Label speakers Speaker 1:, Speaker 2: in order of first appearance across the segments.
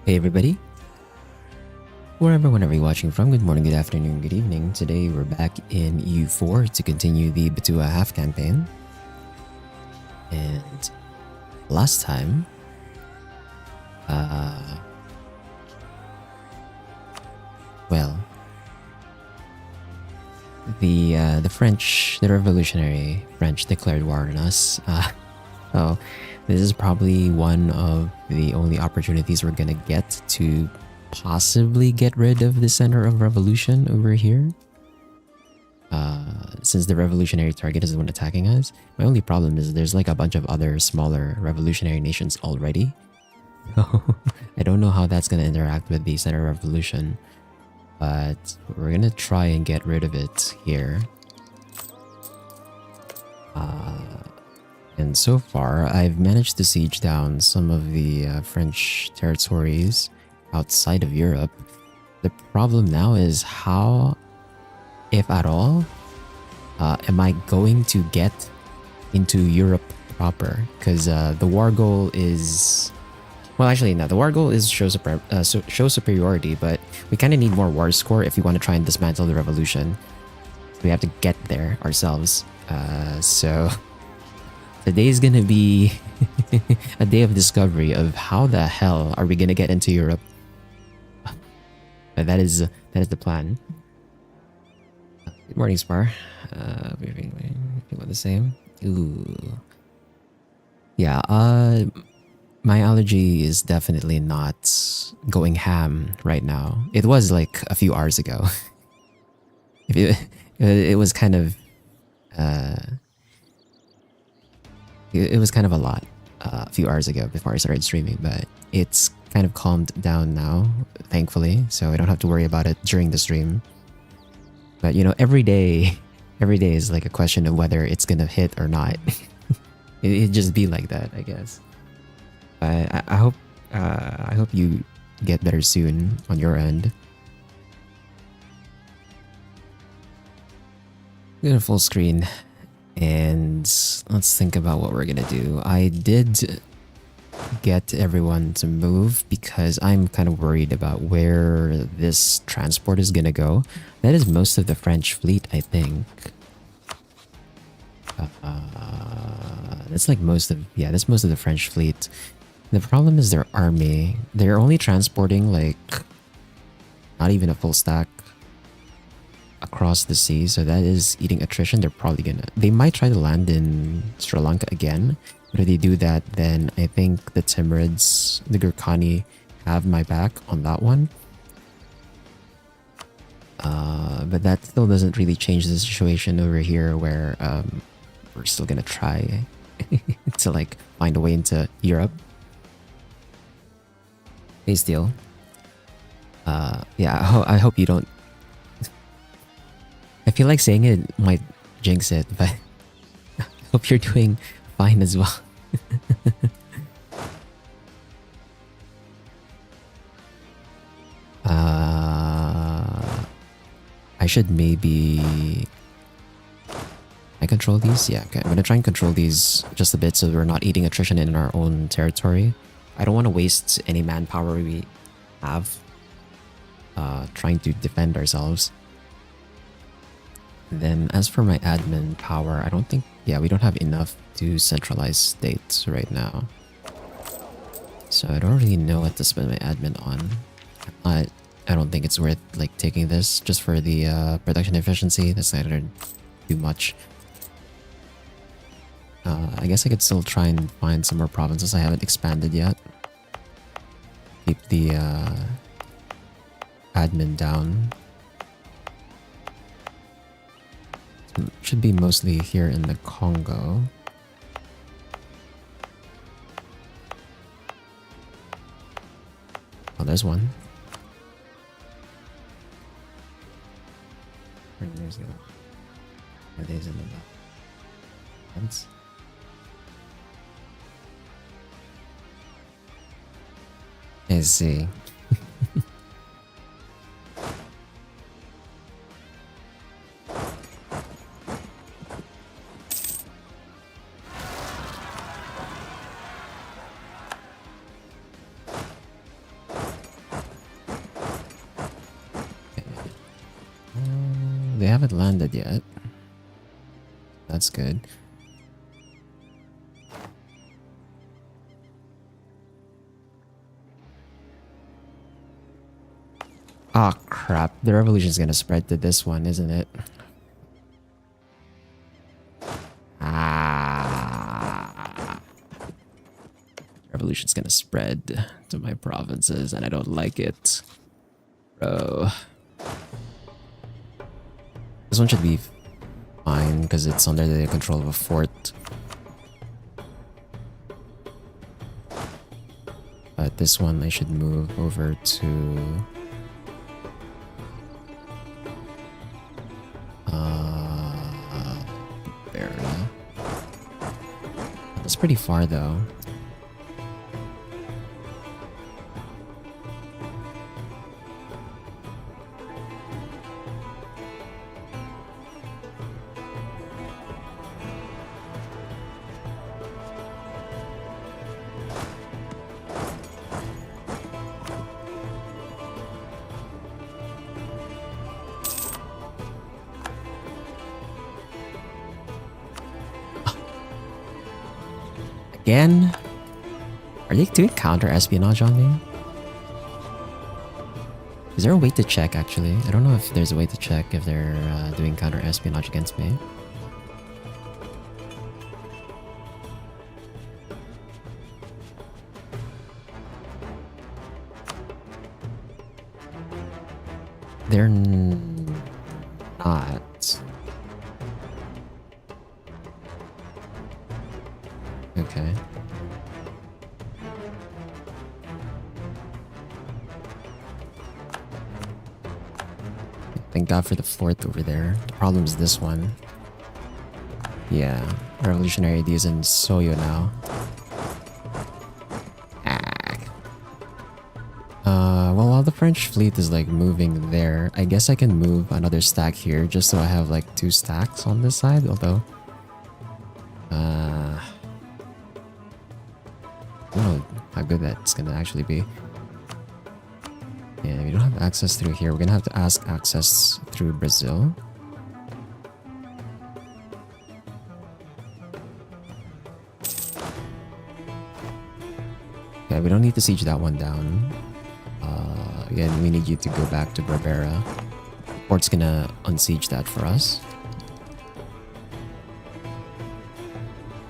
Speaker 1: Hey everybody, whenever you're watching from, good morning, good afternoon, good evening. Today we're back in EU4 to continue the Butua Half-Campaign. And last time, well, the French, the revolutionary French declared war on us. So this is probably one of the only opportunities we're gonna get to possibly get rid of the center of revolution over here. Since the revolutionary target is the one attacking us. My only problem is there's like a bunch of other smaller revolutionary nations already. I don't know how that's gonna interact with the center of revolution, but we're gonna try and get rid of it here. And so far, I've managed to siege down some of the French territories outside of Europe. The problem now is how, if at all, am I going to get into Europe proper? Because the war goal is... Well, actually, no. The war goal is show superiority, but we kind of need more war score if we want to try and dismantle the revolution. We have to get there ourselves. So today's gonna be a day of discovery of how the hell are we gonna get into Europe. That is the plan. Good morning, Spar. About the same. Ooh. Yeah, my allergy is definitely not going ham right now. It was like a few hours ago. It was kind of it was kind of a lot a few hours ago before I started streaming, but it's kind of calmed down now, thankfully, so I don't have to worry about it during the stream. But you know, every day is like a question of whether it's gonna hit or not. It'd just be like that, I guess. But I hope you get better soon on your end. I'm gonna full screen and let's think about what we're gonna do. I did get everyone to move because I'm kind of worried about where this transport is gonna go. That is most of the French fleet, I think. That's like that's most of the French fleet. The problem is their army. They're only transporting like not even a full stack across the sea, so that is eating attrition. They might try to land in Sri Lanka again, but if they do that, then I think the Timurids, the Gurkhani, have my back on that one. But that still doesn't really change the situation over here, where we're still gonna try to like find a way into Europe. Hey, Steel. Yeah, I hope you don't... I feel like saying it might jinx it, but I hope you're doing fine as well. I should maybe... I control these? Yeah, okay. I'm gonna try and control these just a bit so we're not eating attrition in our own territory. I don't want to waste any manpower we have trying to defend ourselves. And then as for my admin power, I don't think... Yeah, we don't have enough to centralize states right now. So I don't really know what to spend my admin on. I don't think it's worth like taking this just for the production efficiency. That's not gonna do much. I guess I could still try and find some more provinces I haven't expanded yet. Keep the admin down. Should be mostly here in the Congo. Oh, there's one. There's the... Are these in the back? Fence? I see. they haven't landed yet. That's good. Oh crap, the revolution's gonna spread to this one, isn't it? Ah. Revolution's gonna spread to my provinces and I don't like it. Bro. This one should be fine because it's under the control of a fort. But this one I should move over to... Barra. That's pretty far though. Again? Are they doing counter-espionage on me? Is there a way to check, actually? I don't know if there's a way to check if they're doing counter-espionage against me. They're not. Okay. Thank God for the fort over there. The problem is this one. Yeah, revolutionary ideas in Soyo now. Well, while the French fleet is like moving there, I guess I can move another stack here just so I have like 2 stacks on this side, although... I don't know how good that's gonna actually be. Yeah, we don't have access through here. We're gonna have to ask access through Brazil. Yeah, we don't need to siege that one down. Again, we need you to go back to Barbera. Port's gonna unsiege that for us.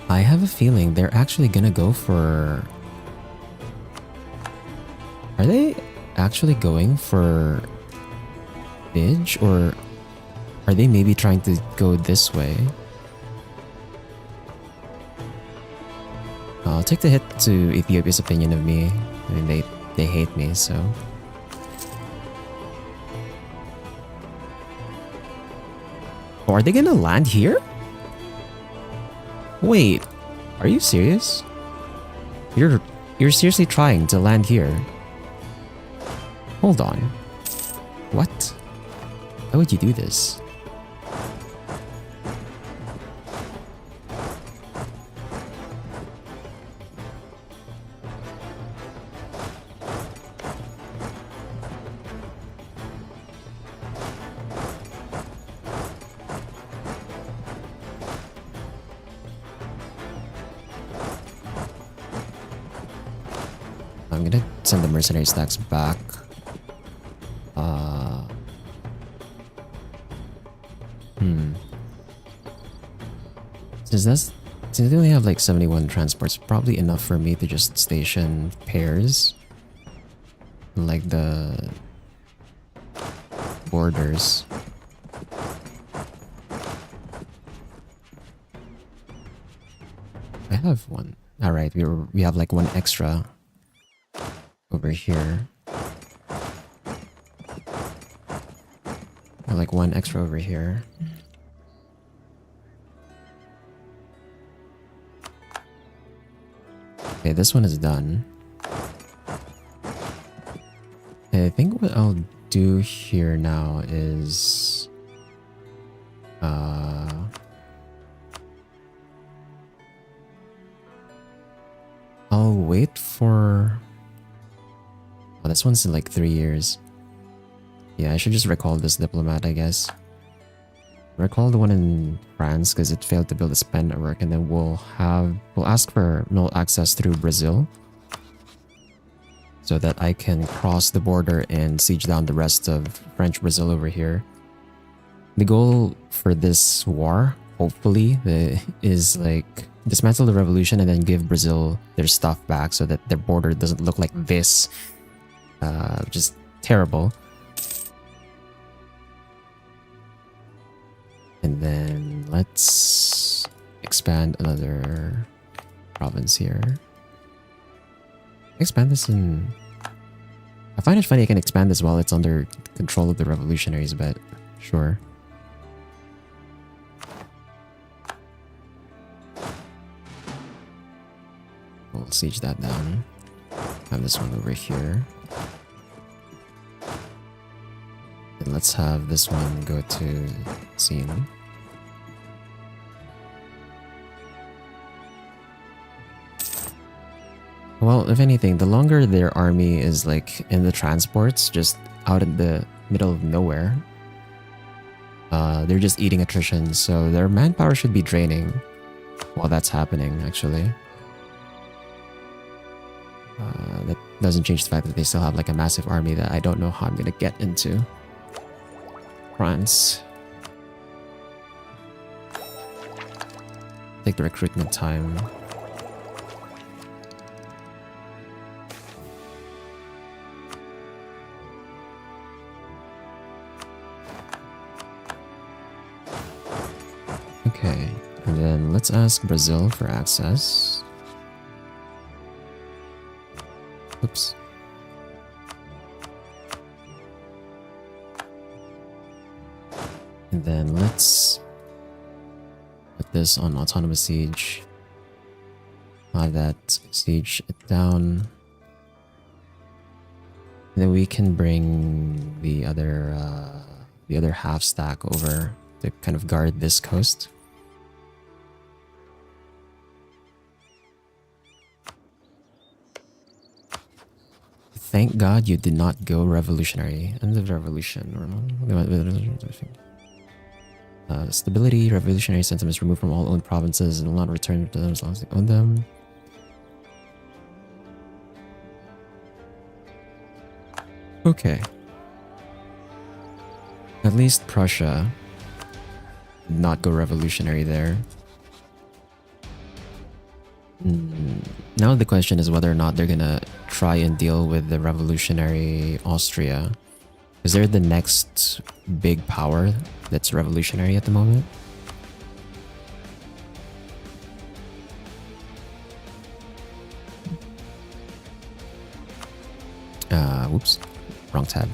Speaker 1: I have a feeling they're actually gonna go for... Are they actually going for Bidge, or are they maybe trying to go this way? I'll take the hit to Ethiopia's opinion of me. I mean, they hate me, so... Oh, are they gonna land here? Wait, are you serious? You're seriously trying to land here? Hold on. What? Why would you do this? I'm gonna send the mercenary stacks back. Since they only have like 71 transports, probably enough for me to just station pairs. Like the borders. I have one. Alright, we have like one extra over here. Or like one extra over here. Okay, this one is done. I think what I'll do here now is... I'll wait for... Oh, this one's in like 3 years. Yeah, I should just recall this diplomat, I guess. Recall the one in France because it failed to build a span network, and then we'll ask for mill access through Brazil so that I can cross the border and siege down the rest of French Brazil over here. The goal for this war, hopefully, is like dismantle the revolution and then give Brazil their stuff back so that their border doesn't look like this, which is terrible. And then let's expand another province here. Expand this in... I find it funny I can expand this while it's under control of the revolutionaries, but sure. We'll siege that down. Have this one over here. And let's have this one go to scene. Well, if anything, the longer their army is like in the transports, just out in the middle of nowhere, they're just eating attrition, so their manpower should be draining while that's happening, actually. That doesn't change the fact that they still have like a massive army that I don't know how I'm gonna get into. France. Take the recruitment time. Okay, and then let's ask Brazil for access. Oops. And then let's put this on autonomous siege. Have that siege it down. And then we can bring the other half stack over to kind of guard this coast. Thank God you did not go revolutionary. End of revolution. Stability, revolutionary sentiments removed from all owned provinces and will not return to them as long as they own them. Okay. At least Prussia did not go revolutionary there. Now the question is whether or not they're gonna try and deal with the revolutionary Austria. Is there the next big power that's revolutionary at the moment? Whoops. Wrong tab.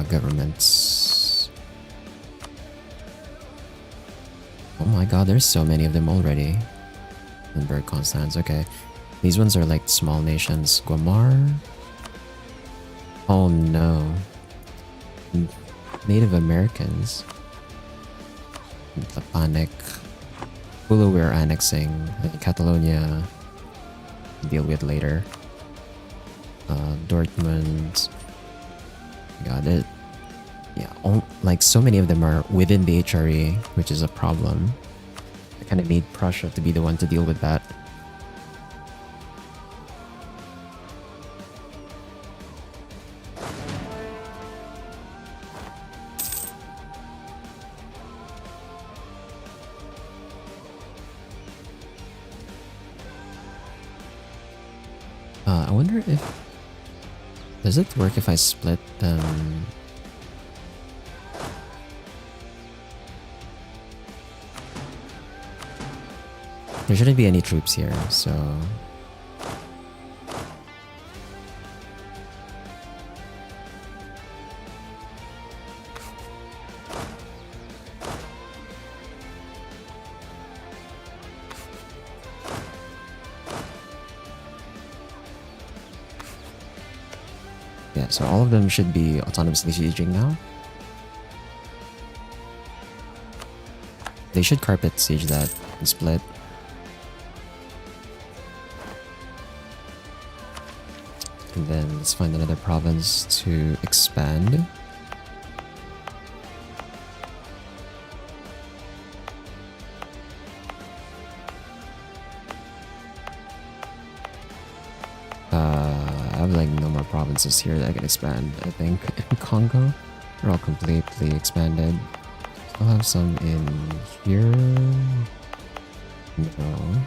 Speaker 1: Governments. Oh my god, there's so many of them already. Limburg, Constance, okay. These ones are like small nations. Guamar? Oh no. Native Americans. Lapanic. Hulu we're annexing. Catalonia. Deal with later. Dortmund. Got it. Yeah, like so many of them are within the HRE, which is a problem. I kind of need Prussia to be the one to deal with that. I wonder if... Does it work if I split them? There shouldn't be any troops here, so... Yeah, so all of them should be autonomously sieging now. They should carpet siege that and split. And then let's find another province to expand. provinces here that I can expand, I think. In Congo, they're all completely expanded. Still have some in here. No.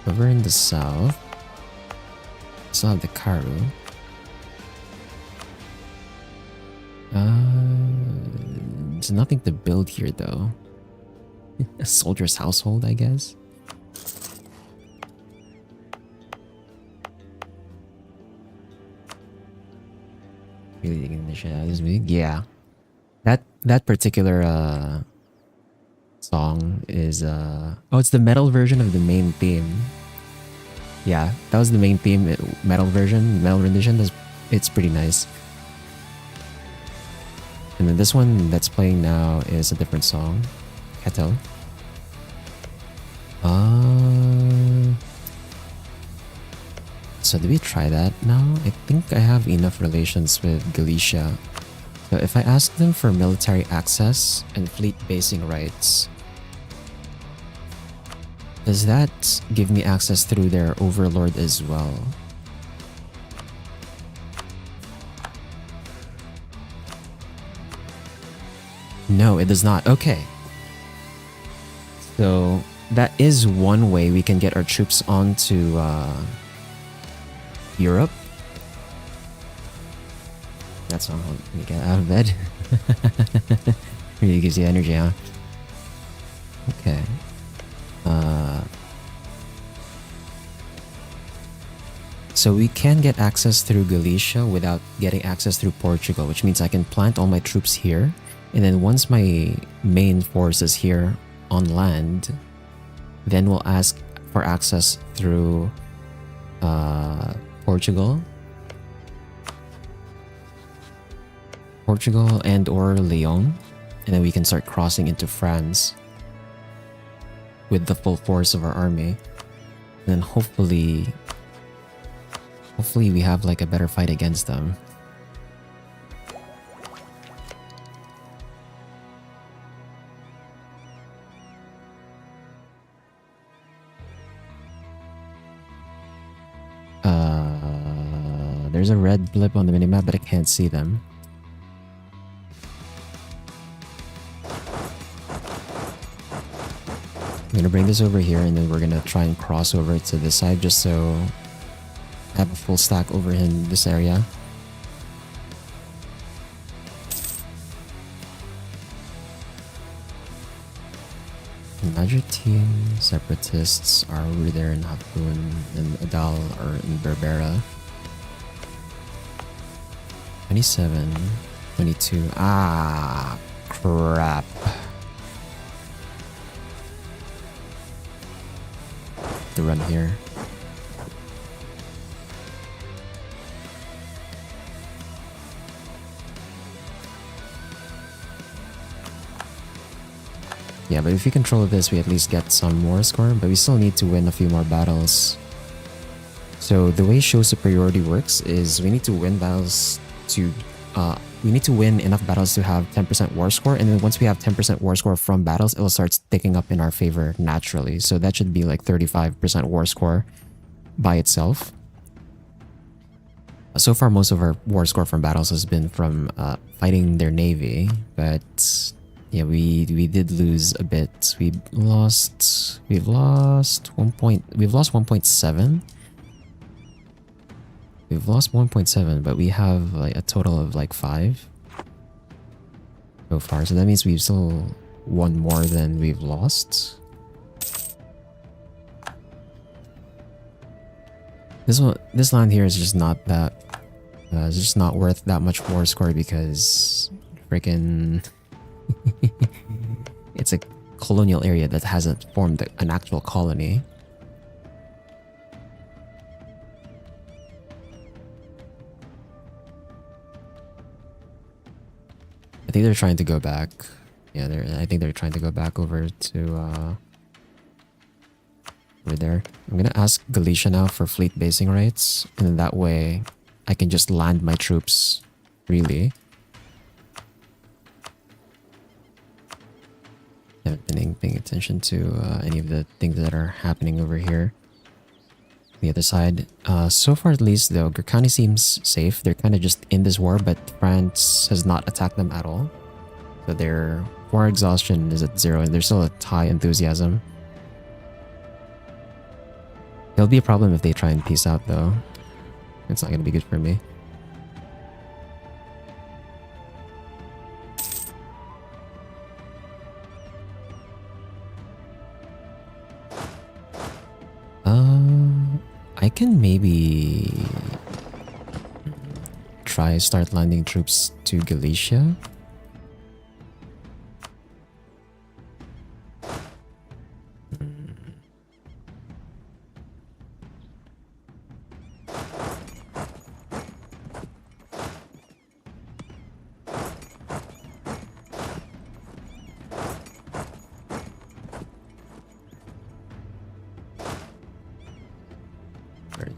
Speaker 1: Over in the south, still have the Karu. There's nothing to build here though. A soldier's household, I guess. Really digging the shit out of this movie. Yeah. That particular song is oh, it's the metal version of the main theme. Yeah, that was the main theme, metal version, metal rendition. It's pretty nice. And then this one that's playing now is a different song. Keto. So do we try that now? I think I have enough relations with Galicia. So if I ask them for military access and fleet basing rights, does that give me access through their overlord as well? No, it does not. Okay. So that is one way we can get our troops onto Europe. That's not how we get out of bed. Really gives you energy, huh? Okay. So we can get access through Galicia without getting access through Portugal, which means I can plant all my troops here. And then once my main force is here on land, then we'll ask for access through Portugal and or Lyon, and then we can start crossing into France with the full force of our army. And then hopefully we have like a better fight against them. There's a red blip on the minimap, but I can't see them. I'm gonna bring this over here, and then we're gonna try and cross over to this side just so I have a full stack over in this area. Majeerteen separatists are over there in Hapun, and Adal are in Berbera. 27, 22. Ah, crap. To run here. Yeah, but if we control this, we at least get some more score, but we still need to win a few more battles. So the way show superiority works is we need to win battles to we need to win enough battles to have 10% war score, and then once we have 10% war score from battles, it'll start sticking up in our favor naturally. So that should be like 35% war score by itself. So far, most of our war score from battles has been from fighting their navy, but yeah, we did lose a bit. We've lost 1.7. We've lost 1.7, but we have like a total of like 5 so far. So that means we've still won more than we've lost. This land here is just not that. It's just not worth that much war score because freaking it's a colonial area that hasn't formed an actual colony. I think they're trying to go back. Yeah, I think they're trying to go back over to over there. I'm gonna ask Galicia now for fleet basing rights, and then that way I can just land my troops freely. I haven't been paying attention to any of the things that are happening over here. The other side. So far at least though, Gurkhani seems safe. They're kind of just in this war, but France has not attacked them at all. So their war exhaustion is at 0 and there's still a high enthusiasm. It'll be a problem if they try and peace out though. It's not going to be good for me. I can maybe try start landing troops to Galicia.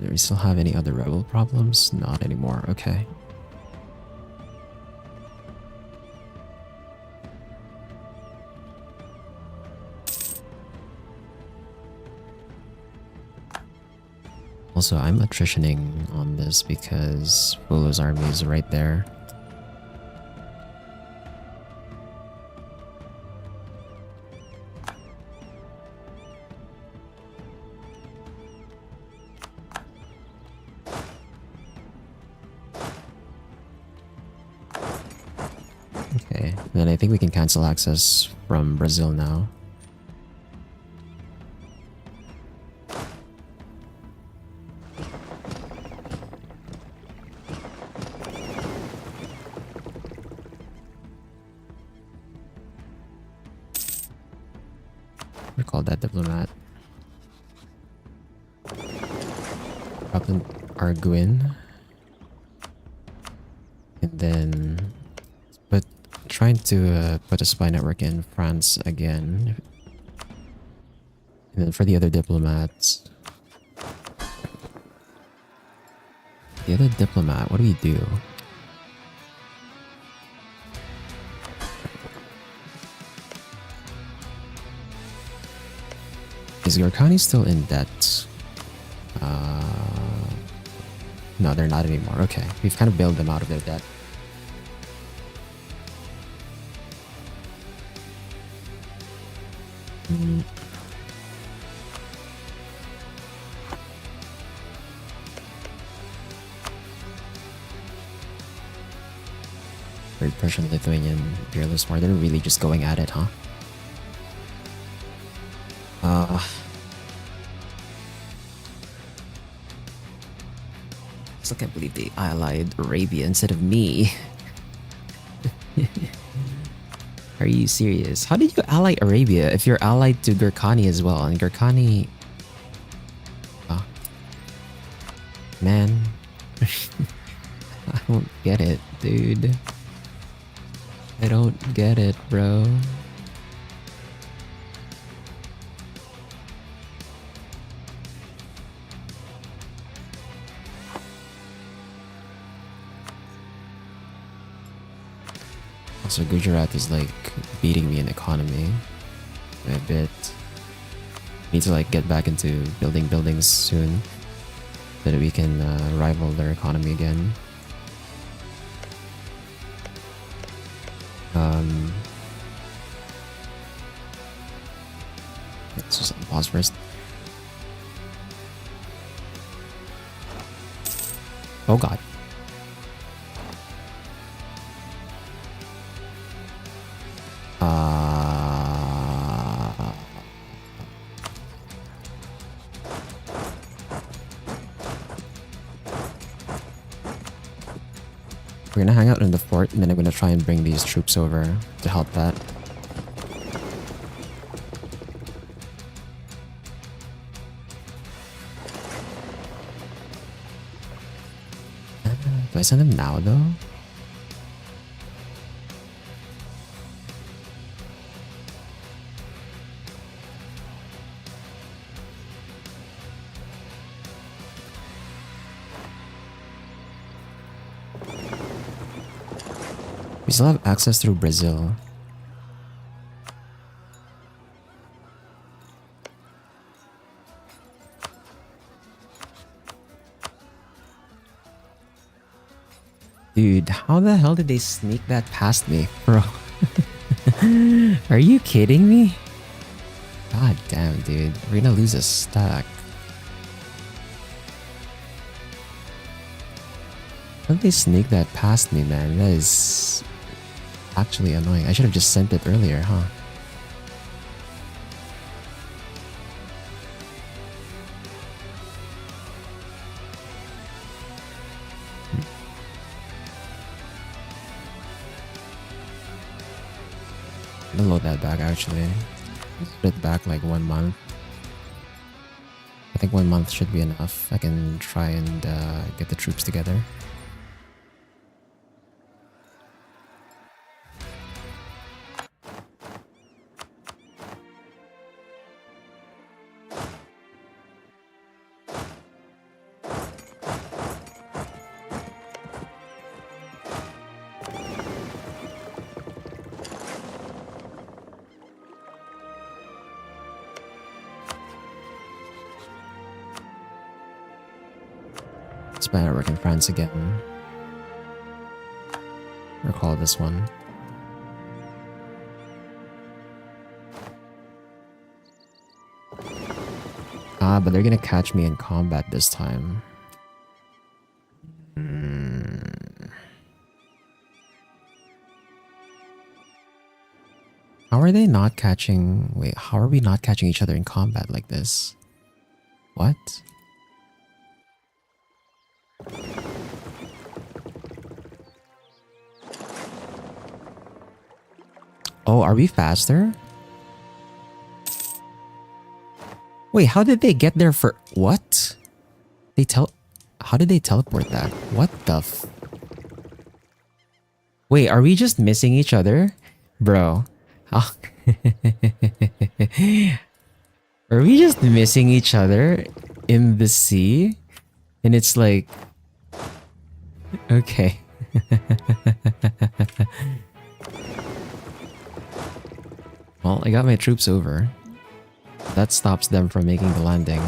Speaker 1: Do we still have any other rebel problems? Not anymore. Okay. Also, I'm attritioning on this because Bulu's army is right there. Okay, then I think we can cancel access from Brazil now. Recall that diplomat. Problem Arguin. And then trying to put a spy network in France again. And then for the other diplomats. The other diplomat, what do we do? Is Gurkhani still in debt? No, they're not anymore. Okay, we've kind of bailed them out of their debt. Great Prussian-Lithuanian imperialist war. They're really just going at it, huh? Still can't believe they allied Arabia instead of me. Are you serious? How did you ally Arabia if you're allied to Gurkhani as well? And Gurkhani... Oh. Man. I don't get it, dude. I don't get it, bro. Also, Gujarat is like beating me in economy a bit. Need to like get back into building buildings soon so that we can rival their economy again. Let's just pause first. Oh god. We're gonna hang out in the fort and then I'm gonna try and bring these troops over to help that. Do I send them now though? We still have access through Brazil. Dude, how the hell did they sneak that past me, bro? Are you kidding me? God damn, dude. We're gonna lose a stack. How did they sneak that past me, man? That is actually annoying. I should have just sent it earlier, huh? I'm gonna load that back actually. Put it back like 1 month. I think 1 month should be enough. I can try and get the troops together. Spanish work in France again. Recall this one. Ah, but they're gonna catch me in combat this time. How are they not catching... Wait, how are we not catching each other in combat like this? What? Oh, are we faster? Wait, how did they get there for... What? How did they teleport that? What the Wait, are we just missing each other? Bro. Are we just missing each other in the sea? And it's like... Okay. Well, I got my troops over. That stops them from making the landing.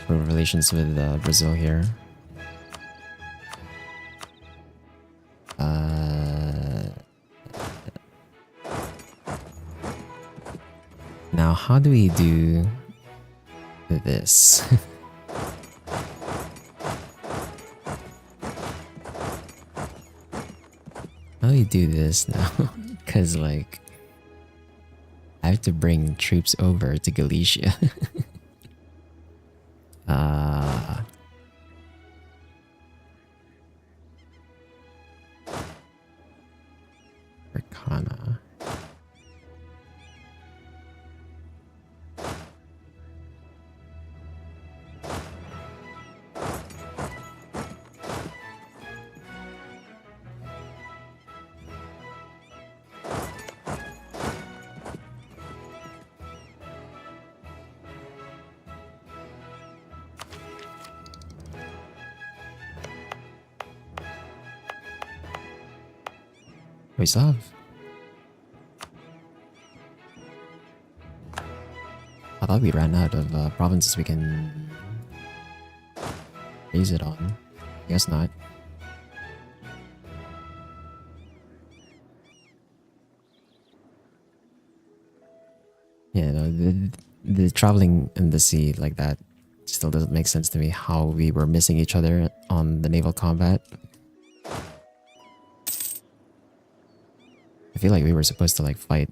Speaker 1: For relations with Brazil here. Now, how do we do this? How do we do this now? Because, like, I have to bring troops over to Galicia. Arcana. We still have... I thought we ran out of provinces we can raise it on. I guess not. Yeah, no, the traveling in the sea like that still doesn't make sense to me. How we were missing each other on the naval combat. I feel like we were supposed to like fight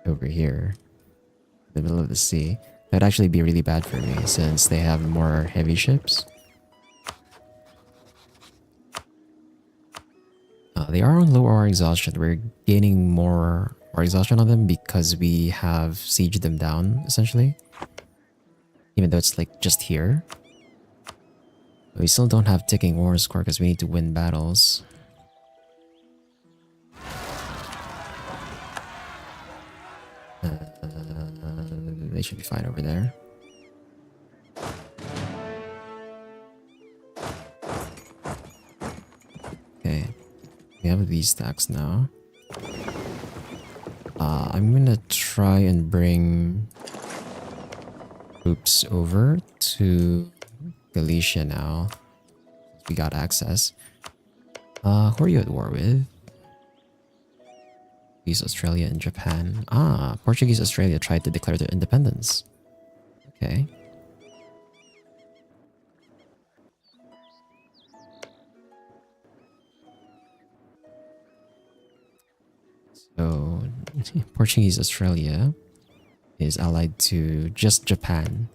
Speaker 1: over here, in the middle of the sea. That'd actually be really bad for me since they have more heavy ships. They are on low ore exhaustion. We're gaining more ore exhaustion on them because we have sieged them down, essentially. Even though it's like just here. But we still don't have ticking ore score because we need to win battles. They should be fine over there. Okay, we have these stacks now. I'm gonna try and bring troops over to Galicia now. We got access. Who are you at war with? Portuguese, Australia, and Japan. Ah, Portuguese Australia tried to declare their independence. Okay. So, Portuguese Australia is allied to just Japan.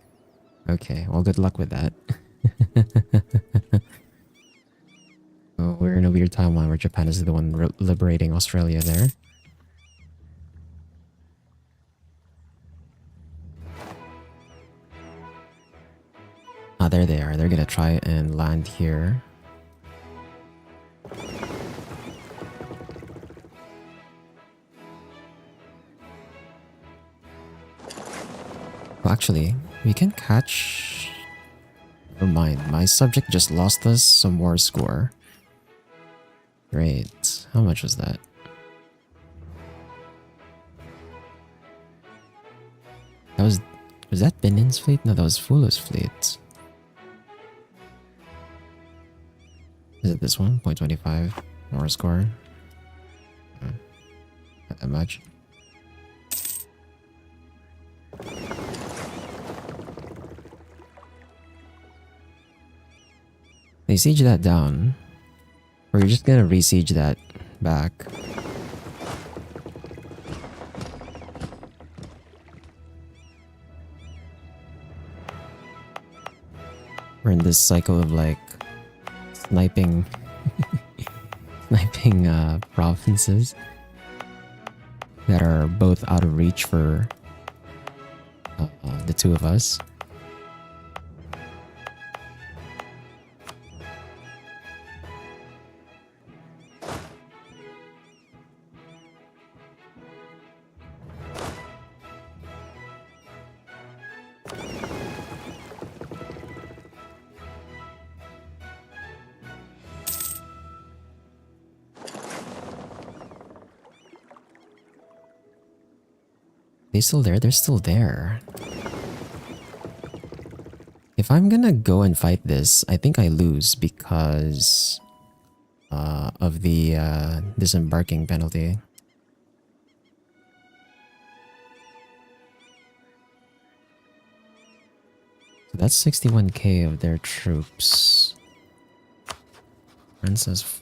Speaker 1: Okay, well, good luck with that. Oh, we're in a weird timeline where Japan is the one liberating Australia there. Ah, there they are. They're gonna try and land here. Well, actually, we can catch... Never mind. My subject just lost us some more score. Great. How much was that? That was... Was that Benin's fleet? No, that was Fulu's fleet. Is it this one? 0.25 more score? Not that much. They siege that down. Or you're just gonna re-siege that back. We're in this cycle of like sniping provinces that are both out of reach for the two of us. They still there? They're still there. If I'm gonna go and fight this, I think I lose because of the disembarking penalty. So that's 61k of their troops. France has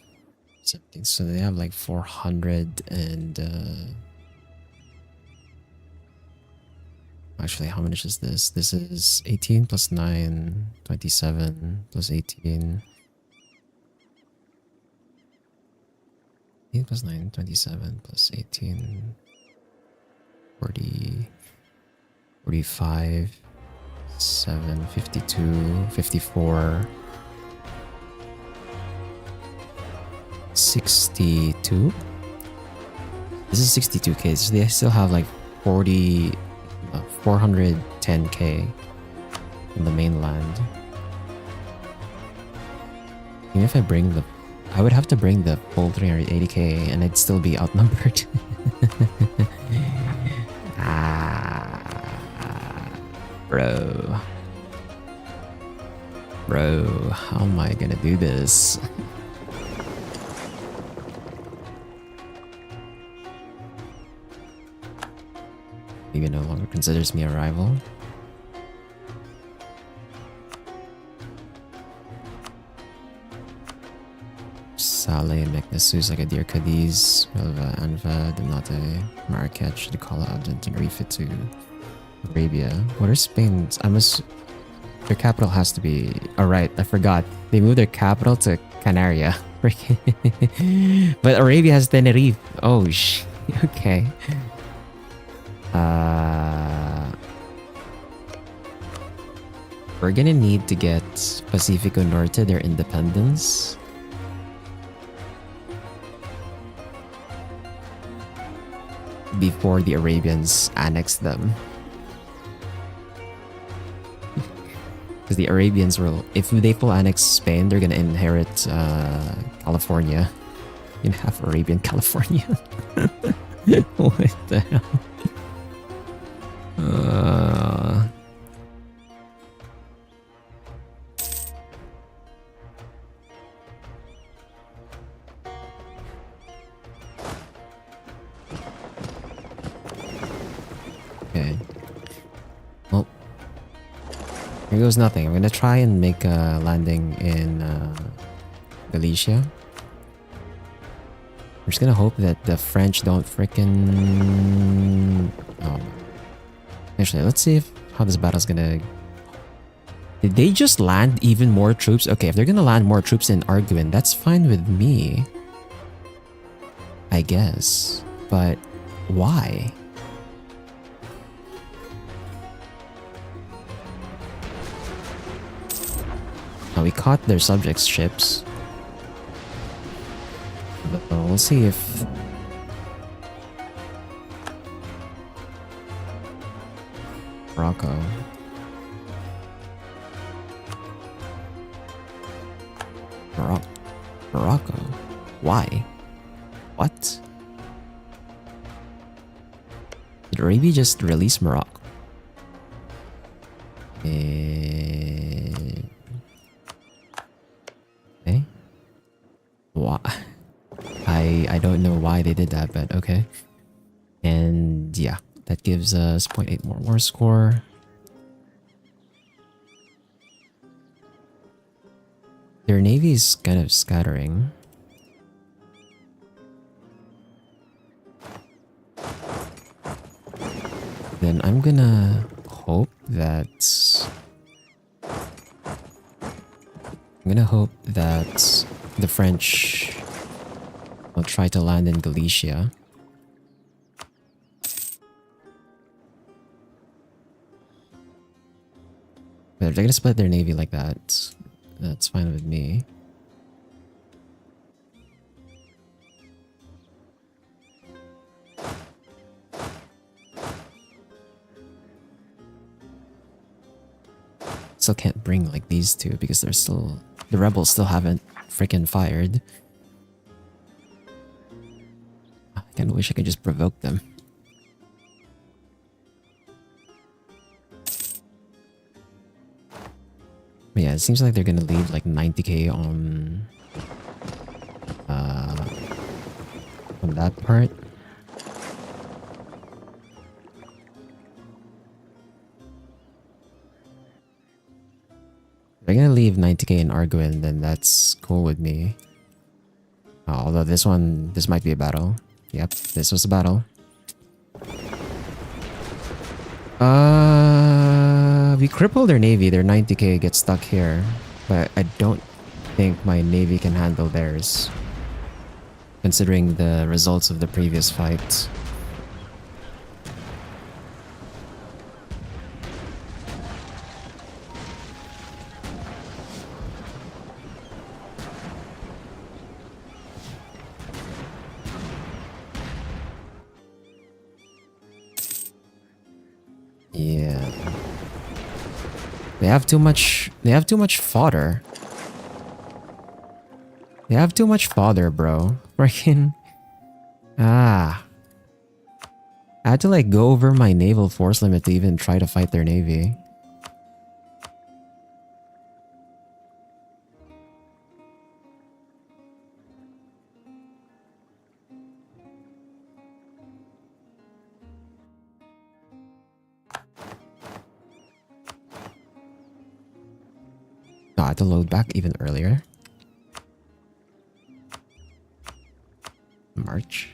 Speaker 1: 17, so they have like 400 and... Actually, how much is this? This is 18 plus 9, 27 plus 18. 8 plus 9, 27 plus 18. 40, 45, 7, 52, 54. 62? This is 62k, so they still have like 410k in the mainland. Even if I bring the... I would have to bring the full 380k and I'd still be outnumbered. Bro. Bro, how am I gonna do this? Maybe no longer considers me a rival. Saleh, Meknesu, Agadir, Cadiz, Melva, Anfa, Donate, Marrakech, Dikala, and Tenerife to Arabia. What are Spain's? Their capital has to be... Alright, I forgot. They moved their capital to Canaria. But Arabia has Tenerife. Oh, okay. We're gonna need to get Pacifico Norte their independence. Before the Arabians annex them. Because the Arabians will... If they full annex Spain, they're gonna inherit California. You know, half Arabian California. What the hell? Okay. Well, here goes nothing. I'm gonna try and make a landing in Galicia. I'm just gonna hope that the French don't frickin'... Oh. Actually, let's see how this battle's gonna... Did they just land even more troops? Okay, if they're gonna land more troops in Arguin, that's fine with me. I guess. But why? Now we caught their subjects' ships. But we'll see if... Morocco. Morocco? Why? What? Did Arabia just release Morocco? Okay. Why? I don't know why they did that, but okay. And yeah, that gives us 0.8 more war score. Their navy is kind of scattering. Then I'm gonna hope that... the French will try to land in Galicia. But if they're gonna split their navy like that, that's fine with me. Still can't bring like these two because they're still... The rebels still haven't freaking fired. I kinda wish I could just provoke them. But yeah, it seems like they're gonna leave like 90k on that part. If they're gonna leave 90k in Arguin, then that's cool with me. Although this might be a battle. Yep, this was a battle. We cripple their navy. Their 90k gets stuck here. But I don't think my navy can handle theirs, considering the results of the previous fight. Yeah. They have too much fodder. They have too much fodder, bro. Freaking... I had to like go over my naval force limit to even try to fight their navy. I had to load back even earlier. March.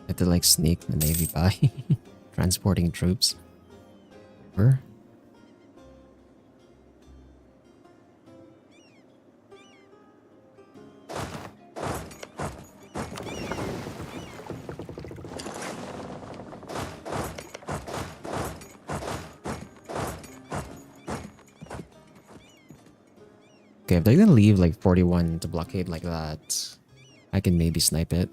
Speaker 1: Had to like sneak the navy by transporting troops. Where? Okay, if they're gonna leave like 41 to blockade like that, I can maybe snipe it.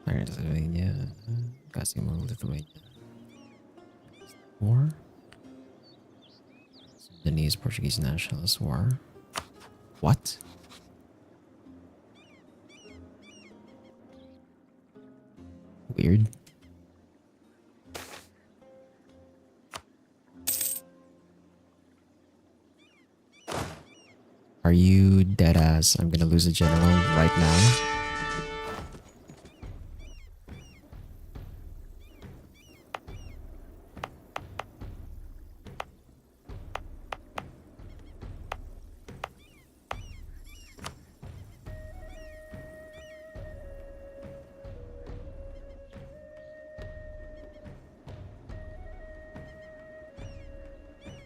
Speaker 1: Lithuania, Casimo, Lithuania. War? Sudanese Portuguese nationalist war. What? Weird. Are you dead ass? I'm gonna lose a general right now.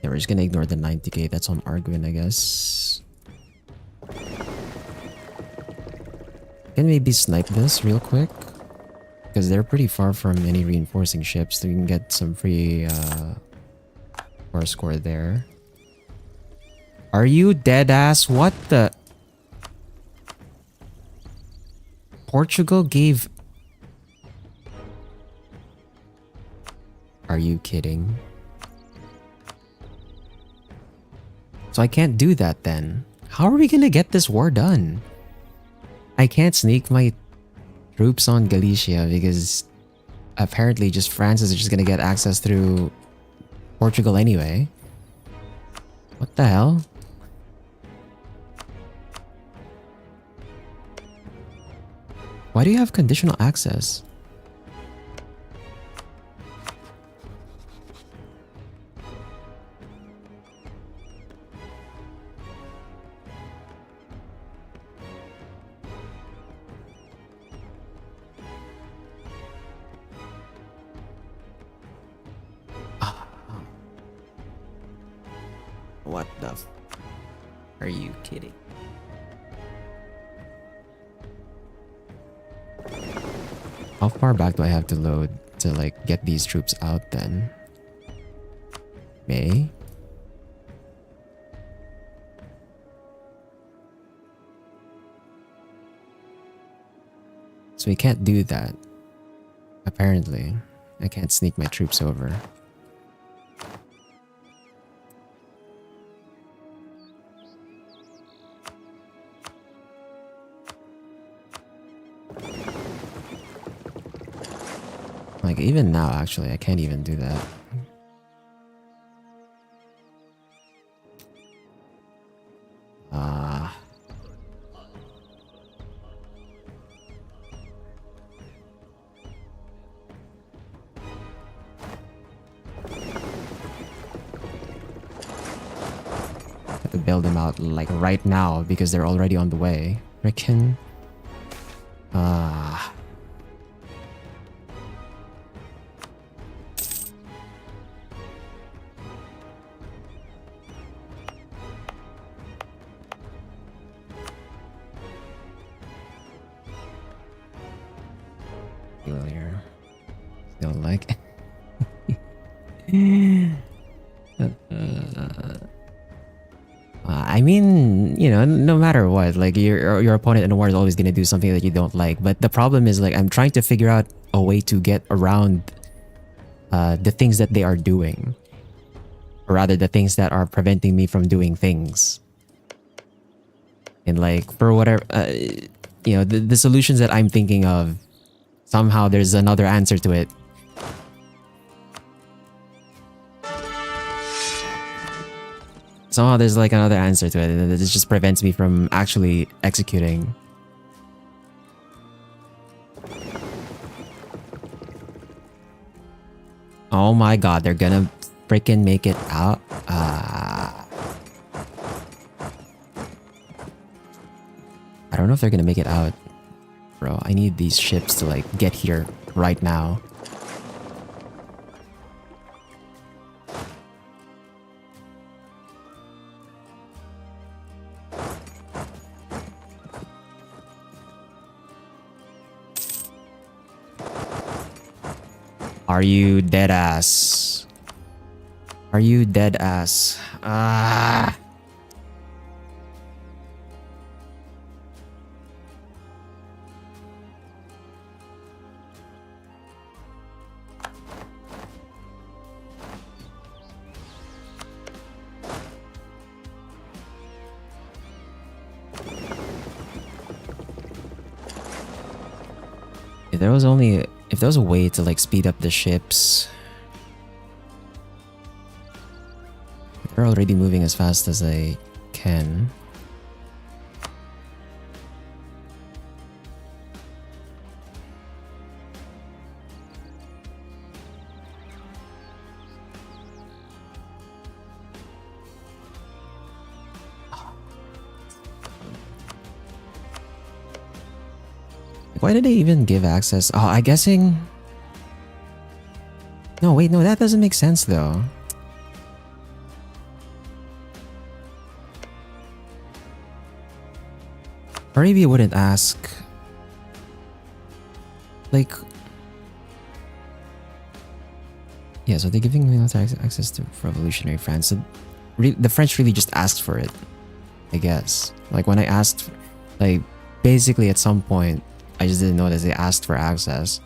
Speaker 1: Yeah, we're just gonna ignore the 90k that's on Arguin, I guess. Can maybe snipe this real quick? Because they're pretty far from any reinforcing ships, so we can get some free war score there. Are you dead ass? What the? Portugal gave... Are you kidding? So I can't do that then. How are we gonna get this war done? I can't sneak my troops on Galicia because apparently just France is just gonna get access through Portugal anyway. What the hell? Why do you have conditional access? What the f... Are you kidding? How far back do I have to load to like get these troops out then? May? So we can't do that. Apparently. I can't sneak my troops over. Like, even now, actually, I can't even do that. Have to build them out, like, right now, because they're already on the way. Frickin'... Here. Still like... I mean, you know, no matter what, like your opponent in a war is always gonna do something that you don't like. But the problem is, like, I'm trying to figure out a way to get around the things that they are doing, or rather, the things that are preventing me from doing things. And like, for whatever, you know, the solutions that I'm thinking of, somehow there's another answer to it. Somehow there's like another answer to it, and it just prevents me from actually executing. Oh my god, they're gonna freaking make it out. I don't know if they're gonna make it out. Bro, I need these ships to like get here right now. Are you dead ass? Are you dead ass? Ah. If there was a way to like speed up the ships. They're already moving as fast as I can. Why did they even give access? Oh, I'm guessing... No, wait, no, that doesn't make sense though. Arabia wouldn't ask... Like... Yeah, so they're giving military access to revolutionary France. So the French really just asked for it, I guess. Like when I asked... Like, basically at some point, I just didn't notice they asked for access.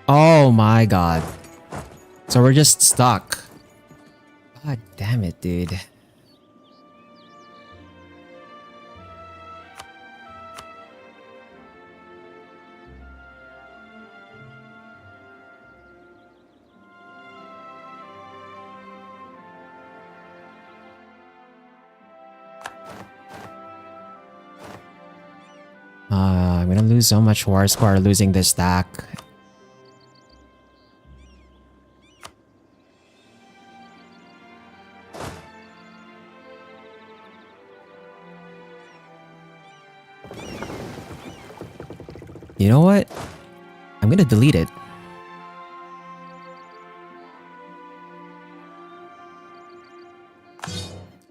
Speaker 1: Oh my god. So we're just stuck. God damn it, dude. I'm gonna lose so much war score losing this stack. You know what? I'm gonna delete it.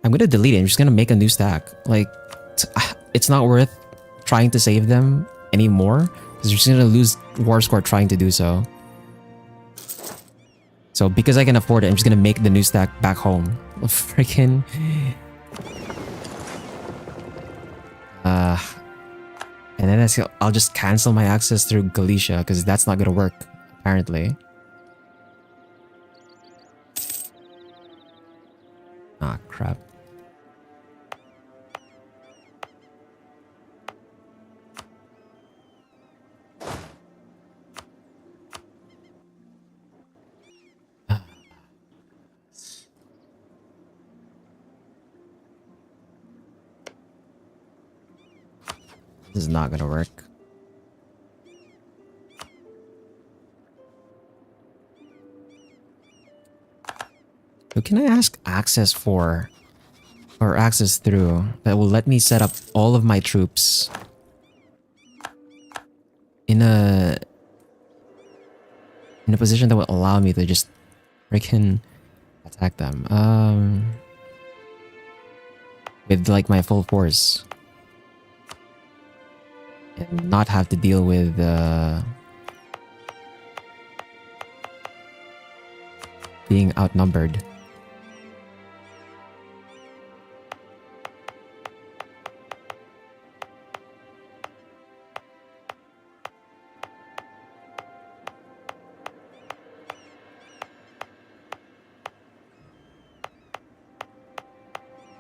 Speaker 1: I'm gonna delete it. I'm just gonna make a new stack. Like, it's not worth trying to save them anymore because you're just gonna lose war score trying to do so. So because I can afford it, I'm just gonna make the new stack back home. Freaking. And then I'll just cancel my access through Galicia because that's not gonna work, apparently. Ah, crap. This is not gonna work. Who can I ask access for? Or access through that will let me set up all of my troops in a position that will allow me to just freaking attack them. With like my full force. And not have to deal with being outnumbered.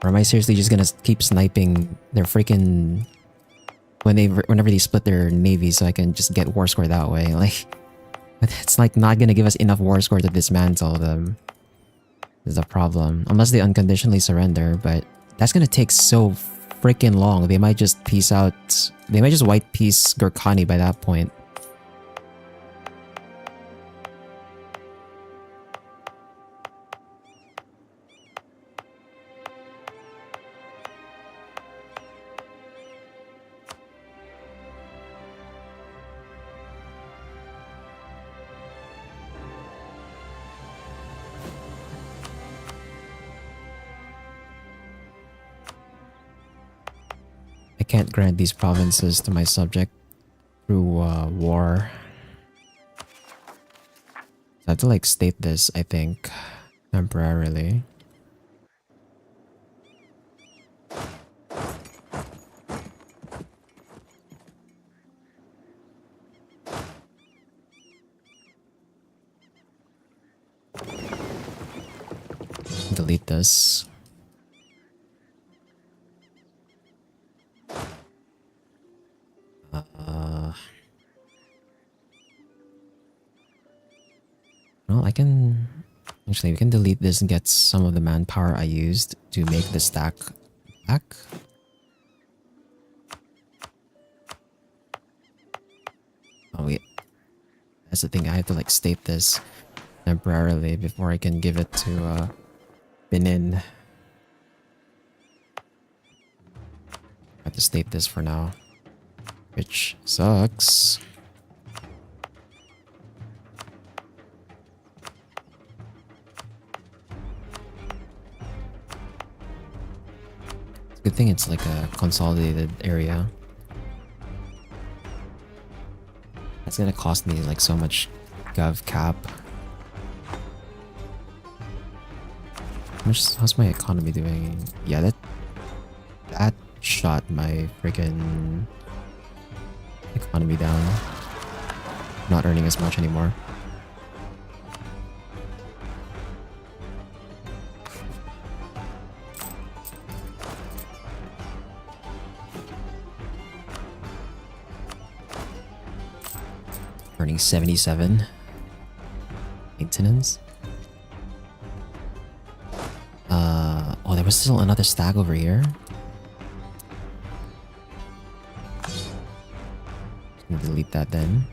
Speaker 1: Or am I seriously just gonna keep sniping their freaking whenever they split their navy so I can just get war score that way? Like, But it's like not gonna give us enough war score to dismantle them. Is the problem. Unless they unconditionally surrender, but that's gonna take so freaking long. They might just peace out. They might just white peace Gurkhani by that point. I can't grant these provinces to my subject through war. So I have to like state this, I think, temporarily. Delete this. Well, I can... Actually, we can delete this and get some of the manpower I used to make the stack back. Oh, wait. That's the thing, I have to like state this temporarily before I can give it to Benin. I have to state this for now, which sucks. Good thing it's like a consolidated area. That's gonna cost me like so much gov cap. How's my economy doing? Yeah, that shot my freaking economy down. Not earning as much anymore. Earning 77. Maintenance. Oh, there was still another stack over here. Just gonna delete that then.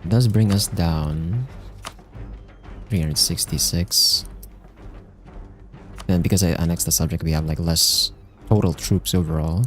Speaker 1: It does bring us down 366. Then because I annexed the subject, we have like less total troops overall.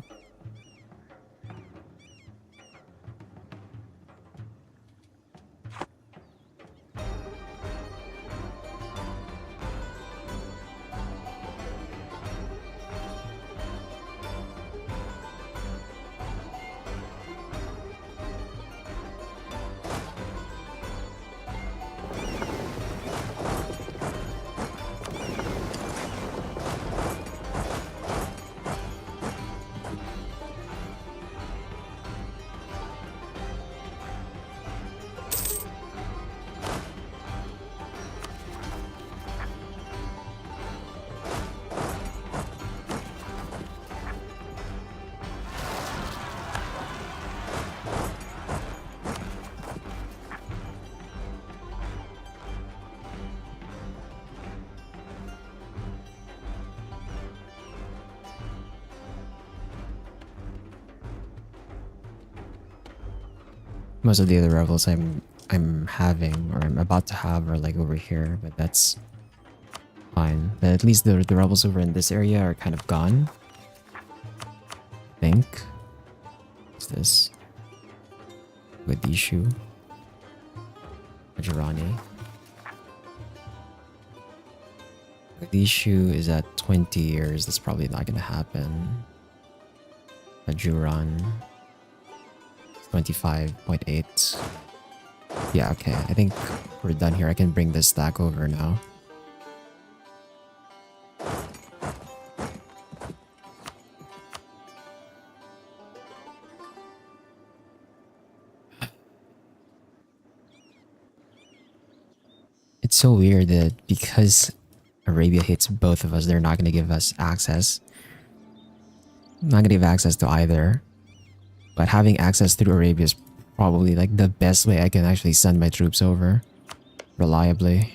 Speaker 1: Most of the other revels I'm having or I'm about to have are like over here, but that's fine. But at least the rebels over in this area are kind of gone. I think. What's this? Wadishu. Gujarani. Wadishu is at 20 years. That's probably not gonna happen. Majuran. 25.8. Yeah, okay. I think we're done here. I can bring this stack over now. It's so weird that because Arabia hates both of us, they're not going to give us access. Not going to give access to either. But having access through Arabia is probably like the best way I can actually send my troops over reliably.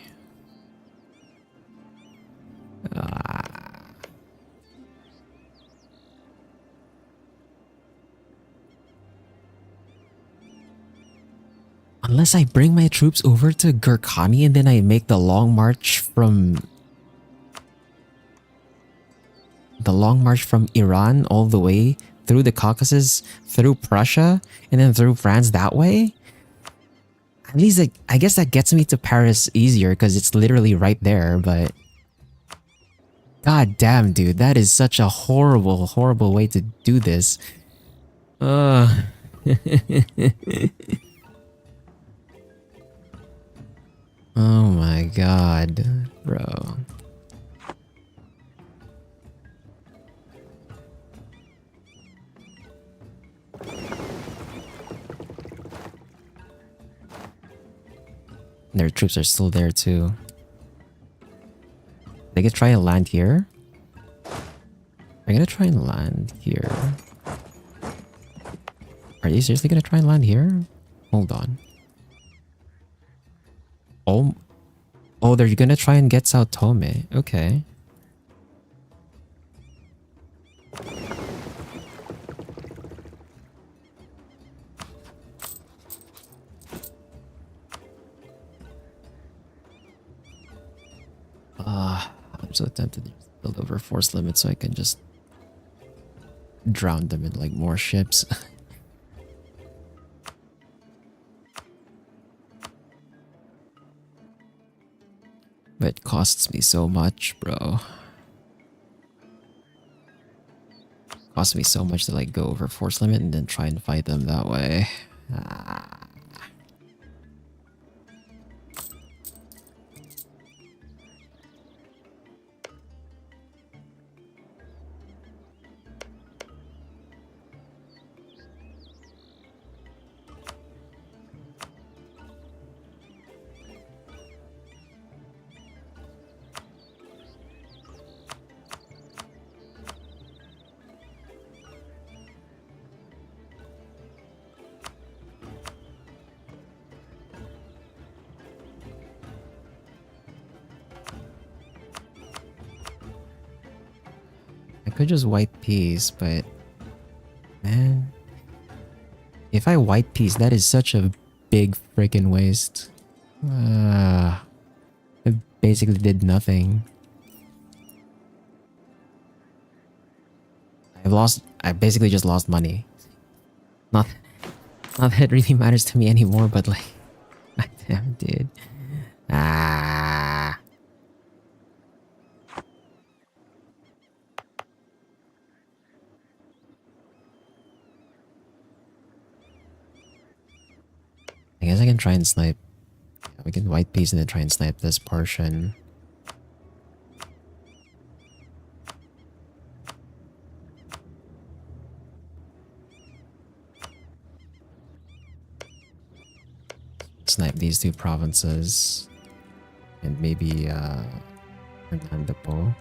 Speaker 1: Unless I bring my troops over to Gurkhani and then I make the long march from Iran all the way through the Caucasus, through Prussia, and then through France that way. At least I guess that gets me to Paris easier because it's literally right there, but god damn, dude, that is such a horrible, horrible way to do this. Uh Oh my god, bro. Their troops are still there too. They could try and land here. I'm gonna try and land here. Are you seriously gonna try and land here? Hold on. Oh, they're gonna try and get Sao Tome. Okay. I'm so tempted to build over force limit so I can just drown them in like more ships. But it costs me so much, bro. Costs me so much to like go over force limit and then try and fight them that way. I could just white peace, but man, if I white peace, that is such a big freaking waste. It basically did nothing. I basically just lost money. Not that it really matters to me anymore, but like, god damn, dude. I guess I can try and snipe. Yeah, we can white piece and then try and snipe this portion. Snipe these two provinces. And maybe Hernando.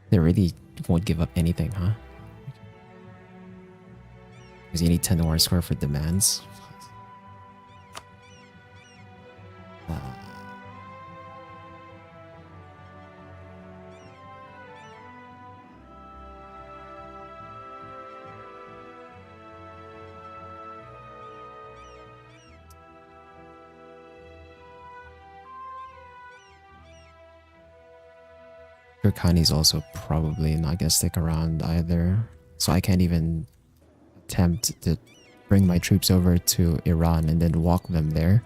Speaker 1: They really won't give up anything, huh? Because you need 10 ore square for demands. Gurkhani's also probably not gonna stick around either. So I can't even attempt to bring my troops over to Iran and then walk them there.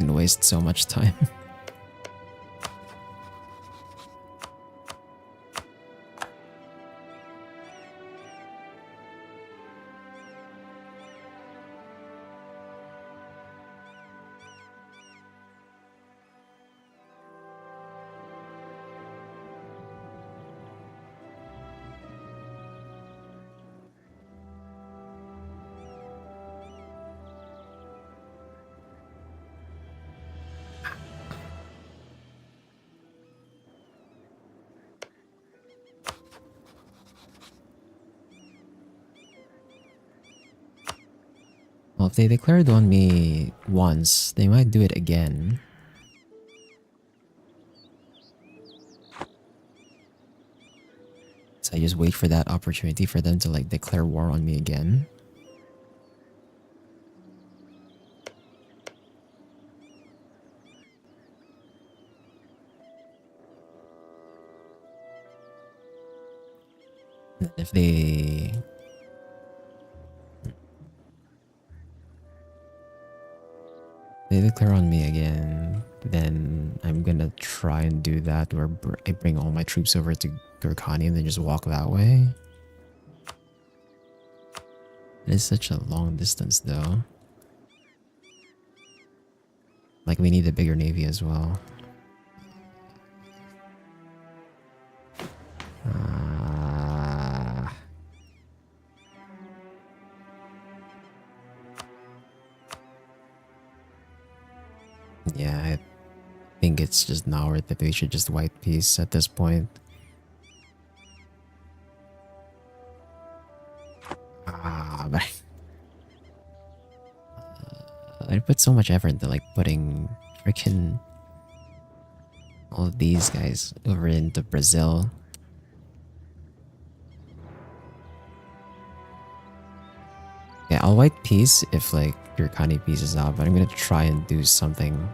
Speaker 1: And waste so much time. Well, if they declared on me once, they might do it again. So I just wait for that opportunity for them to like declare war on me again. And if they declare on me again, then I'm gonna try and do that where I bring all my troops over to Gurkhani and then just walk that way. It is such a long distance though. Like we need a bigger navy as well. Yeah, I think it's just not worth it. We should just white peace at this point. But I put so much effort into like putting freaking all of these guys over into Brazil. Yeah, I'll white peace if like Gurkhani pieces out, but I'm gonna try and do something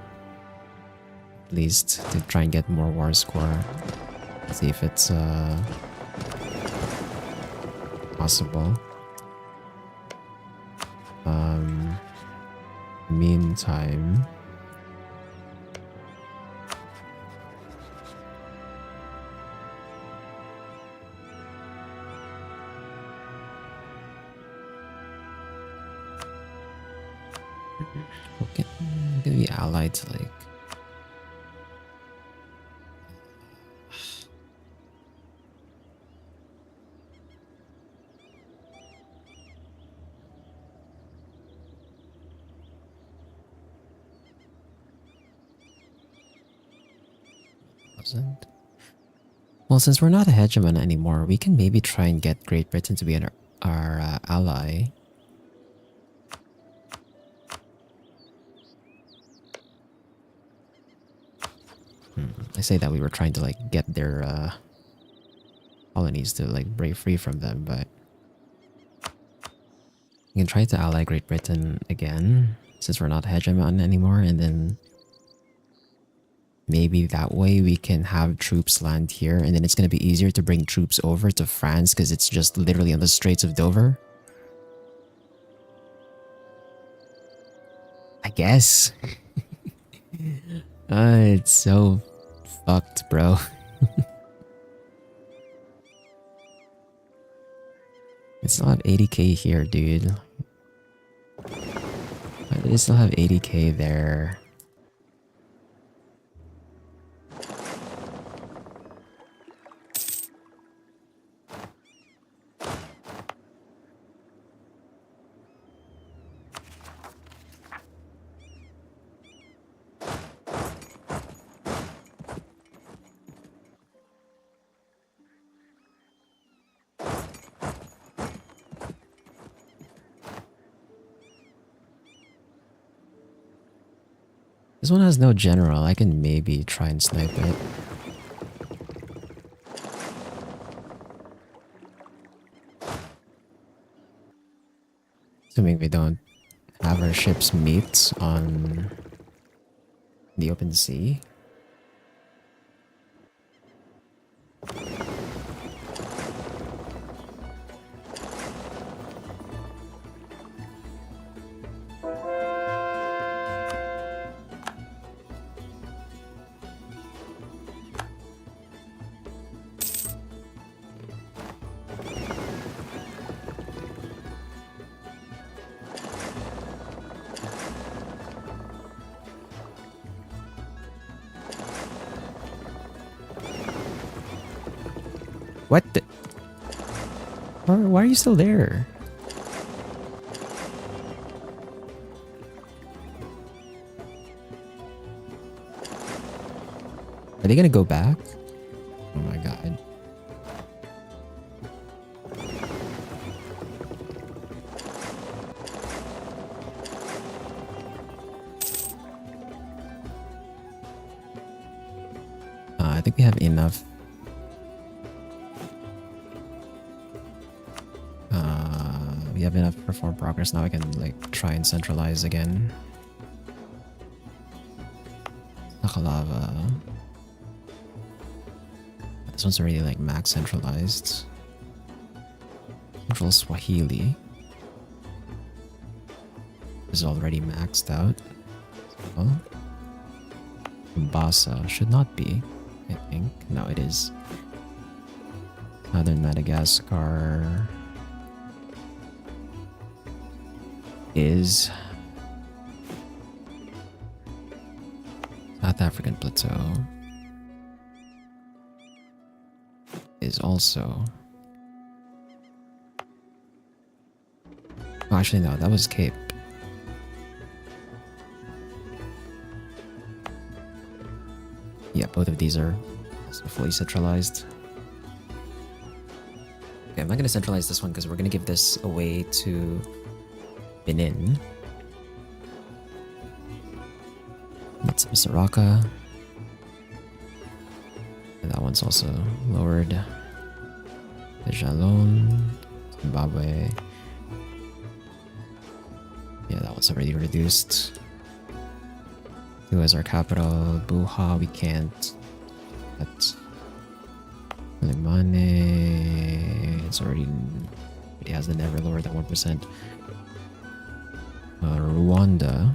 Speaker 1: at least to try and get more war score. See if it's possible. Meantime, okay, I'm gonna be allied to like well, since we're not a hegemon anymore, we can maybe try and get Great Britain to be our ally. I say that we were trying to like get their colonies to like break free from them, but we can try to ally Great Britain again since we're not a hegemon anymore, and then maybe that way we can have troops land here, and then it's going to be easier to bring troops over to France because it's just literally on the Straits of Dover. I guess. It's so fucked, bro. I still have 80k here, dude. I still have 80k there. This one has no general. I can maybe try and snipe it. Assuming we don't have our ships meet on the open sea. What the? Why are you still there? Are they gonna go back? Oh my god. I think we have enough. We have enough perform progress now. I can like try and centralize again. Nakalava. This one's already like max centralized. Central Swahili is already maxed out. So, Mombasa should not be, I think. No, it is. Southern Madagascar is South African Plateau is also. Oh, actually, no, that was Cape. Yeah, both of these are also fully centralized. Okay, I'm not going to centralize this one because we're going to give this away to Benin. That's Misaraka. And that one's also lowered. Jalon, Zimbabwe. Yeah, that one's already reduced. Who is our capital? Buha, we can't. But Limane, it's already has the never lower than 1%. Rwanda.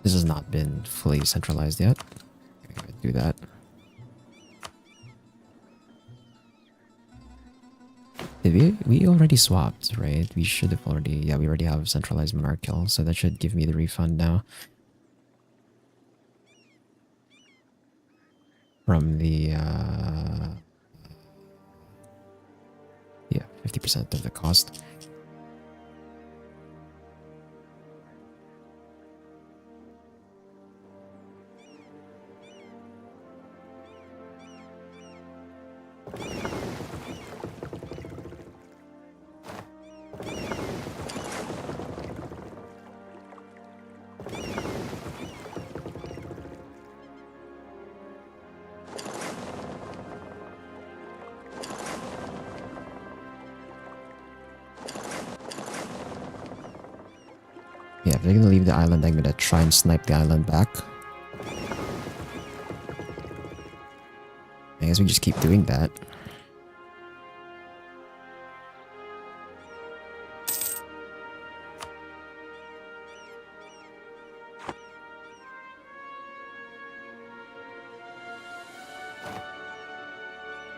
Speaker 1: This has not been fully centralized yet. I'm gonna do that. Did we already swapped, right? We should have already, yeah, we already have centralized Markel, so that should give me the refund now. From the, yeah, 50% of the cost. Yeah, if they're gonna leave the island, I'm gonna try and snipe the island back. I guess we just keep doing that.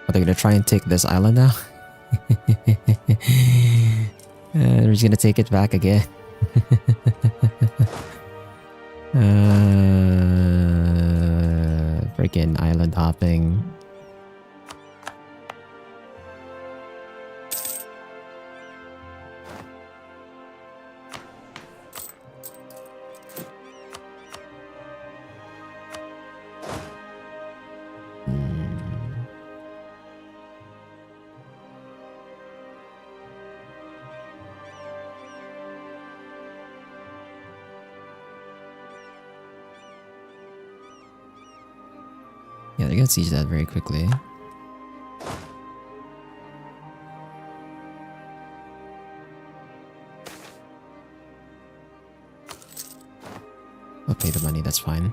Speaker 1: Are they gonna try and take this island now? They're just gonna take it back again. Freaking island hopping. Yeah, they're gonna siege that very quickly. I'll pay the money, that's fine.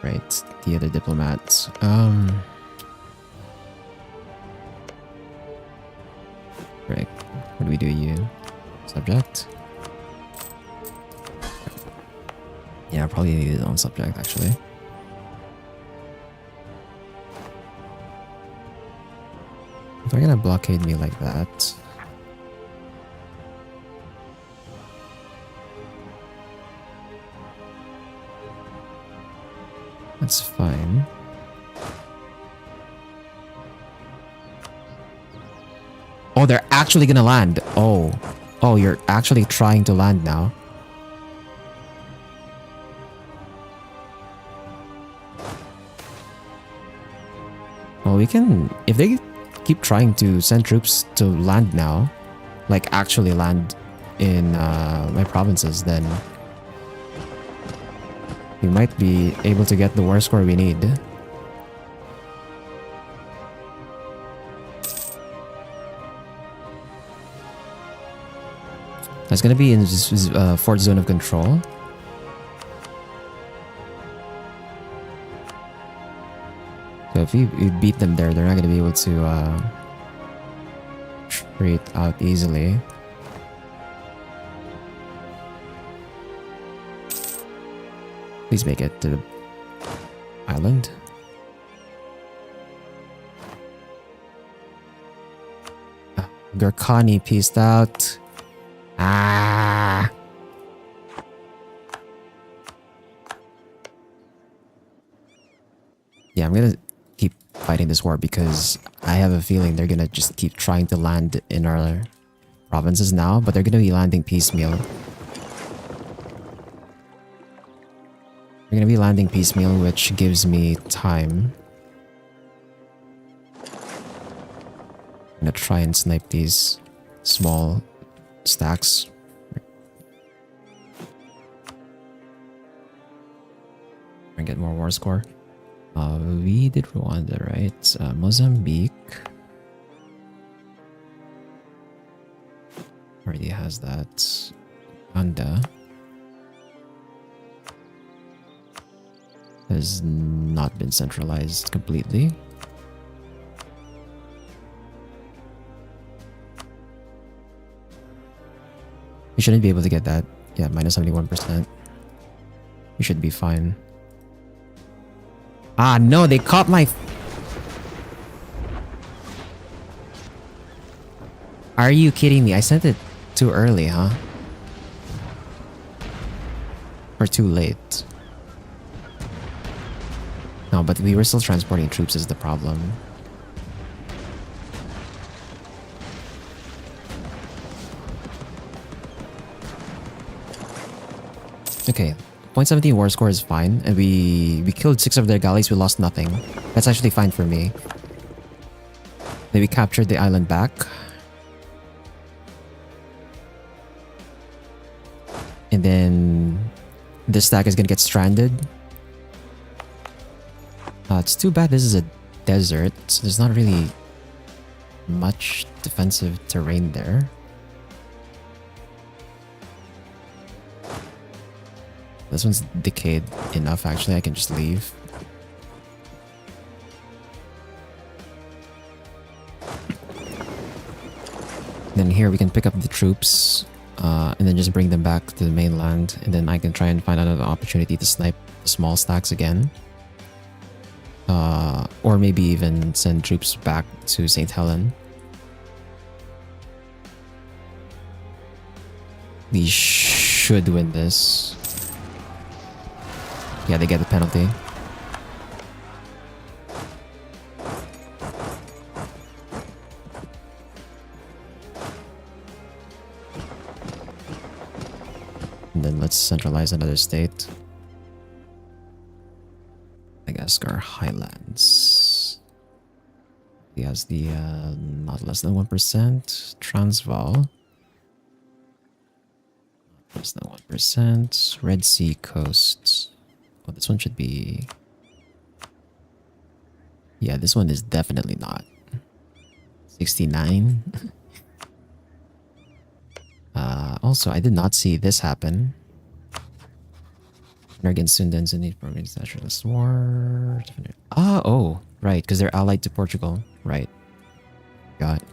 Speaker 1: Right, the other diplomats. Right, what do we do? You subject? Yeah, probably need it on subject actually. If they're gonna blockade me like that. That's fine. Oh, they're actually gonna land. Oh. Oh, you're actually trying to land now. Well, we can... If they keep trying to send troops to land now, like actually land in my provinces, then we might be able to get the war score we need. That's gonna be in fourth zone of control. So if we beat them there, they're not gonna be able to trade out easily. Please make it to the island. Garkani pieced out. Ah. Yeah, I'm gonna keep fighting this war because I have a feeling they're gonna just keep trying to land in our provinces now, but they're gonna be landing piecemeal. They're gonna be landing piecemeal, which gives me time. I'm gonna try and snipe these small stacks. And get more war score. We did Rwanda, right? Mozambique already has that. Uganda has not been centralized completely. We shouldn't be able to get that. Yeah, minus 71%. We should be fine. Ah, no, they caught my... Are you kidding me? I sent it too early, huh? Or too late. No, but we were still transporting troops is the problem. Okay, 0.17 war score is fine, and we killed 6 of their galleys, we lost nothing. That's actually fine for me. Then we captured the island back. And then this stack is gonna get stranded. It's too bad this is a desert, so there's not really much defensive terrain there. This one's decayed enough, actually. I can just leave. Then here we can pick up the troops and then just bring them back to the mainland. And then I can try and find another opportunity to snipe the small stacks again. Or maybe even send troops back to St. Helen. We should win this. Yeah, they get the penalty. And then let's centralize another state. Madagascar Highlands. He has the not less than 1%. Transvaal. Less than 1%. Red Sea coast. Oh, this one should be... Yeah, this one is definitely not. 69. Also, I did not see this happen. Against Sundance and Province Nationalist War. Oh, right, because they're allied to Portugal. Right. Got it.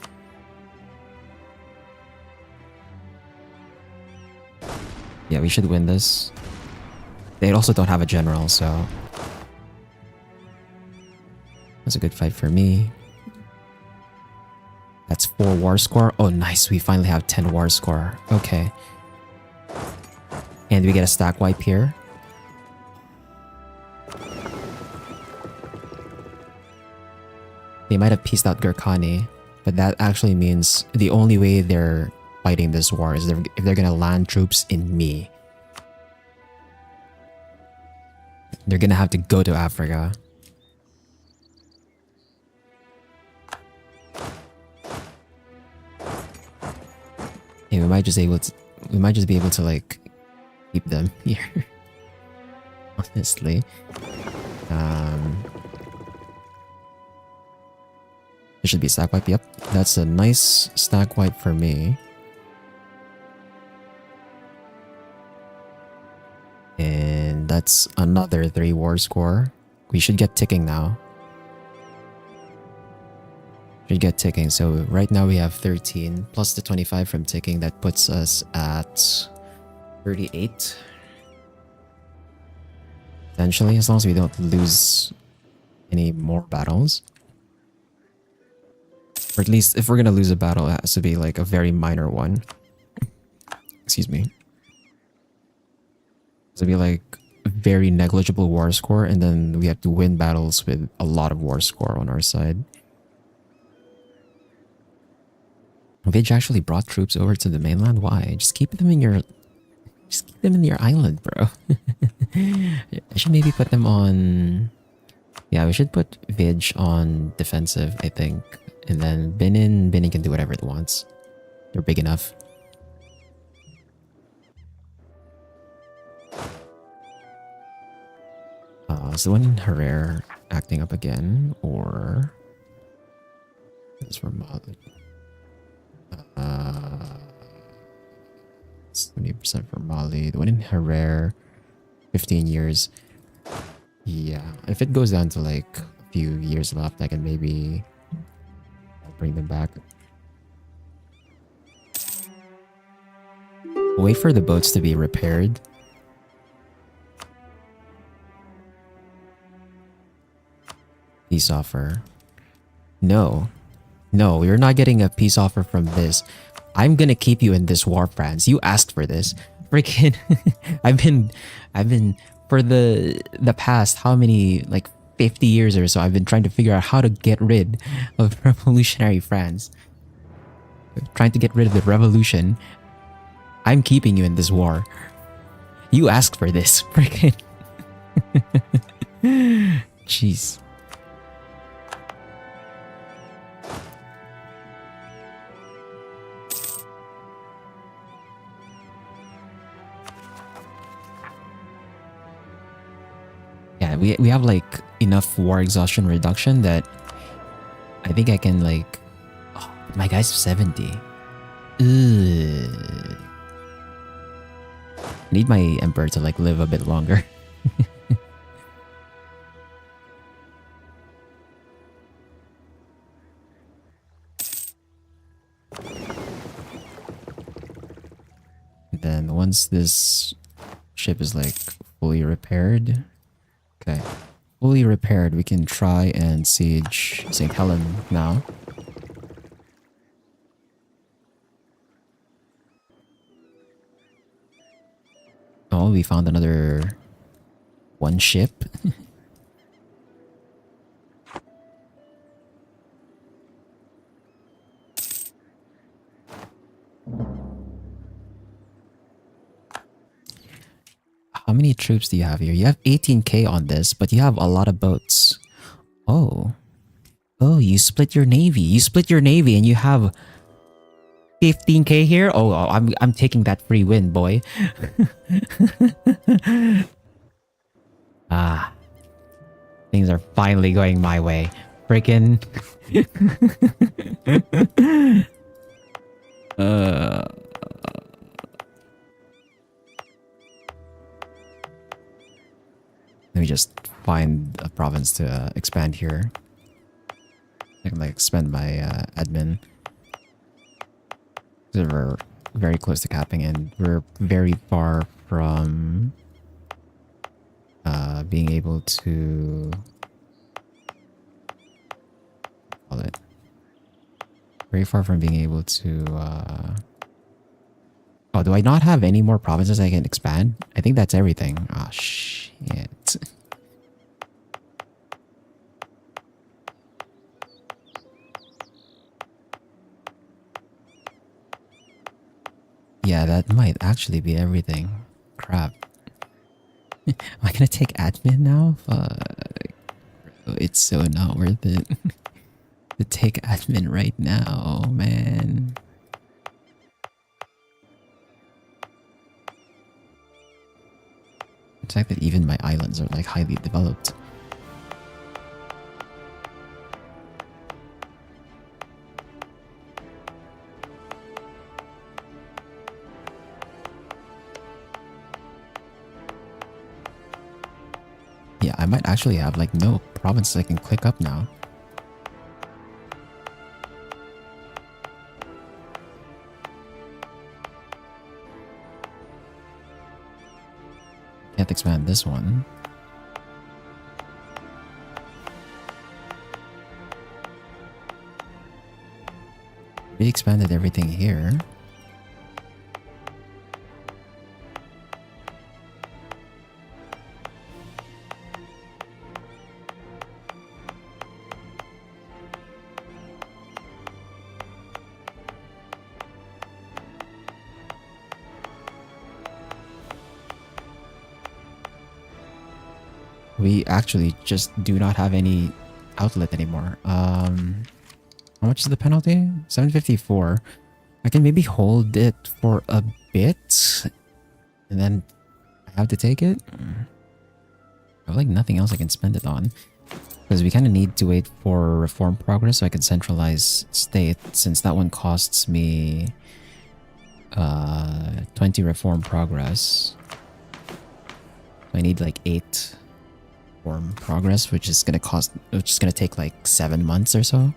Speaker 1: Yeah, we should win this. They also don't have a general, so... That's a good fight for me. That's 4 war score. Oh, nice. We finally have 10 war score. Okay. And we get a stack wipe here. They might have pieced out Gurkhani, but that actually means the only way they're fighting this war is if they're gonna land troops in me. They're gonna have to go to Africa. Hey, we might just be able to like keep them here. Honestly. It should be a stack wipe. Yep, that's a nice stack wipe for me. And that's another 3 war score. We should get ticking now. Should get ticking. So right now we have 13 plus the 25 from ticking. That puts us at 38. Potentially, as long as we don't lose any more battles. Or at least if we're gonna lose a battle, it has to be like a very minor one. Excuse me. It has to be like a very negligible war score, and then we have to win battles with a lot of war score on our side. Vij actually brought troops over to the mainland. Why? Just keep them in your island, bro. I should maybe put them on. Yeah, we should put Vij on defensive, I think. And then Benin can do whatever it wants. They're big enough. Is the one in Herrera acting up again? Or... That's for Mali. 70% for Mali. The one in Herrera, 15 years. Yeah, if it goes down to like a few years left, I can maybe bring them back. Wait for the boats to be repaired. Peace offer. No. No, you're not getting a peace offer from this. I'm gonna keep you in this war, France. You asked for this. Freaking I've been for the past how many, like 50 years or so, I've been trying to figure out how to get rid of revolutionary France. Trying to get rid of the revolution. I'm keeping you in this war. You asked for this. Freaking jeez. Yeah, we have like enough war exhaustion reduction that I think I can like... Oh, my guy's 70. Ugh. I need my emperor to like live a bit longer. Then once this ship is like fully repaired... Okay, fully repaired, we can try and siege St. Helen now. Oh, we found another one ship. How many troops do you have here? You have 18k on this, but you have a lot of boats. Oh. Oh, you split your navy. You split your navy and you have 15k here? Oh, I'm taking that free win, boy. Ah. Things are finally going my way. Freaking. Let me just find a province to expand here. I can like expand my admin. We're very close to capping and we're very far from being able to call it. Very far from being able to oh, do I not have any more provinces I can expand? I think that's everything. Oh shit. Yeah, that might actually be everything. Crap. Am I gonna take admin now? Fuck. It's so not worth it to take admin right now, man. The fact that even my islands are like highly developed. Yeah, I might actually have like no provinces I can click up now. Can't expand this one. We expanded everything here. We actually just do not have any outlet anymore. How much is the penalty? 754. I can maybe hold it for a bit and then I have to take it. I have like nothing else I can spend it on because we kind of need to wait for reform progress so I can centralize state, since that one costs me 20 reform progress. I need like 8 reform progress, which is gonna take like 7 months or so.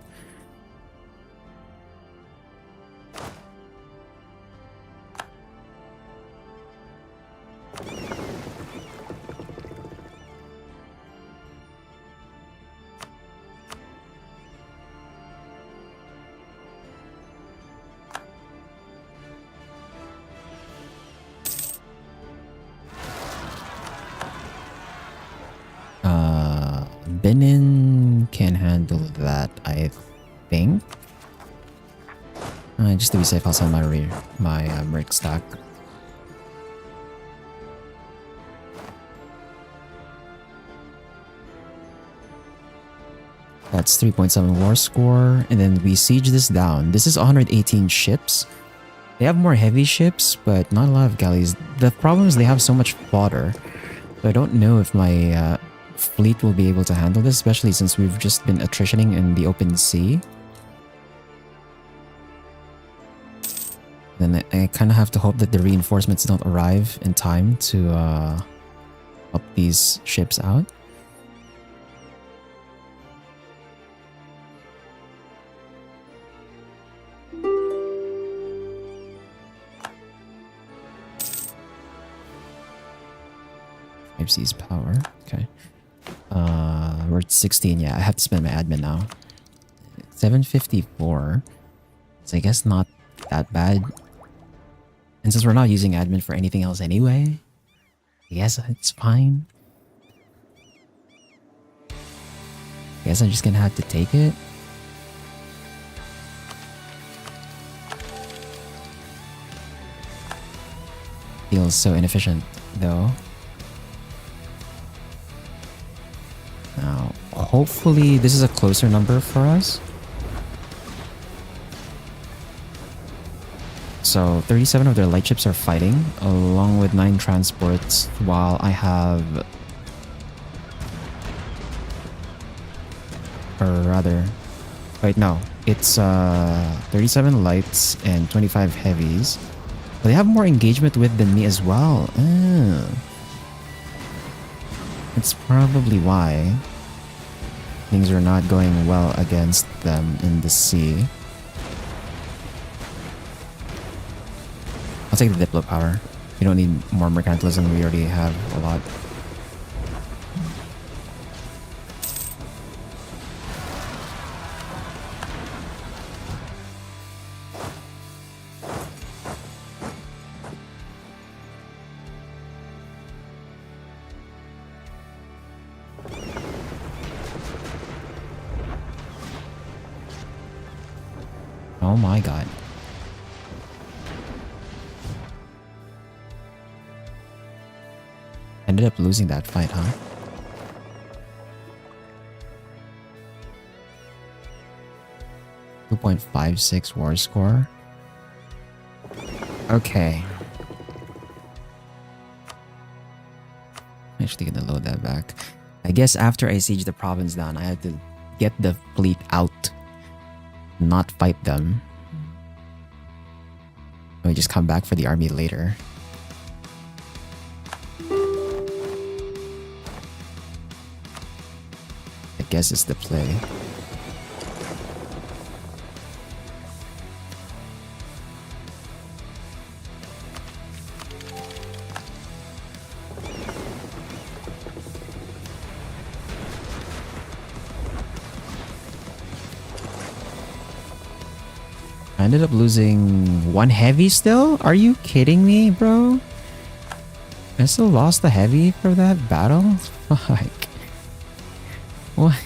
Speaker 1: Benin can handle that, I think. Just to be safe, I'll sell my Merc stack. That's 3.7 war score, and then we siege this down. This is 118 ships. They have more heavy ships, but not a lot of galleys. The problem is they have so much fodder, so I don't know if my fleet will be able to handle this, especially since we've just been attritioning in the open sea. Then I kind of have to hope that the reinforcements don't arrive in time to help these ships out. Seas power. Okay. We're at 16. Yeah, I have to spend my admin now. 754. So I guess not that bad. And since we're not using admin for anything else anyway, I guess it's fine. I guess I'm just gonna have to take it. Feels so inefficient though. Now, hopefully this is a closer number for us. So 37 of their light ships are fighting, along with 9 transports, while I have... Or rather... Wait, no. It's 37 lights and 25 heavies. But they have more engagement with than me as well. That's probably why things are not going well against them in the sea. I'll take the Diplo power. We don't need more mercantilism, we already have a lot. Oh my god. ended up losing that fight, huh? .56 war score. Okay. I'm actually gonna load that back. I guess after I siege the province down, I had to get the fleet out, not fight them. We just come back for the army later. I guess it's the play. I ended up losing one heavy still? Are you kidding me, bro? I still lost the heavy for that battle? Fuck. What?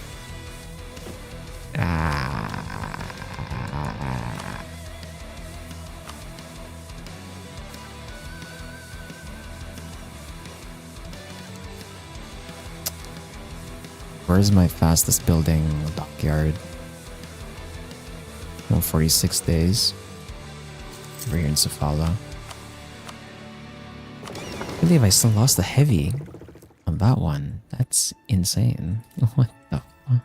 Speaker 1: Where's my fastest building dockyard? 146 days. Over here in Sofala. I believe I still lost the heavy on that one. That's insane. What the fuck?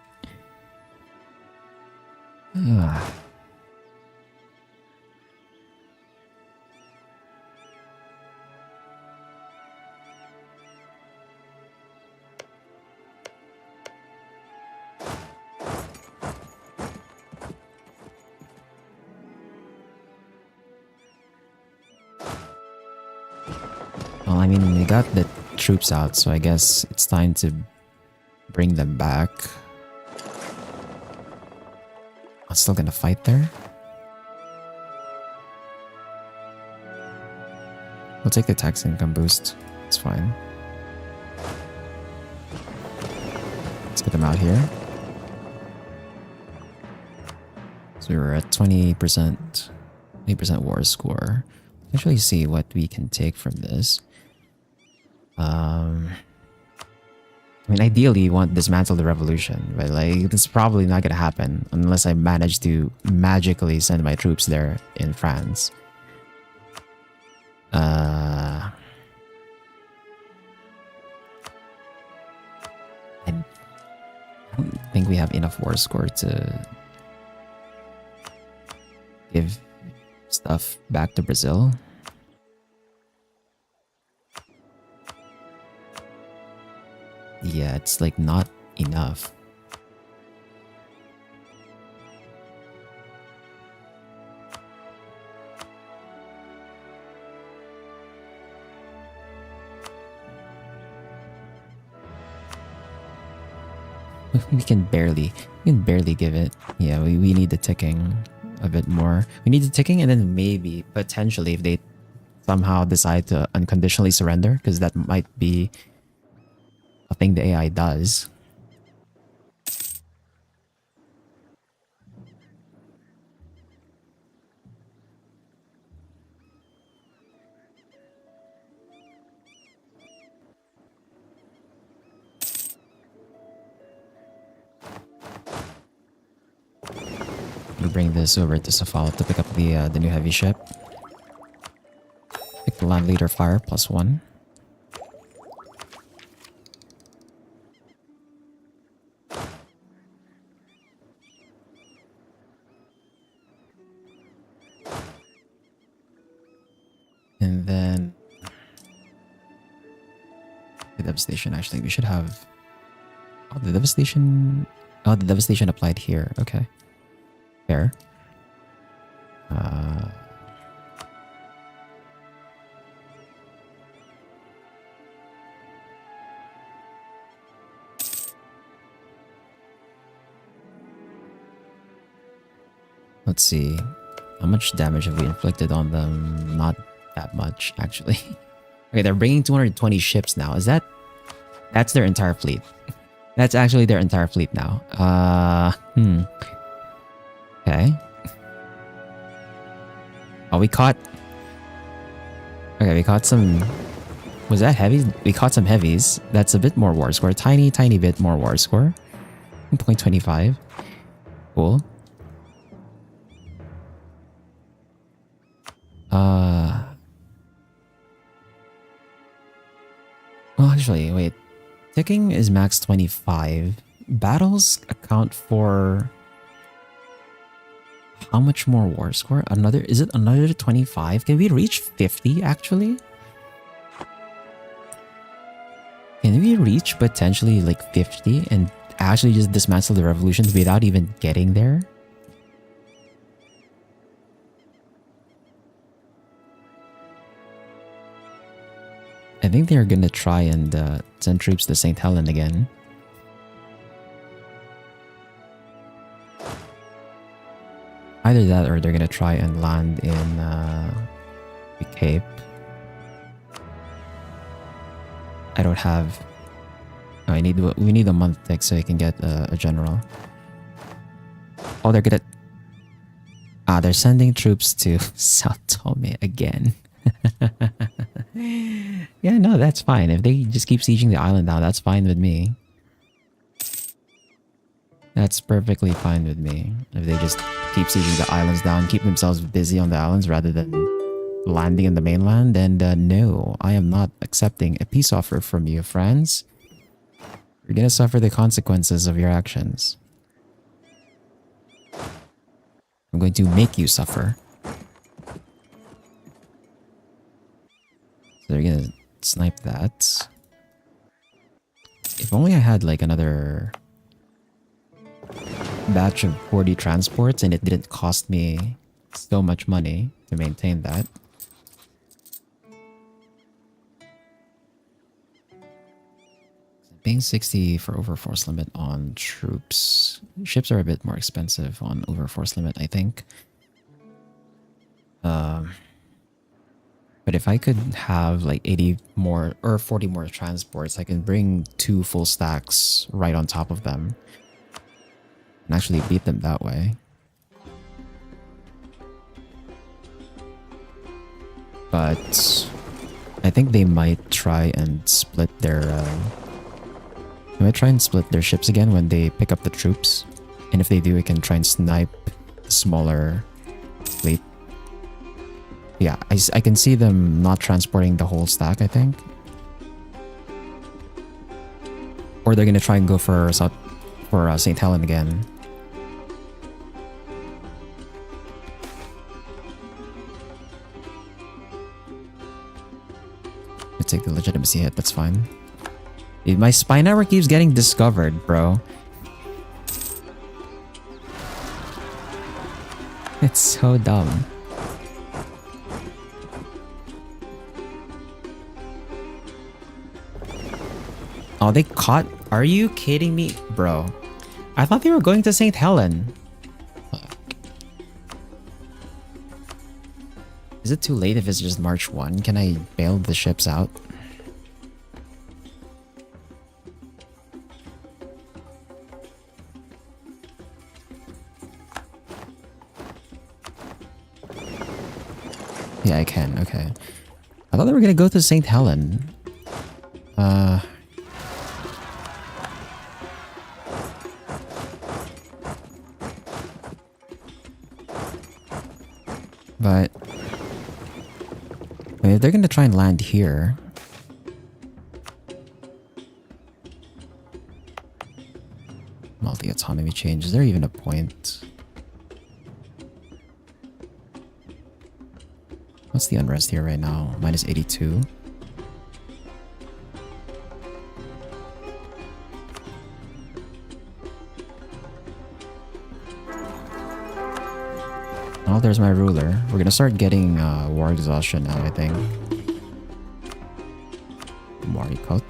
Speaker 1: Well, I mean, we got the troops out, so I guess it's time to bring them back. I'm still gonna fight there. We'll take the tax income boost. It's fine. Let's get them out here. So we're at 20%, 20% war score. Actually see what we can take from this. I mean, ideally you want to dismantle the revolution, but like this is probably not gonna happen unless I manage to magically send my troops there in France. I don't think we have enough war score to give stuff back to Brazil. Yeah, it's like not enough. We can barely give it. Yeah, we need the ticking a bit more. We need the ticking, and then maybe potentially if they somehow decide to unconditionally surrender, because that might be a thing the AI does. We'll bring this over to Sofala to pick up the new heavy ship. Pick the land leader fire +1. And then the devastation. Actually, we should have the devastation. Oh, the devastation applied here. Okay. Fair. Let's see. How much damage have we inflicted on them? Not that much, actually. Okay, they're bringing 220 ships now. Is that... That's their entire fleet. That's actually their entire fleet now. Okay. Oh, we caught... Okay, we caught some Was that heavy? We caught some heavies. That's a bit more war score. Tiny bit more war score. 0.25. Cool. Well, actually, wait. Ticking is max 25. Battles account for how much more war score? Is it another 25? Can we reach 50 actually? Can we reach potentially like 50 and actually just dismantle the revolutions without even getting there? I think they're gonna try and send troops to St. Helena again. Either that or they're gonna try and land in the Cape. I don't have... Oh, we need a month tick so I can get a general. Oh, they're gonna... they're sending troops to Sao Tome again. Yeah, no, that's fine. If they just keep sieging the island now, that's fine with me. That's perfectly fine with me. If they just keep sieging the islands down, keep themselves busy on the islands rather than landing in the mainland, then no, I am not accepting a peace offer from you, friends. You're gonna suffer the consequences of your actions. I'm going to make you suffer. So they're gonna snipe that. If only I had like another batch of 40 transports and it didn't cost me so much money to maintain that. Paying 60 for overforce limit on troops. Ships are a bit more expensive on overforce limit, I think. But if I could have like 80 more or 40 more transports, I can bring 2 full stacks right on top of them and actually beat them that way. But I think they might try and split their ships again when they pick up the troops. And if they do, we can try and snipe the smaller fleet. Yeah, I can see them not transporting the whole stack, I think. Or they're gonna try and go for St. Helena again. I take the legitimacy hit, that's fine. Dude, my spy network keeps getting discovered, bro. It's so dumb. Oh, they caught... Are you kidding me? Bro. I thought they were going to St. Helen. Fuck. Is it too late if it's just March 1? Can I bail the ships out? Yeah, I can. Okay. I thought they were gonna go to St. Helen. But wait, they're gonna try and land here. Multi-autonomy change. Is there even a point? What's the unrest here right now? Minus 82. Oh, there's my ruler. We're gonna start getting war exhaustion now, I think. Maricot.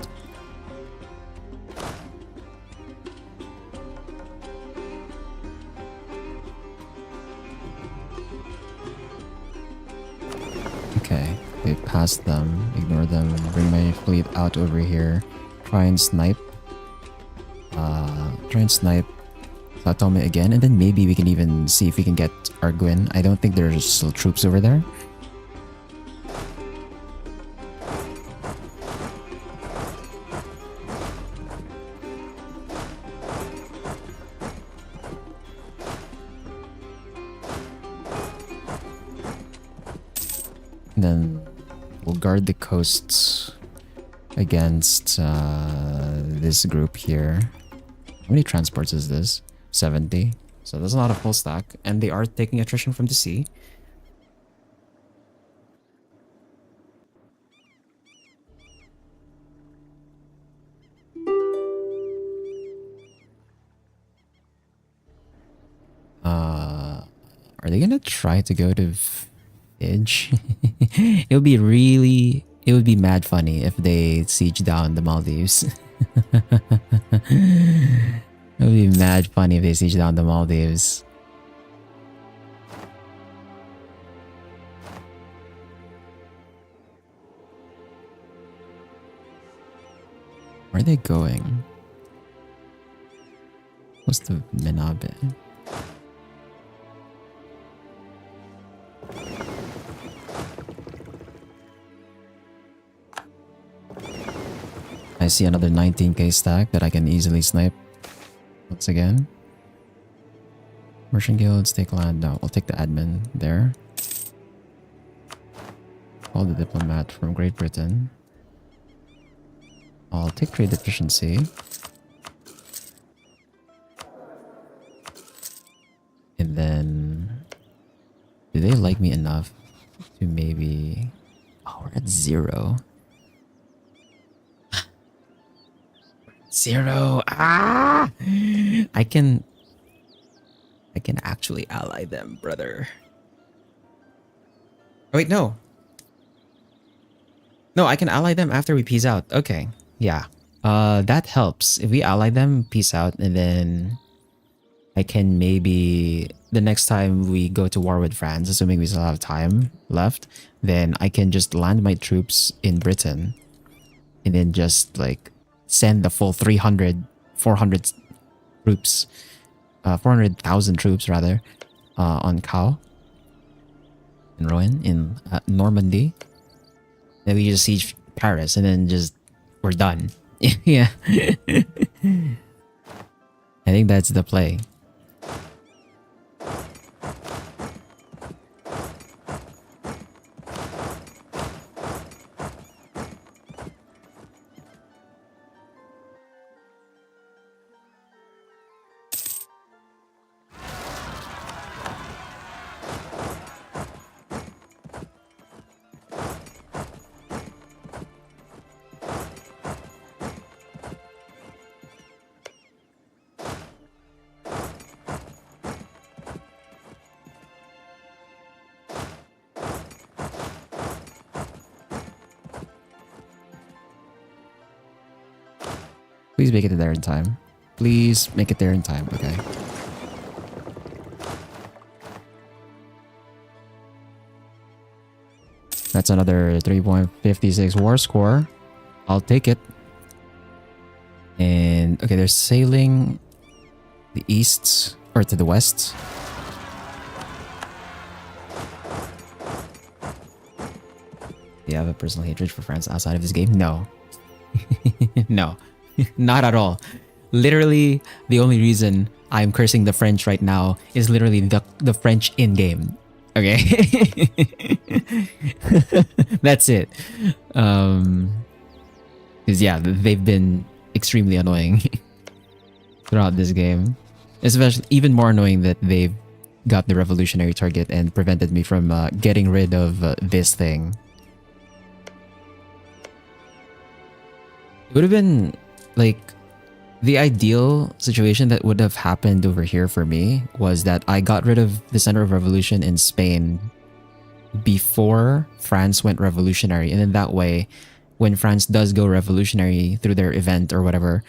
Speaker 1: Okay, we passed them. Ignore them. Bring my fleet out over here. Try and snipe. Satome again, and then maybe we can even see if we can get Arguin. I don't think there's still troops over there. And then we'll guard the coasts against this group here. How many transports is this? 70. So that's not a full stack. And they are taking attrition from the sea. Are they gonna try to go to Fidge? It would be mad funny if they siege down the Maldives. It would be mad funny if they siege down the Maldives. Where are they going? What's the Minabe? I see another 19k stack that I can easily snipe once again. Merchant guilds, take land. No, I'll take the admin there. Call the diplomat from Great Britain. I'll take trade efficiency. And then... do they like me enough to maybe... oh, we're at 0. 0. Ah! I can actually ally them, brother. Oh, wait, no. No, I can ally them after we peace out. Okay. Yeah. That helps. If we ally them, peace out, and then I can maybe the next time we go to war with France, assuming we still have time left, then I can just land my troops in Britain and then just like send the full 400 troops, 400,000 troops rather, on Cao in Rouen in Normandy. Then we just siege Paris and then just we're done. Yeah. I think that's the play. Please make it there in time. Please make it there in time, okay? That's another 3.56 war score. I'll take it. And okay, they're sailing the east or to the west. Do you have a personal hatred for France outside of this game? No. No. Not at all. Literally, the only reason I'm cursing the French right now is literally the French in-game. Okay? That's it. Because yeah, they've been extremely annoying throughout this game. Especially, even more annoying that they've got the revolutionary target and prevented me from getting rid of this thing. It would have been like the ideal situation that would have happened over here for me was that I got rid of the center of revolution in Spain before France went revolutionary, and then that way when France does go revolutionary through their event or whatever,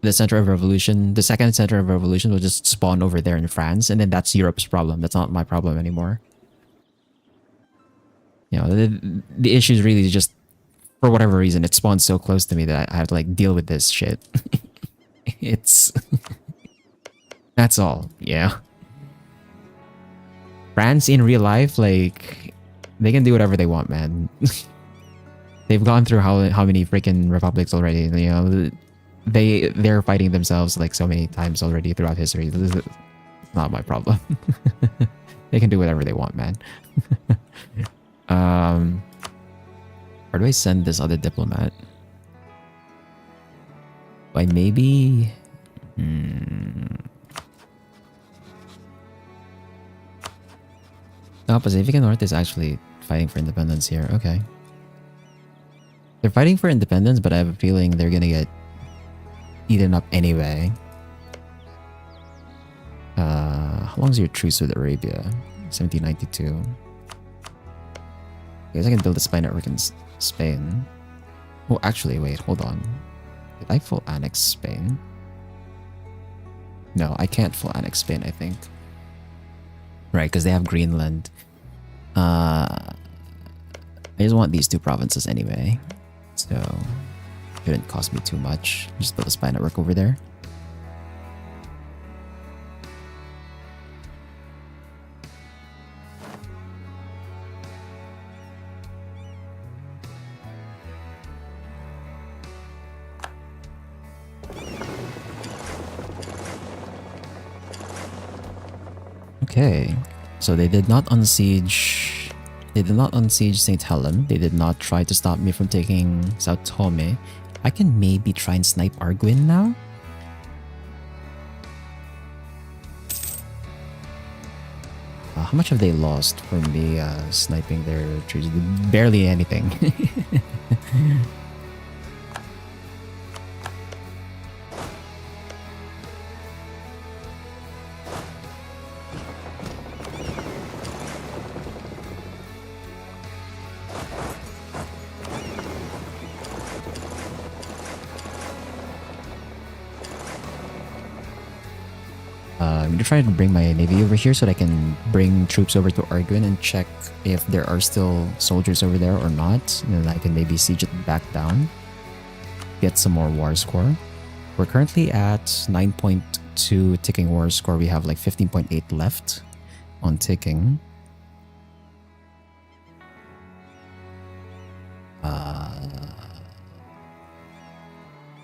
Speaker 1: the center of revolution, the second center of revolution will just spawn over there in France, and then that's Europe's problem. That's not my problem anymore. You know, the issue is really just, for whatever reason, it spawns so close to me that I have to like deal with this shit. It's... that's all, yeah. France in real life, like, they can do whatever they want, man. They've gone through how many freaking republics already, you know. They're fighting themselves like so many times already throughout history. This is not my problem. They can do whatever they want, man. Where do I send this other diplomat? Why maybe... No, Pacific North is actually fighting for independence here. Okay. They're fighting for independence, but I have a feeling they're gonna get eaten up anyway. How long is your truce with Arabia? 1792. I guess I can build a spy network in Spain. Oh, actually, wait, hold on. Did I full annex Spain? No, I can't full annex Spain, I think. Right, because they have Greenland. I just want these two provinces anyway. So, shouldn't cost me too much. Just build a spy network over there. Okay, so they did not unsiege. They did not unsiege St. Helen. They did not try to stop me from taking Sao Tome. I can maybe try and snipe Arguin now. How much have they lost for me sniping their trees? Barely anything. I'm gonna try to bring my navy over here so that I can bring troops over to Arguin and check if there are still soldiers over there or not. And then I can maybe siege it back down. Get some more war score. We're currently at 9.2 ticking war score. We have like 15.8 left on ticking.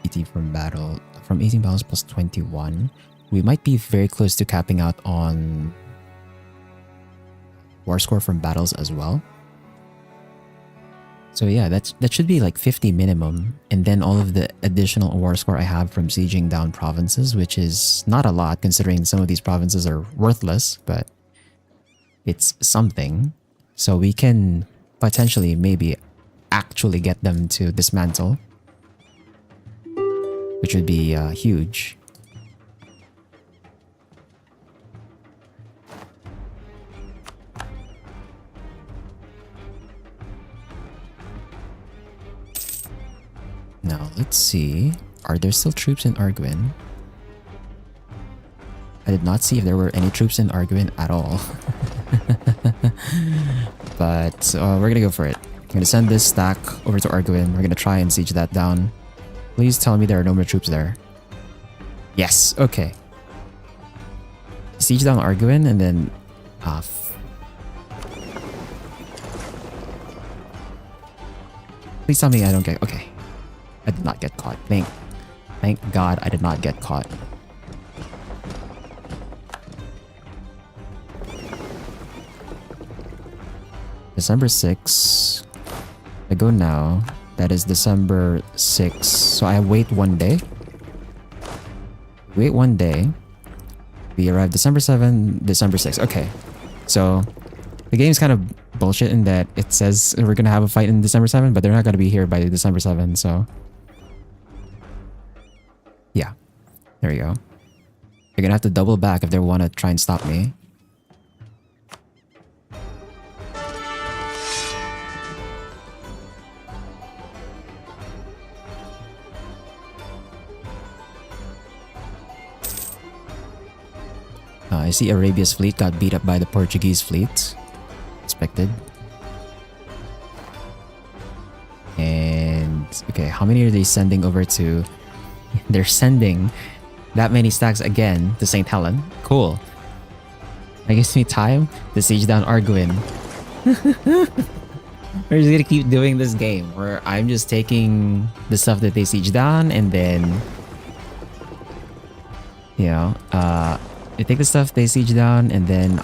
Speaker 1: ET from battle. From 18 battles plus 21. We might be very close to capping out on war score from battles as well. So yeah, that should be like 50 minimum. And then all of the additional war score I have from sieging down provinces, which is not a lot considering some of these provinces are worthless, but it's something. So we can potentially maybe actually get them to dismantle, which would be huge. Now, let's see. Are there still troops in Arguin? I did not see if there were any troops in Arguin at all. But we're gonna go for it. I'm gonna send this stack over to Arguin. We're gonna try and siege that down. Please tell me there are no more troops there. Yes, okay. Siege down Arguin and then... Please tell me I don't get... Okay. I did not get caught. Thank God I did not get caught. December 6th. I go now. That is December 6th. So I wait 1 day. Wait 1 day. We arrive December 7th, December 6th. Okay. So the game's kind of bullshit in that it says we're gonna have a fight in December 7th, but they're not gonna be here by December 7th, so... Yeah. There you go. They're gonna have to double back if they want to try and stop me. I see Arabia's fleet got beat up by the Portuguese fleet. Expected. And... okay, how many are they sending over to... They're sending that many stacks again to St. Helen. Cool. That gives me time to siege down Arguin. We're just gonna keep doing this game where I'm just taking the stuff that they siege down and then... you know, I take the stuff they siege down and then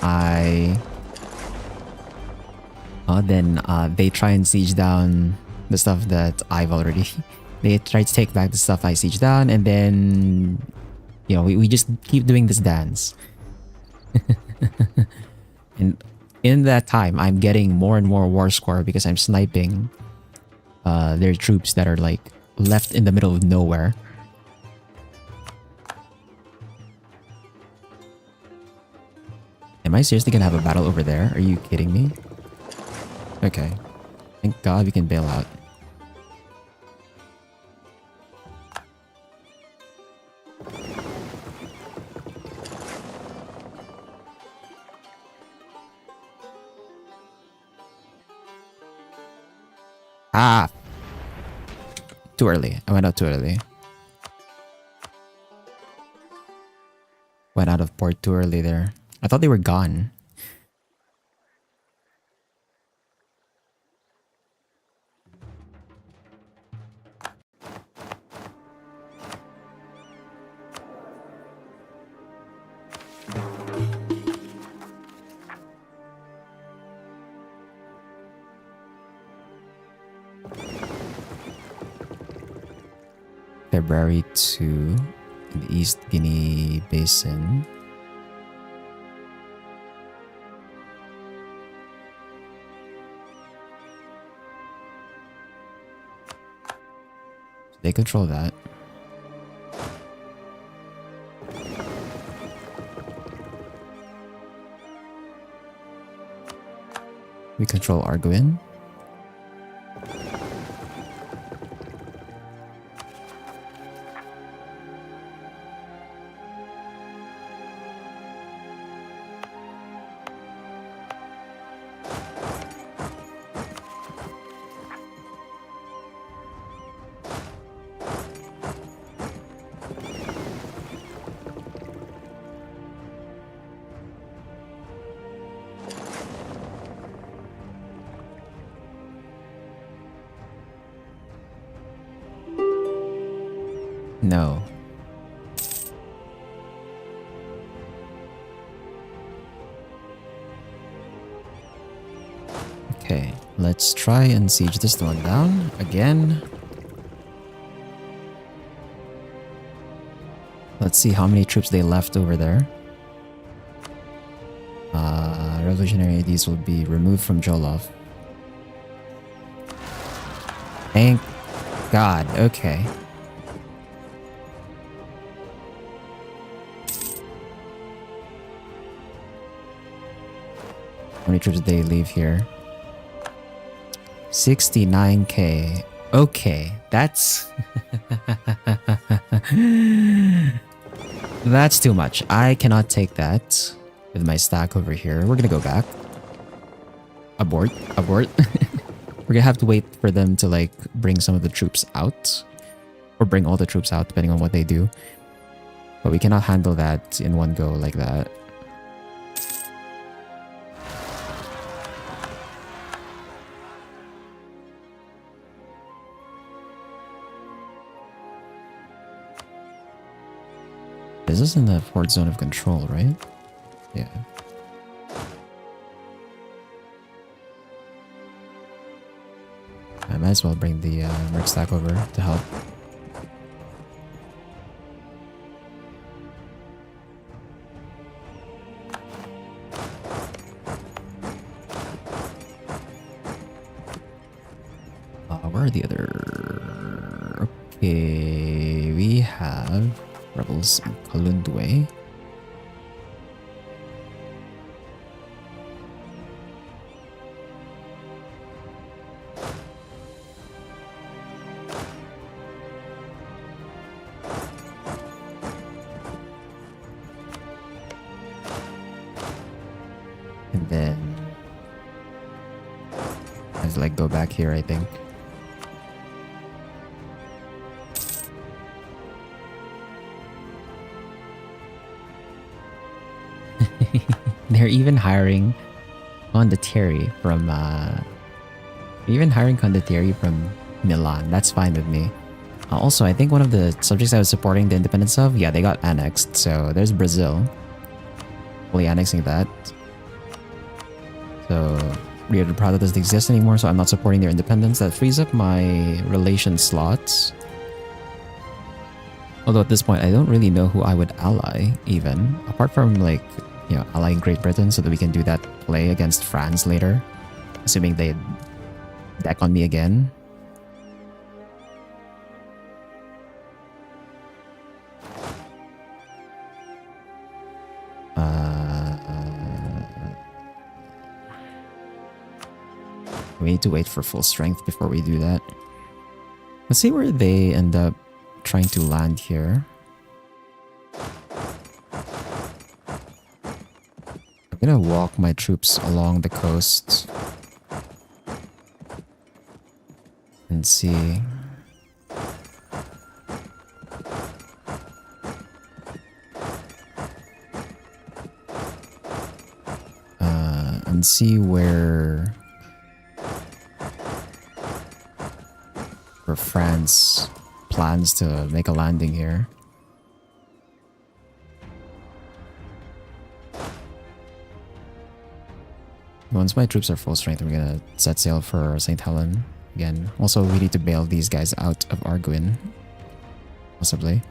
Speaker 1: they try and siege down The stuff that I've already... They try to take back the stuff I siege down, and then... You know, we just keep doing this dance. And in that time, I'm getting more and more war score because I'm sniping their troops that are like left in the middle of nowhere. Am I seriously gonna have a battle over there? Are you kidding me? Okay. Thank God we can bail out. Ah! Too early. I went out too early. Went out of port too early there. I thought they were gone. February 2 in the East Guinea Basin. They control that. We control Arguin. No. Okay, let's try and siege this one down again. Let's see how many troops they left over there. Revolutionary IDs will be removed from Jolov. Thank God, okay. How many troops did they leave here? 69k. Okay, that's... That's too much. I cannot take that with my stack over here. We're gonna go back. Abort. Abort. We're gonna have to wait for them to like bring some of the troops out. Or bring all the troops out depending on what they do. But we cannot handle that in one go like that. This is in the port zone of control, right? Yeah. I might as well bring the merc stack over to help. Where are the other... Okay, we have rebels in Kalundwe. And then I have to like go back here, I think. They're even hiring condottieri from Milan. That's fine with me. Also, I think one of the subjects I was supporting the independence of, yeah, they got annexed. So there's Brazil fully annexing that. So Rio de Prado doesn't exist anymore, so I'm not supporting their independence. That frees up my relation slots. Although at this point, I don't really know who I would ally, even. Apart from, like, you know, allying Great Britain so that we can do that play against France later. Assuming they deck on me again. We need to wait for full strength before we do that. Let's see where they end up trying to land here. I'm gonna walk my troops along the coast and see. And see where France plans to make a landing here. Once my troops are full strength, we're gonna set sail for St. Helen again. Also, we need to bail these guys out of Arguin, possibly.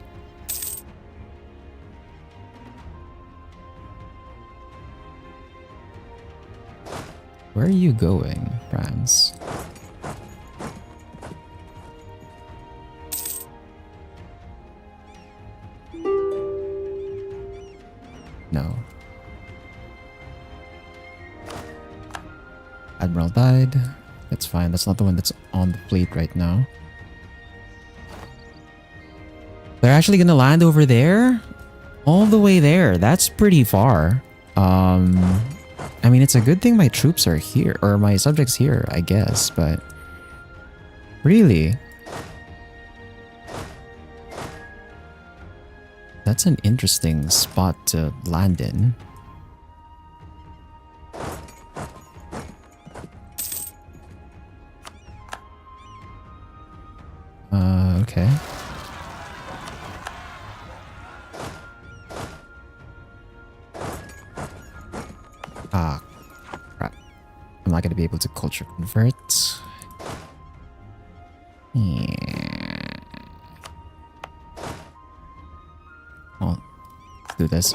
Speaker 1: Where are you going, France? No. Admiral died. That's fine. That's not the one that's on the fleet right now. They're actually gonna land over there? All the way there. That's pretty far. I mean, it's a good thing my troops are here, or my subjects here, I guess, but really? That's an interesting spot to land in. Okay. Ah, crap. I'm not gonna be able to culture convert. Yeah. Well, let's do this.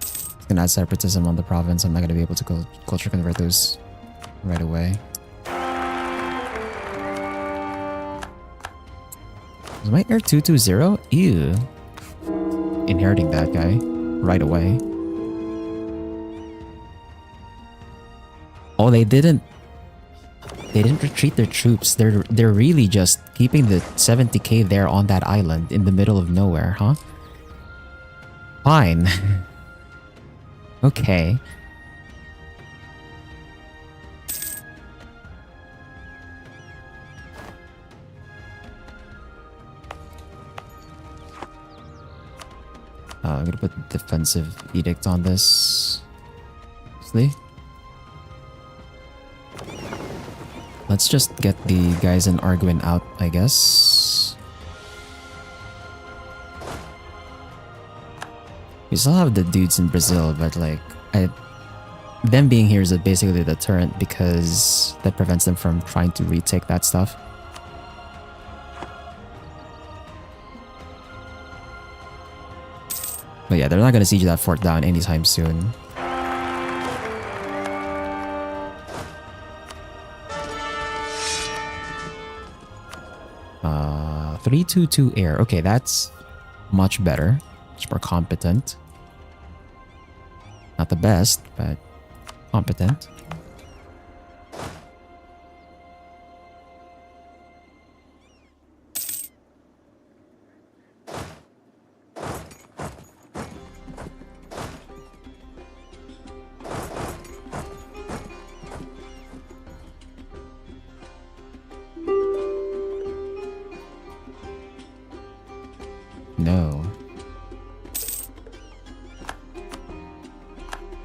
Speaker 1: It's gonna add separatism on the province. I'm not gonna be able to culture convert those right away. Was my air 220? Ew. Inheriting that guy right away. Oh, they didn't retreat their troops. They're really just keeping the 70k there on that island in the middle of nowhere, huh? Fine. Okay. I'm gonna put defensive edict on this. See? Let's just get the guys in Arguin out, I guess. We still have the dudes in Brazil, but like, them being here is basically the deterrent because that prevents them from trying to retake that stuff. But yeah, they're not gonna siege that fort down anytime soon. 322 air. Okay, that's much better. Much more competent. Not the best, but competent. No.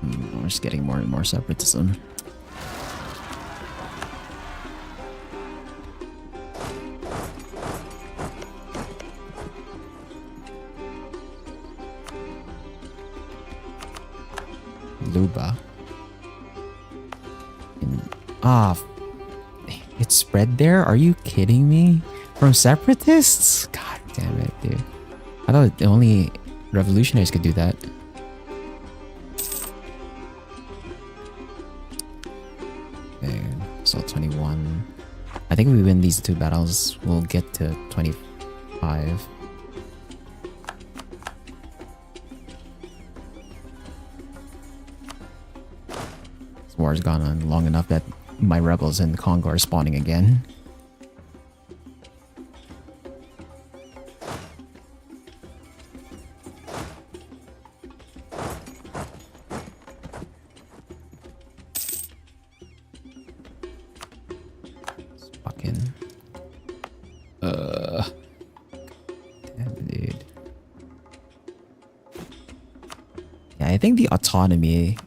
Speaker 1: We're just getting more and more separatism. Luba. Ah, it's spread there? Are you kidding me? From separatists? God damn it, dude. I thought only revolutionaries could do that. Okay, so 21. I think if we win these 2 battles, we'll get to 25. This war's gone on long enough that my rebels in Congo are spawning again. Damn, dude. Yeah, I think the autonomy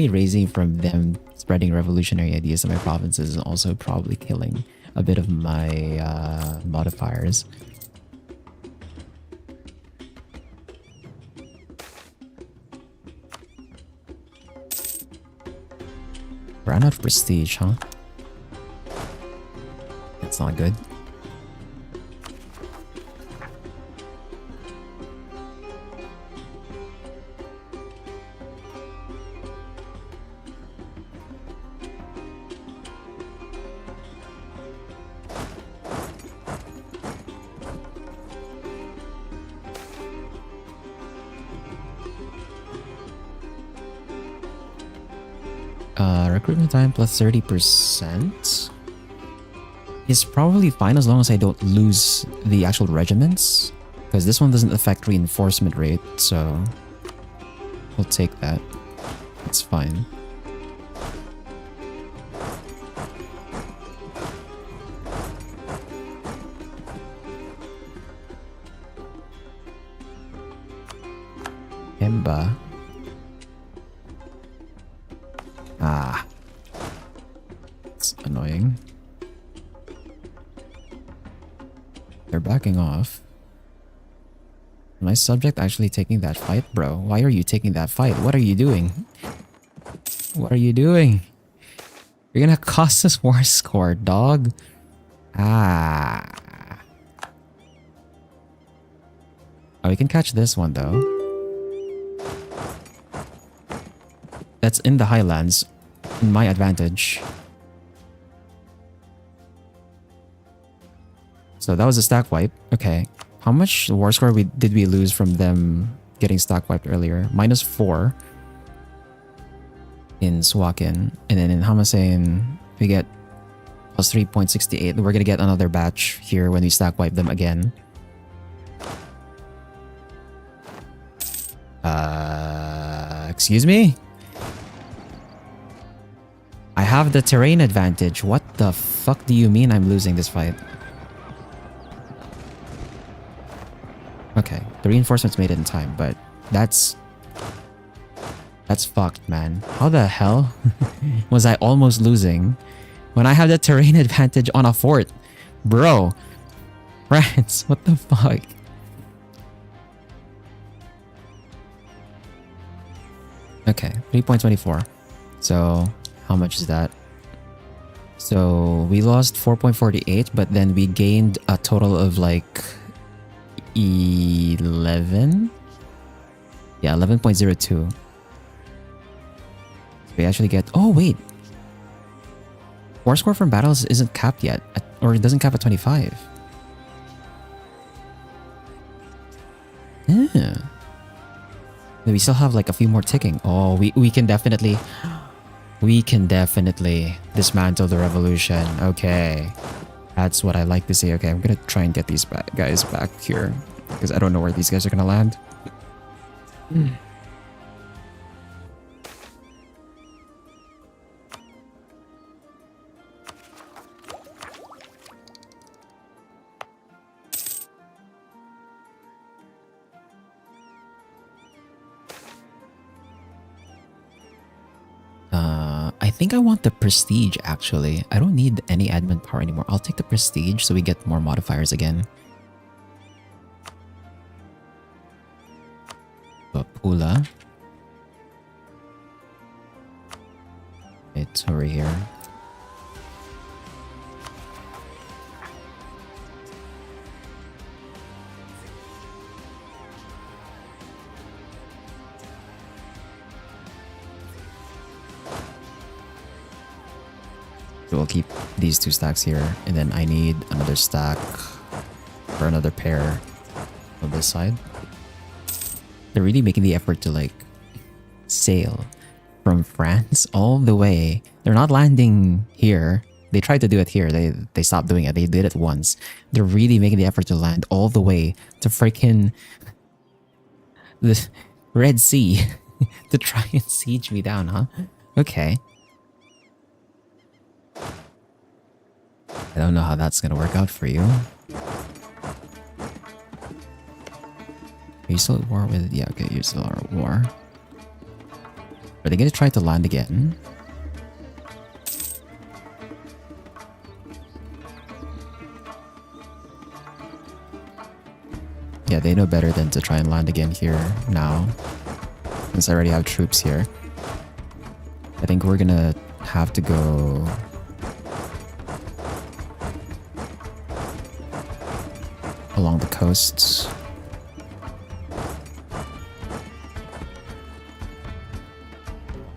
Speaker 1: raising from them spreading revolutionary ideas in my provinces is also probably killing a bit of my modifiers. Ran out of prestige, huh? That's not good. Recruitment time plus 30% is probably fine as long as I don't lose the actual regiments, because this one doesn't affect reinforcement rate, so we'll take that. It's fine. Emba. Ah. It's annoying. They're backing off. My subject actually taking that fight? Bro, why are you taking that fight? What are you doing? What are you doing? You're gonna cost us war score, dog. Ah. Oh, we can catch this one though. That's in the highlands. My advantage. So that was a stack wipe. Okay. How much war score did we lose from them getting stack wiped earlier? -4 in Suakin. And then in Hamasain, we get plus 3.68. We're gonna get another batch here when we stack wipe them again. Excuse me? I have the terrain advantage. What the fuck do you mean I'm losing this fight? Okay, the reinforcements made it in time, but that's fucked, man. How the hell was I almost losing when I have the terrain advantage on a fort? Bro, France, what the fuck? Okay, 3.24. So how much is that? So we lost 4.48, but then we gained a total of like 11? Yeah, 11.02. We actually get... Oh, wait. War score from battles isn't capped yet. Or it doesn't cap at 25. Yeah. We still have like a few more ticking. Oh, we can definitely... We can definitely dismantle the revolution. Okay. That's what I like to see. Okay, I'm gonna try and get these guys back here, because I don't know where these guys are gonna land. I think I want the prestige actually. I don't need any admin power anymore. I'll take the prestige so we get more modifiers again. Pula. boat over here. So we'll keep these 2 stacks here, and then I need another stack for another pair on this side. They're really making the effort to like sail from France all the way. They're not landing here. They tried to do it here. They stopped doing it. They did it once. They're really making the effort to land all the way to freaking the Red Sea to try and siege me down, huh? Okay. I don't know how that's gonna work out for you. Are you still at war with... Yeah, okay, you're still at war. Are they gonna try to land again? Yeah, they know better than to try and land again here now. Since I already have troops here. I think we're gonna have to go... along the coasts.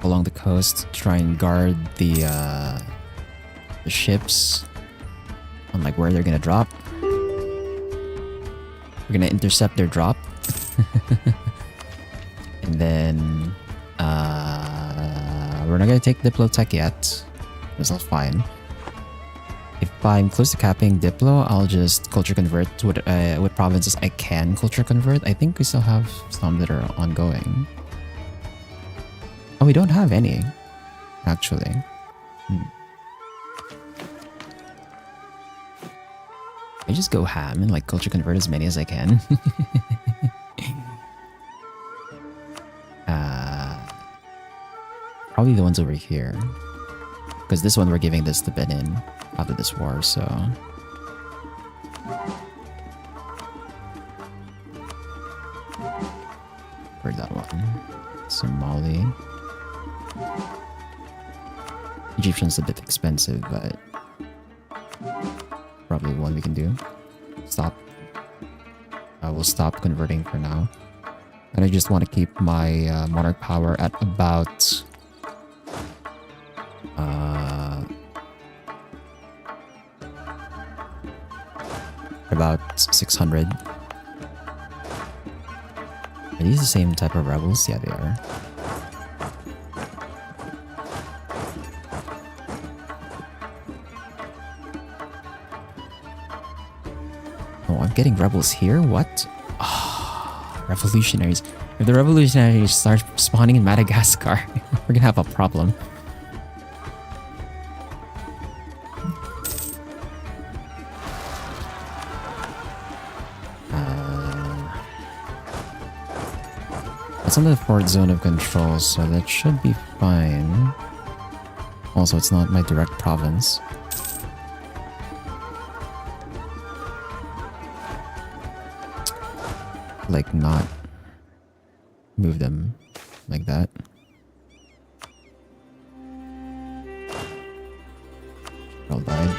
Speaker 1: Along the coast, try and guard the ships on like where they're gonna drop. We're gonna intercept their drop. And then we're not gonna take Diplo Tech yet. That's all fine. If I'm close to capping Diplo, I'll just culture convert to what provinces I can culture convert. I think we still have some that are ongoing. Oh, we don't have any, actually. I just go ham and like culture convert as many as I can. Probably the ones over here. Because this one we're giving this to Benin after this war, so... Where's that one? Somali. Egyptian's a bit expensive, but... probably one we can do. Stop. I will stop converting for now. And I just want to keep my monarch power at about... about 600. Are these the same type of rebels? Yeah, they are. Oh, I'm getting rebels here? What? Oh, revolutionaries. If the revolutionaries start spawning in Madagascar, we're gonna have a problem. It's on the 4th zone of control, so that should be fine. Also, it's not my direct province. Like, not move them like that. All died.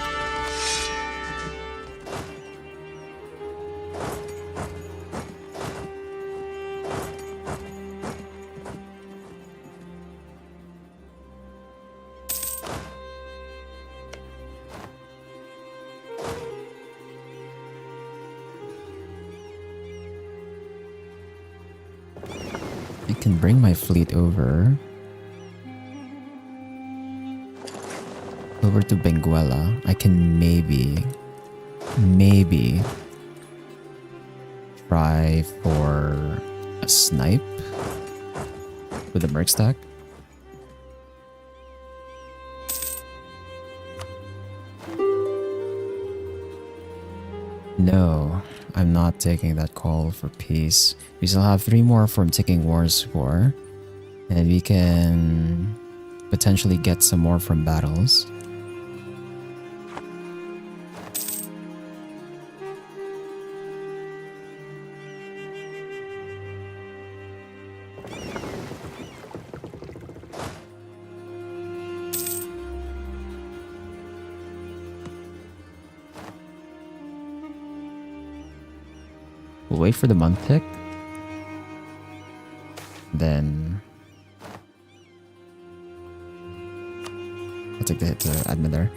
Speaker 1: I can bring my fleet over to Benguela. I can maybe try for a snipe with a merc stack. No, I'm not taking that call for peace. We still have 3 more from Ticking War score, and we can potentially get some more from battles. We'll wait for the month tick. Then I'll take the hit to admin there.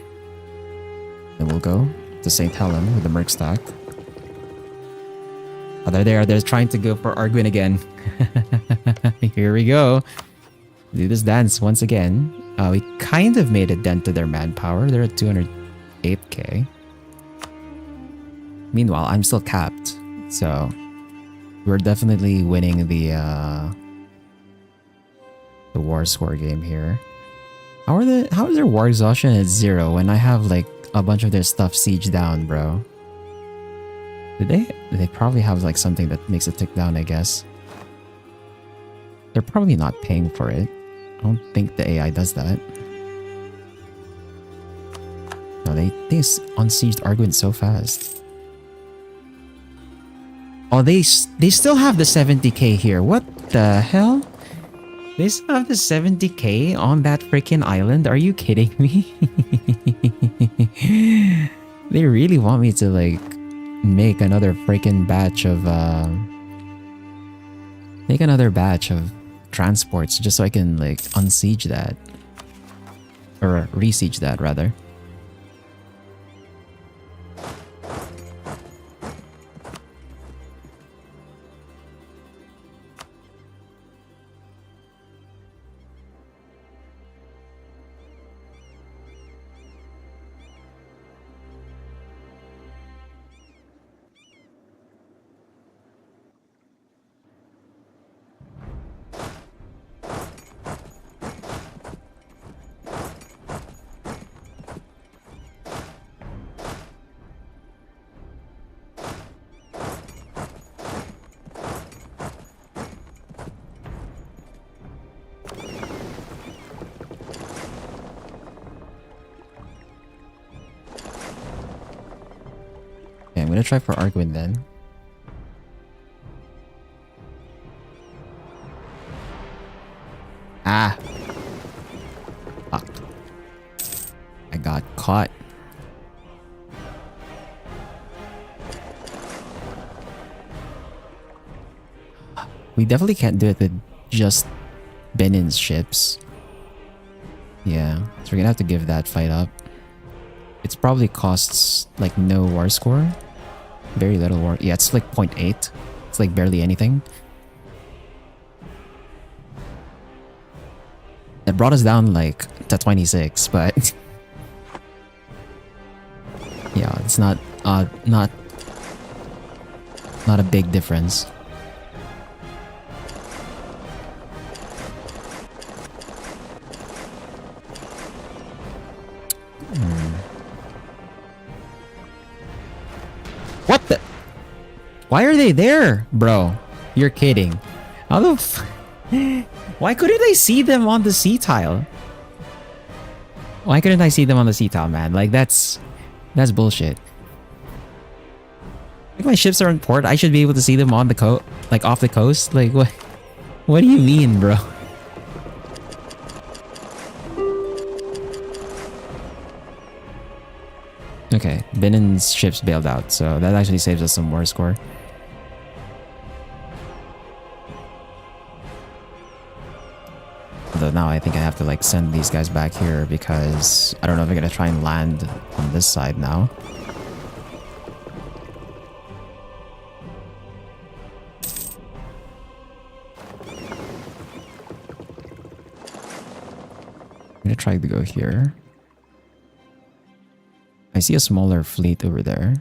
Speaker 1: Then we'll go to St. Helen with the Merc stack. Oh, they're there. They're trying to go for Arguin again. Here we go. Do this dance once again. We kind of made a dent to their manpower. They're at 208k. Meanwhile, I'm still capped. So we're definitely winning the war score game here. How is their war exhaustion at 0 when I have like a bunch of their stuff siege down, bro? They probably have like something that makes it tick down, I guess. They're probably not paying for it. I don't think the AI does that. No, they unsieged Arguin so fast. Oh, they still have the 70k here. What the hell? They still have the 70k on that freaking island? Are you kidding me? They really want me to like make another freaking batch of transports just so I can like unsiege that. Or re-siege that rather. I'm gonna try for Arguin then. Ah! Fuck. I got caught. We definitely can't do it with just Benin's ships. Yeah, so we're gonna have to give that fight up. It's probably costs like no war score. Very little war. Yeah, it's like 0.8. It's like barely anything. It brought us down like to 26, but yeah, it's not not a big difference. What the? Why are they there, bro? You're kidding. How the f- Why couldn't I see them on the sea tile? Why couldn't I see them on the sea tile, man? Like that's bullshit. Like my ships are in port, I should be able to see them on the coast, like off the coast. Like what? What do you mean, bro? Okay, Benin's ships bailed out, so that actually saves us some war score. Although now I think I have to like send these guys back here because I don't know if they're gonna try and land on this side now. I'm gonna try to go here. I see a smaller fleet over there.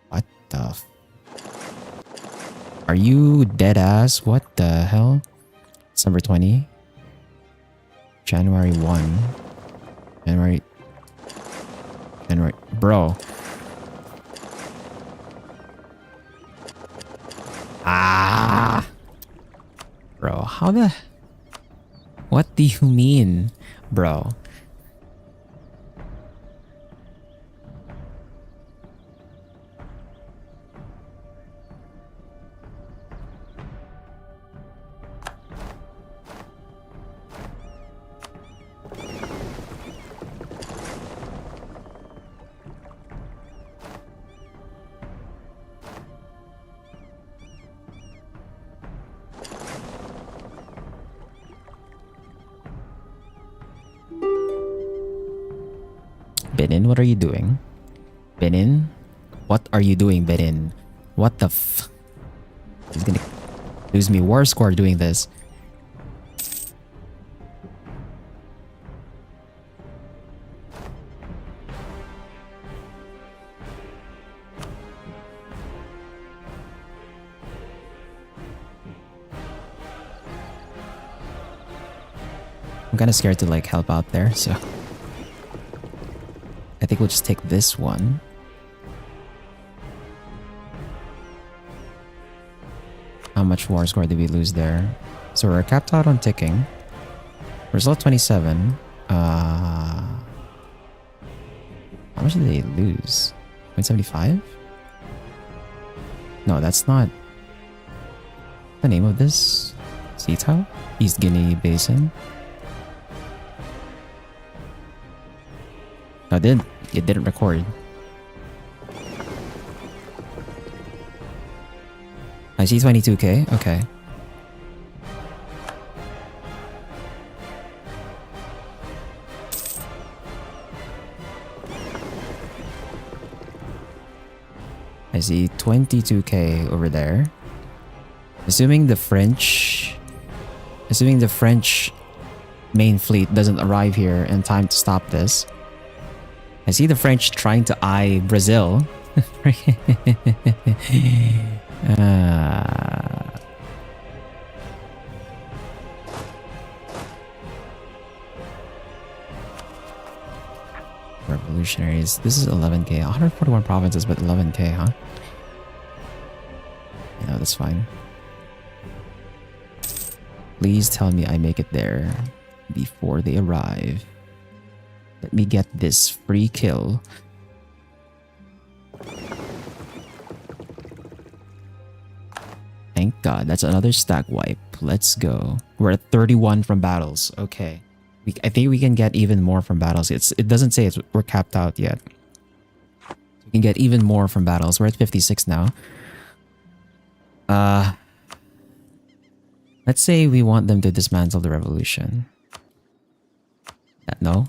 Speaker 1: What the f- Are you dead ass? What the hell? December 20. January 1. January... Bro. Ah! Bro, how the... What do you mean, bro? Benin, what are you doing? Benin? What are you doing, Benin? What the f... He's gonna lose me war score doing this. I'm kind of scared to like help out there, so I think we'll just take this one. How much war score did we lose there? So we're capped out on ticking. Result 27. How much did they lose? 0.75? No, that's not the name of this. Sitao? East Guinea Basin. No, it didn't record. I see 22k. Okay. I see 22k over there. Assuming the French main fleet doesn't arrive here in time to stop this. I see the French trying to eye Brazil. Revolutionaries. This is 11k. 141 provinces, but 11k, huh? No, that's fine. Please tell me I make it there before they arrive. Let me get this free kill. Thank God. That's another stack wipe. Let's go. We're at 31 from battles. Okay. I think we can get even more from battles. It doesn't say we're capped out yet. We can get even more from battles. We're at 56 now. Let's say we want them to dismantle the revolution. No?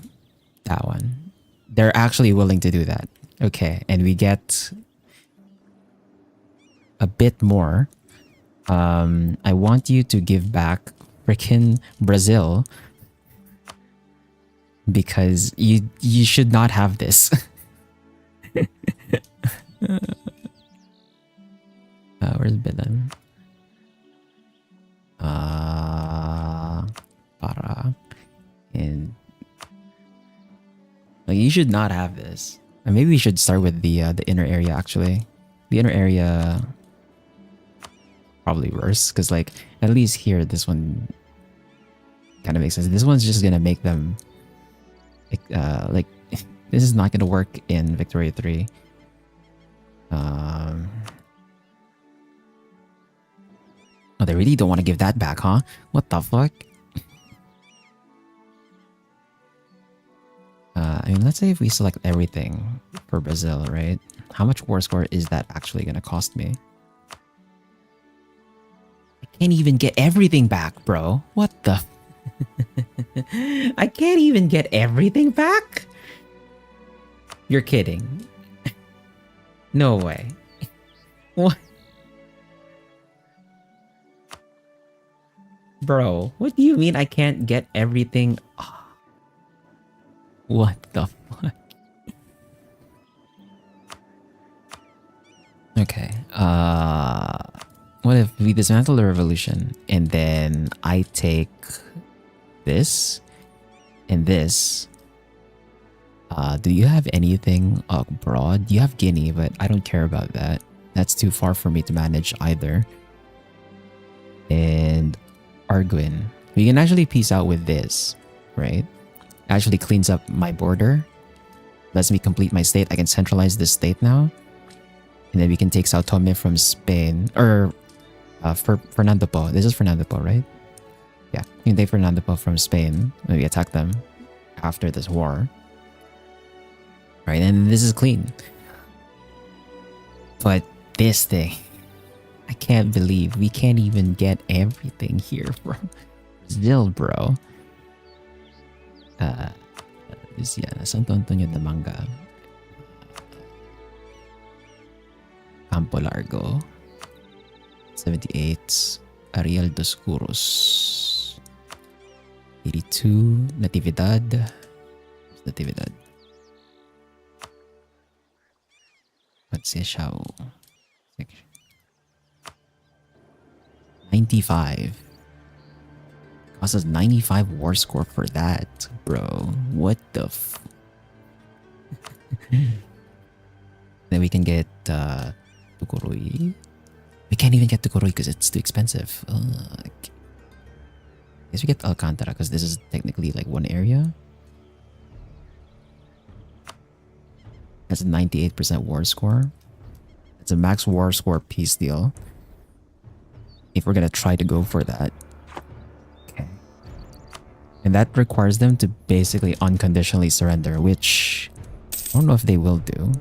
Speaker 1: That one. They're actually willing to do that. Okay, and we get a bit more. I want you to give back frickin' Brazil because you should not have this. Where's Bilan? Para and like you should not have this. And maybe we should start with the inner area actually. The inner area probably worse because like at least here this one kind of makes sense. This one's just gonna make them like this is not gonna work in Victoria 3. Oh, they really don't want to give that back, huh? What the fuck? I mean, let's say if we select everything for Brazil, right? How much war score is that actually going to cost me? I can't even get everything back, bro. What the? I can't even get everything back? You're kidding. No way. What? Bro, what do you mean I can't get everything? Oh. What the fuck? Okay. What if we dismantle the revolution and then I take this and this? Do you have anything abroad? You have Guinea, but I don't care about that. That's too far for me to manage either. And Arguin. We can actually peace out with this, right? Actually cleans up my border. Lets me complete my state. I can centralize this state now. And then we can take Sao Tome from Spain. Or for Fernando Po. This is Fernando Po, right? Yeah. We can take Fernando Po from Spain. Maybe attack them after this war. Right, and this is clean. But this thing, I can't believe we can't even get everything here from Brazil, bro. Louisiana, Santo Antonio de Manga, Campo Largo, 78, Ariel dos Curos, 82, Natividad, Natividad, Patseshao, 95. Cost us 95 war score for that, bro. What the f... Then we can get Tukuroi. We can't even get Tukuroi because it's too expensive. I guess we get Alcantara because this is technically like one area. That's a 98% war score. It's a max war score peace deal. If we're gonna try to go for that. Okay. And that requires them to basically unconditionally surrender, which I don't know if they will do.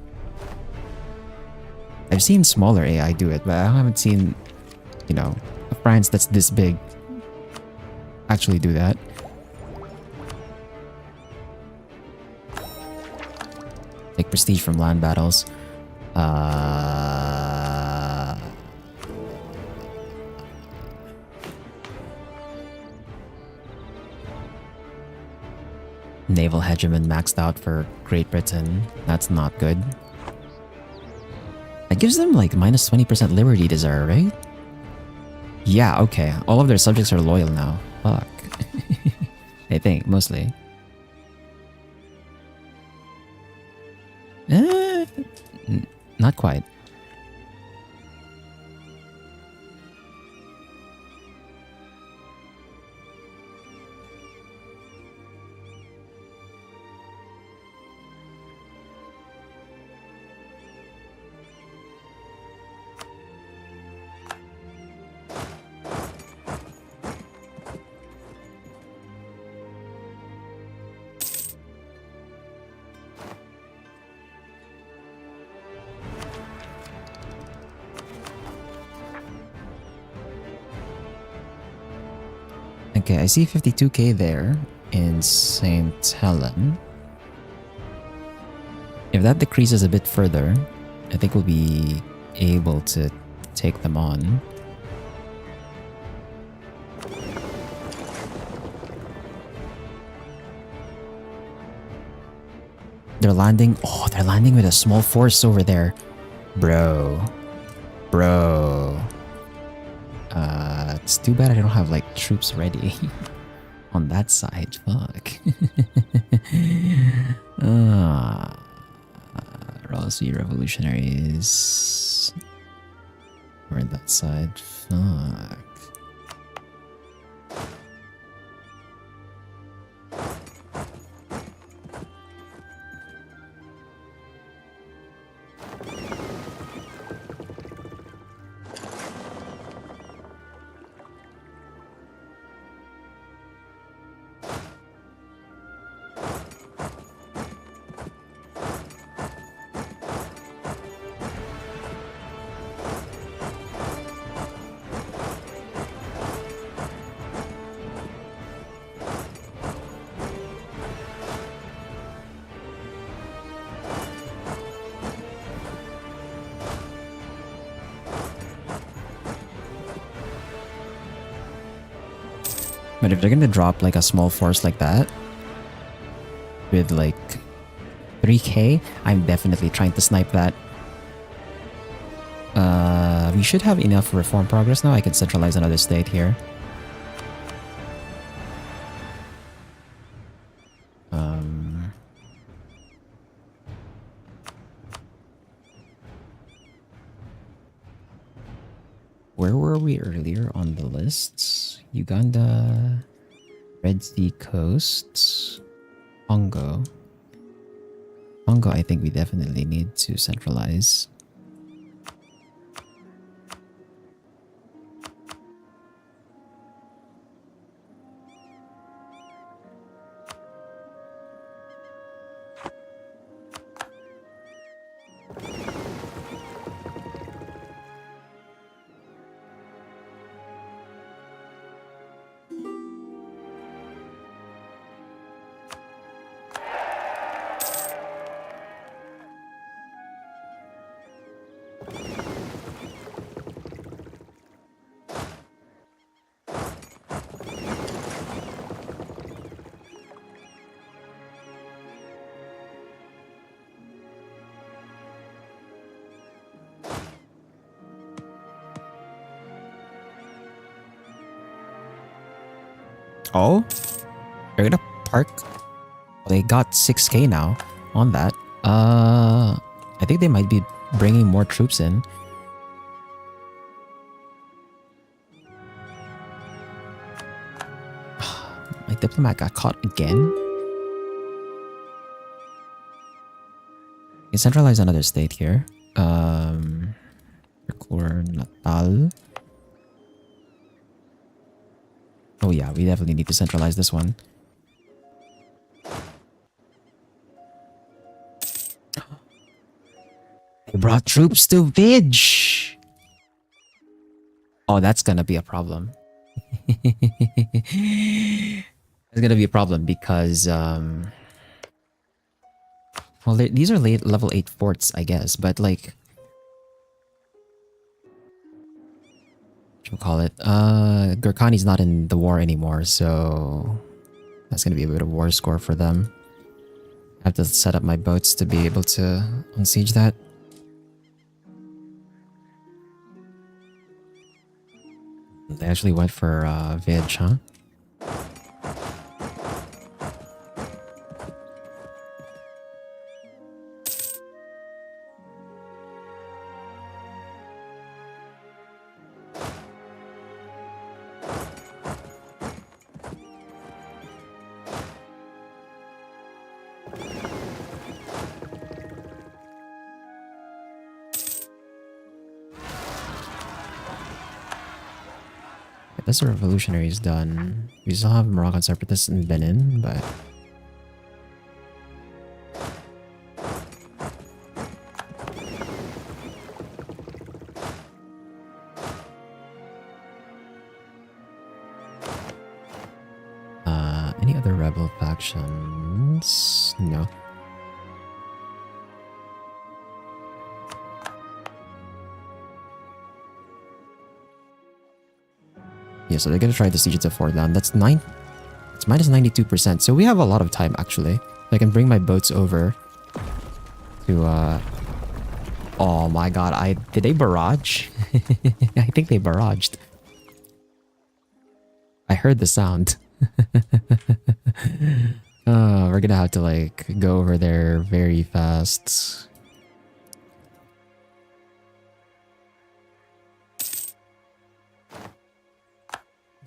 Speaker 1: I've seen smaller AI do it, but I haven't seen, you know, a France that's this big actually do that. Take prestige from land battles. Naval hegemon maxed out for Great Britain. That's not good. That gives them like minus 20% liberty desire, right? Yeah, okay. All of their subjects are loyal now. Fuck. I think, mostly. Not quite. Okay, I see 52k there in St. Helen. If that decreases a bit further, I think we'll be able to take them on. They're landing. Oh, they're landing with a small force over there. Bro. It's too bad I don't have like troops ready on that side. Fuck. Rossi revolutionaries. We're on that side. Fuck. But if they're gonna drop like a small force like that with like 3k, I'm definitely trying to snipe that. We should have enough reform progress now. I can centralize another state here. Where were we earlier on the lists? Uganda, Red Sea Coast, Congo. Congo, I think we definitely need to centralize. Oh, they're gonna park. They got 6k now on that. I think they might be bringing more troops in. My diplomat got caught again. You can centralize another state here. Record Natal. Oh yeah, we definitely need to centralize this one. They brought troops to Vidge. Oh, that's gonna be a problem. It's gonna be a problem because well, these are level 8 forts, I guess, but like, what you call it? Gurkhani's not in the war anymore, so that's gonna be a bit of war score for them. I have to set up my boats to be able to unsiege that. They actually went for Vidge, huh? That's the revolutionaries done. We still have Moroccan separatists in Benin, but any other rebel factions? No. Yeah, so they're gonna try to siege it to fort land. That's it's minus 92%. So we have a lot of time actually. I can bring my boats over to oh my god, did they barrage? I think they barraged. I heard the sound. We're gonna have to like go over there very fast.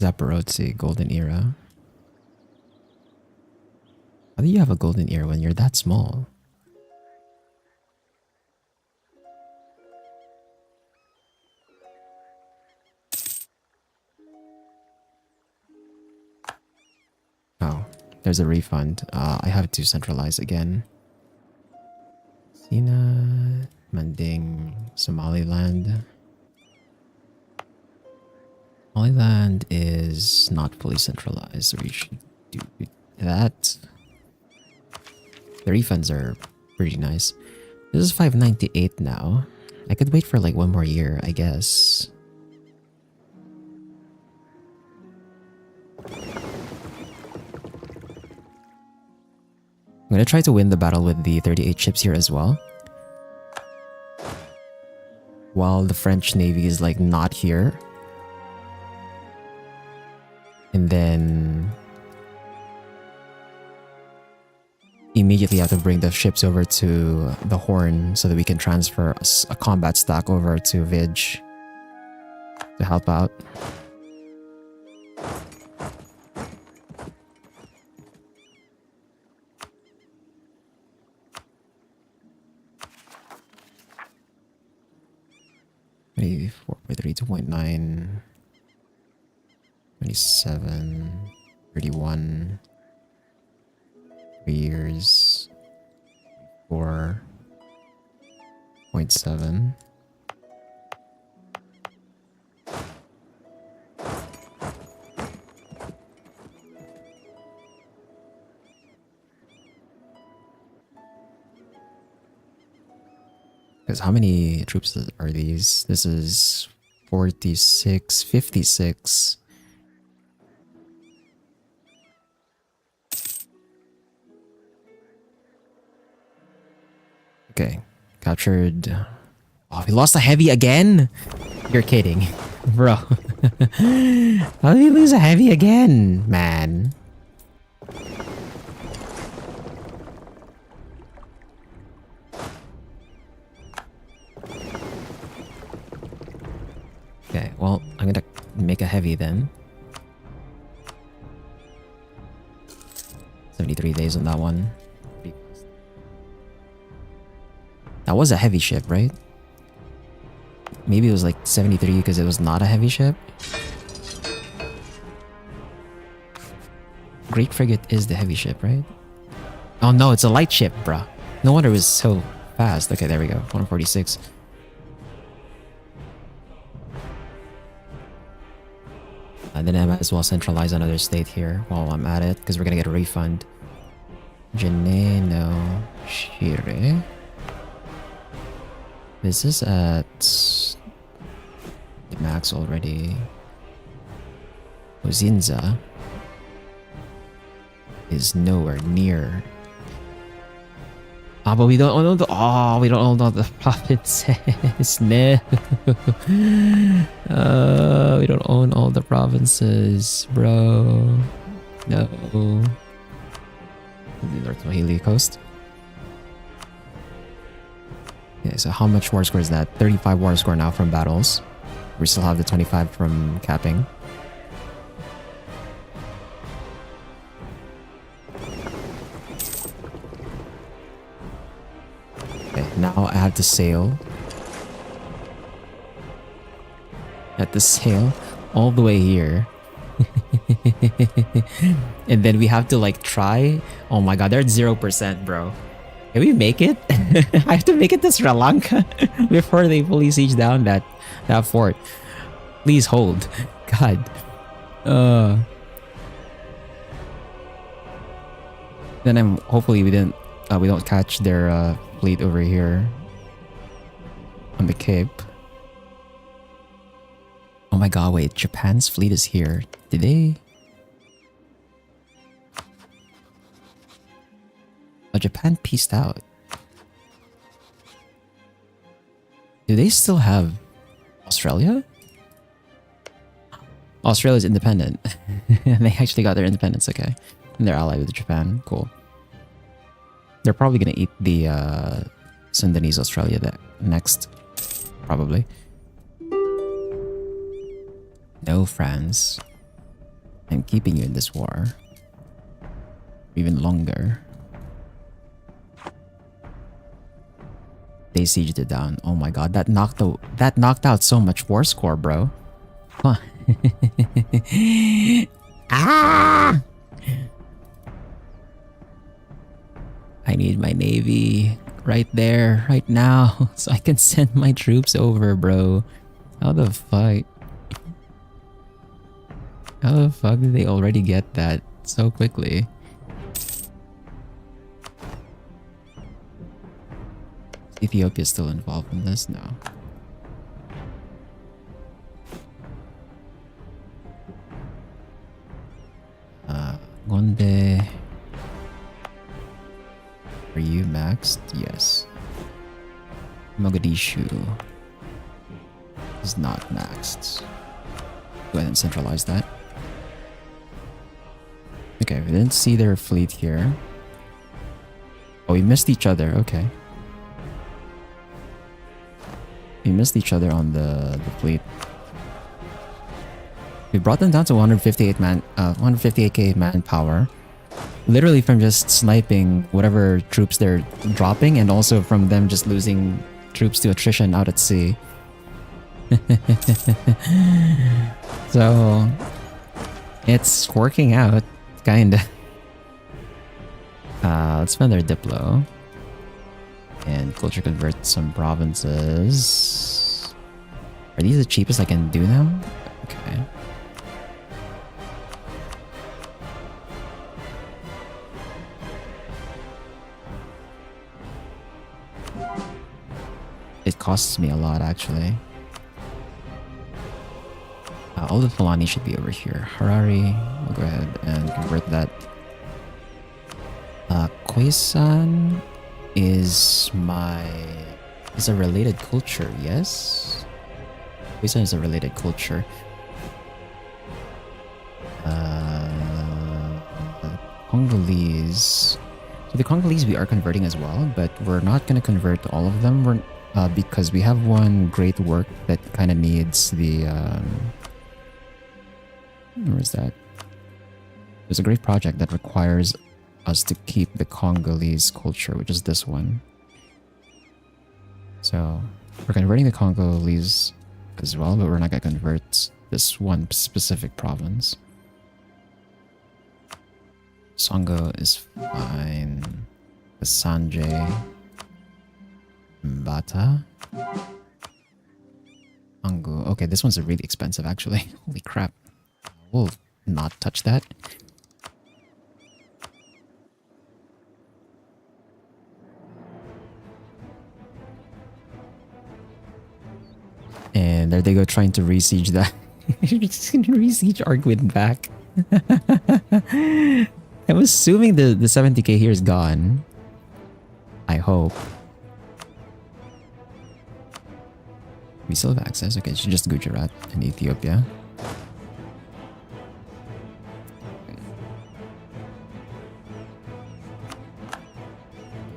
Speaker 1: Zaporozhye, golden era. How do you have a golden era when you're that small? Oh, there's a refund. I have to centralize again. Sina, Manding, Somaliland. Somaliland is not fully centralized, so we should do that. The refunds are pretty nice. This is 598 now. I could wait for like one more year, I guess. I'm gonna try to win the battle with the 38 ships here as well. While the French Navy is like not here. And then immediately have to bring the ships over to the Horn so that we can transfer a combat stack over to Vidge to help out. Maybe 4.3, 2.9, 27, 31. 3 years, 4.7. Because how many troops are these? This is 46, 56. Okay, captured. Oh, we lost a heavy again? You're kidding, bro. How did we lose a heavy again, man? Okay, well, I'm gonna make a heavy then. 73 days on that one. That was a heavy ship, right? Maybe it was like 73 because it was not a heavy ship. Great Frigate is the heavy ship, right? Oh no, it's a light ship, bruh. No wonder it was so fast. Okay, there we go. 146. And then I might as well centralize another state here while I'm at it, because we're gonna get a refund. Geneno Shire. This is at the max already. Ozinza is nowhere near. Ah, but we don't own the. Oh, we don't own all the provinces. No. We don't own all the provinces, bro. No. The North Mahili coast. Okay, so how much war score is that? 35 war score now from battles. We still have the 25 from capping. Okay, now I have to sail. I have to sail all the way here. And then we have to like try. Oh my god, they're at 0%, bro. Can we make it? I have to make it to Sri Lanka before they fully siege down that fort. Please hold. God. Then I'm hopefully we don't catch their fleet over here on the Cape. Oh my god, wait, Japan's fleet is here. Did they? Oh, Japan pieced out. Do they still have Australia? Australia's independent. They actually got their independence, okay. And they're allied with Japan, cool. They're probably gonna eat the Sundanese Australia next, probably. No, France. I'm keeping you in this war. Even longer. They sieged it down. Oh my god, that knocked out so much war score, bro. Huh. Ah! I need my navy right there, right now, so I can send my troops over, bro. How the fuck? How the fuck did they already get that so quickly? Ethiopia's still involved in this? No. Gonde. Are you maxed? Yes. Mogadishu is not maxed. Go ahead and centralize that. Okay, we didn't see their fleet here. Oh, we missed each other. Okay. We missed each other on the fleet. We brought them down to 158k manpower. Literally from just sniping whatever troops they're dropping, and also from them just losing troops to attrition out at sea. So it's working out, kinda. Let's spend their Diplo and culture convert some provinces. Are these the cheapest I can do now? Okay. It costs me a lot, actually. All the Fulani should be over here. Harare, we'll go ahead and convert that. Khoisan is a related culture, yes? Khoisan is a related culture. Congolese. So the Congolese we are converting as well, but we're not going to convert all of them. Because we have one great work that kind of needs the... where is that? There's a great project that requires us to keep the Congolese culture, which is this one. So we're converting the Congolese as well, but we're not going to convert this one specific province. Songo is fine. Sanjay. Mbata. Angu. Okay, this one's really expensive actually. Holy crap. We'll not touch that. And there they go trying to re-siege that. Re-siege Arguin back. I'm assuming the 70k here is gone. I hope. We still have access. Okay, it's just Gujarat and Ethiopia.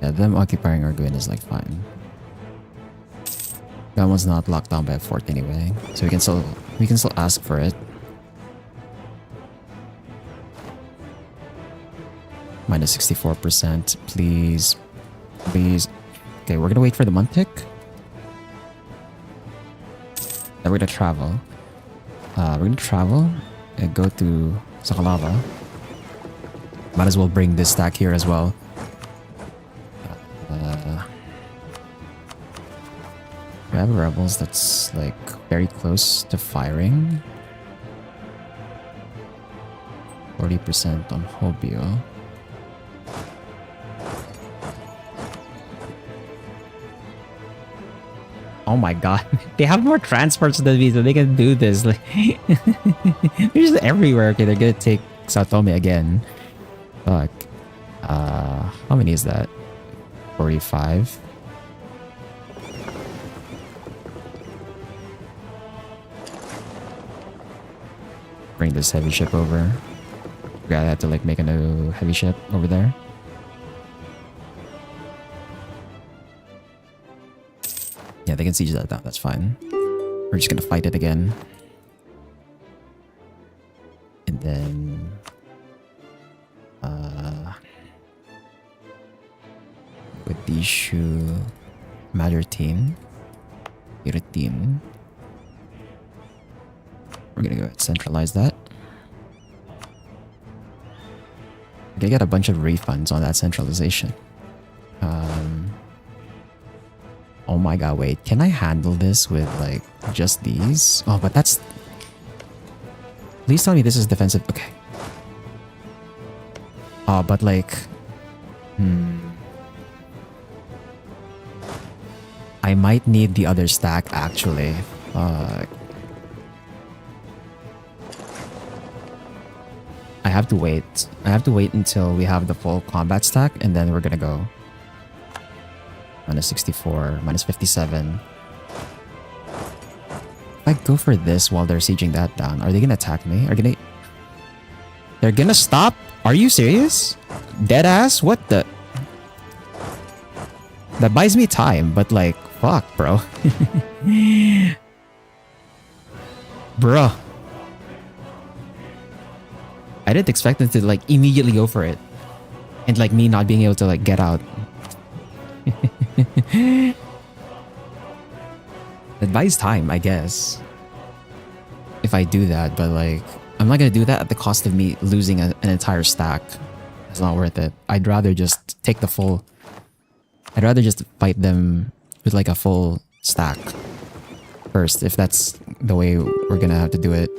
Speaker 1: Yeah, them occupying Arguin is like fine. That one's not locked down by a fort anyway, so we can still ask for it. Minus 64%, please, please. Okay, we're gonna wait for the month tick. Then we're gonna travel. We're gonna travel and go to Sakalava. Might as well bring this stack here as well. We have rebels that's like very close to firing. 40% on Hobio. Oh my god, they have more transports than me, so they can do this. Like, they're just everywhere. Okay, they're gonna take Sao Tome again. Fuck. How many is that? 45. Bring this heavy ship over. We gotta have to like make a new heavy ship over there. Yeah, they can siege that down. That's fine. We're just gonna fight it again. And then... with the issue... Majertine. Iritin. We're gonna go ahead and centralize that. We're gonna get a bunch of refunds on that centralization. Oh my god, wait. Can I handle this with, like, just these? Oh, but that's... Please tell me this is defensive. Okay. Oh, but like... I might need the other stack, actually. I have to wait. I have to wait until we have the full combat stack, and then we're gonna go. Minus 64, minus 57. If I go for this while they're sieging that down, are they gonna attack me? They're gonna stop? Are you serious? Deadass? What the? That buys me time, but like, fuck, bro. Bro. I didn't expect them to like immediately go for it. And like me not being able to like get out. That buys time, I guess. If I do that, but like, I'm not gonna do that at the cost of me losing an entire stack. It's not worth it. I'd rather just take the full... I'd rather just fight them with like a full stack first, if that's the way we're gonna have to do it.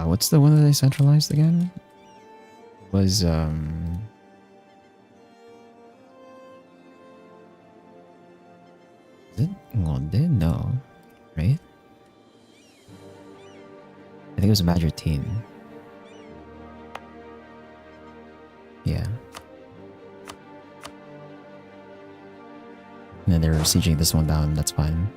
Speaker 1: What's the one that I centralized again? Was Is it Ngonde? No. Right? I think it was Majertine. they're sieging this one down. That's fine.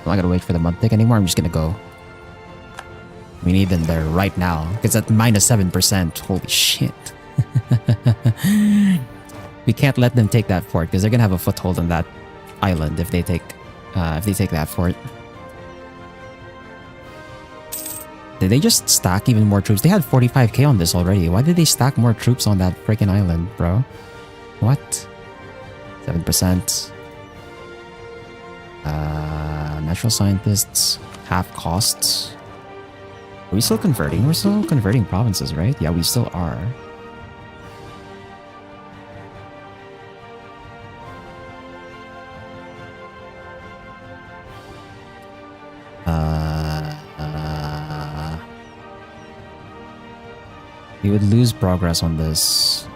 Speaker 1: I'm not gonna wait for the month tick anymore. I'm just gonna go. We need them there right now. It's at -7%. Holy shit. We can't let them take that fort because they're gonna have a foothold on that island if they take that fort. Did they just stack even more troops? They had 45k on this already. Why did they stack more troops on that freaking island, bro? What? 7%. Natural scientists, half costs. Are we still converting? We're still converting provinces, right? Yeah, we still are. We would lose progress on this.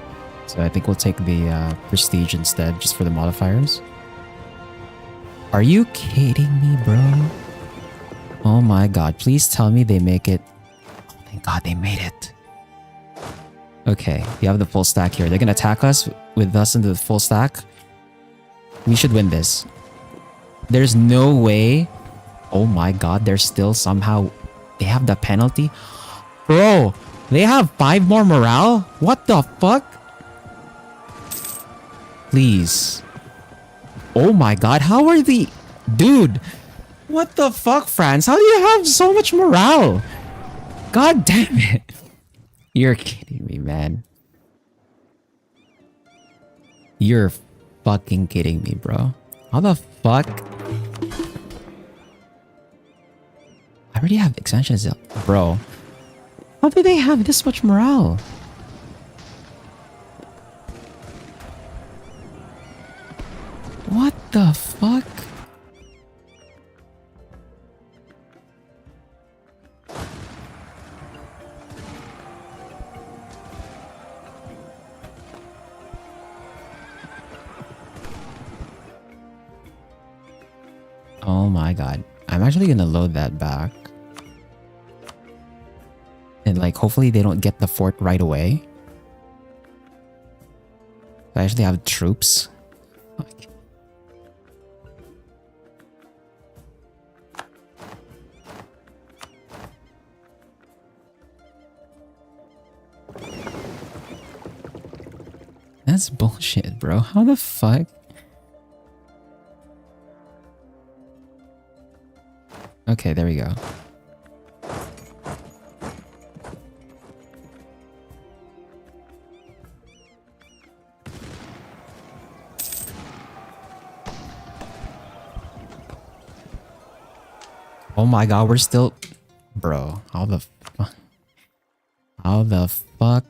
Speaker 1: So I think we'll take the prestige instead, just for the modifiers. Are you kidding me, bro? Oh my god, please tell me they make it. Oh, thank god they made it. Okay, we have the full stack here. They're gonna attack us with us into the full stack. We should win this. There's no way. Oh my god, they're still somehow... They have the penalty. Bro, they have 5 more morale? What the fuck? Please. Oh my god, how are the... Dude, what the fuck, France? How do you have so much morale? God damn it. You're kidding me, man. You're fucking kidding me, bro. How the fuck? I already have expansions, bro. How do they have this much morale? What the fuck? Oh my god. I'm actually gonna load that back. And like, hopefully they don't get the fort right away. I actually have troops. Fuck. That's bullshit, bro. How the fuck? Okay, there we go. Oh my god, we're still... Bro, how the fuck? How the fuck?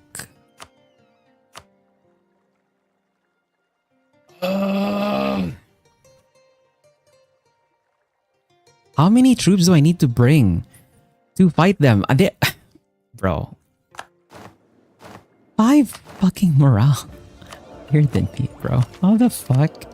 Speaker 1: How many troops do I need to bring to fight them? Bro. 5 fucking morale. Higher than me, bro. How the fuck?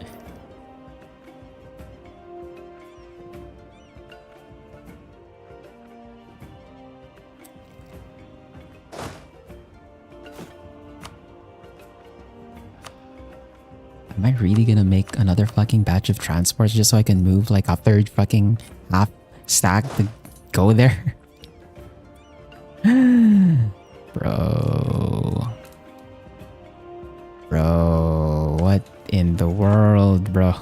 Speaker 1: Am I really gonna make another fucking batch of transports just so I can move like a third fucking half stack to go there? Bro. Bro, what in the world, bro?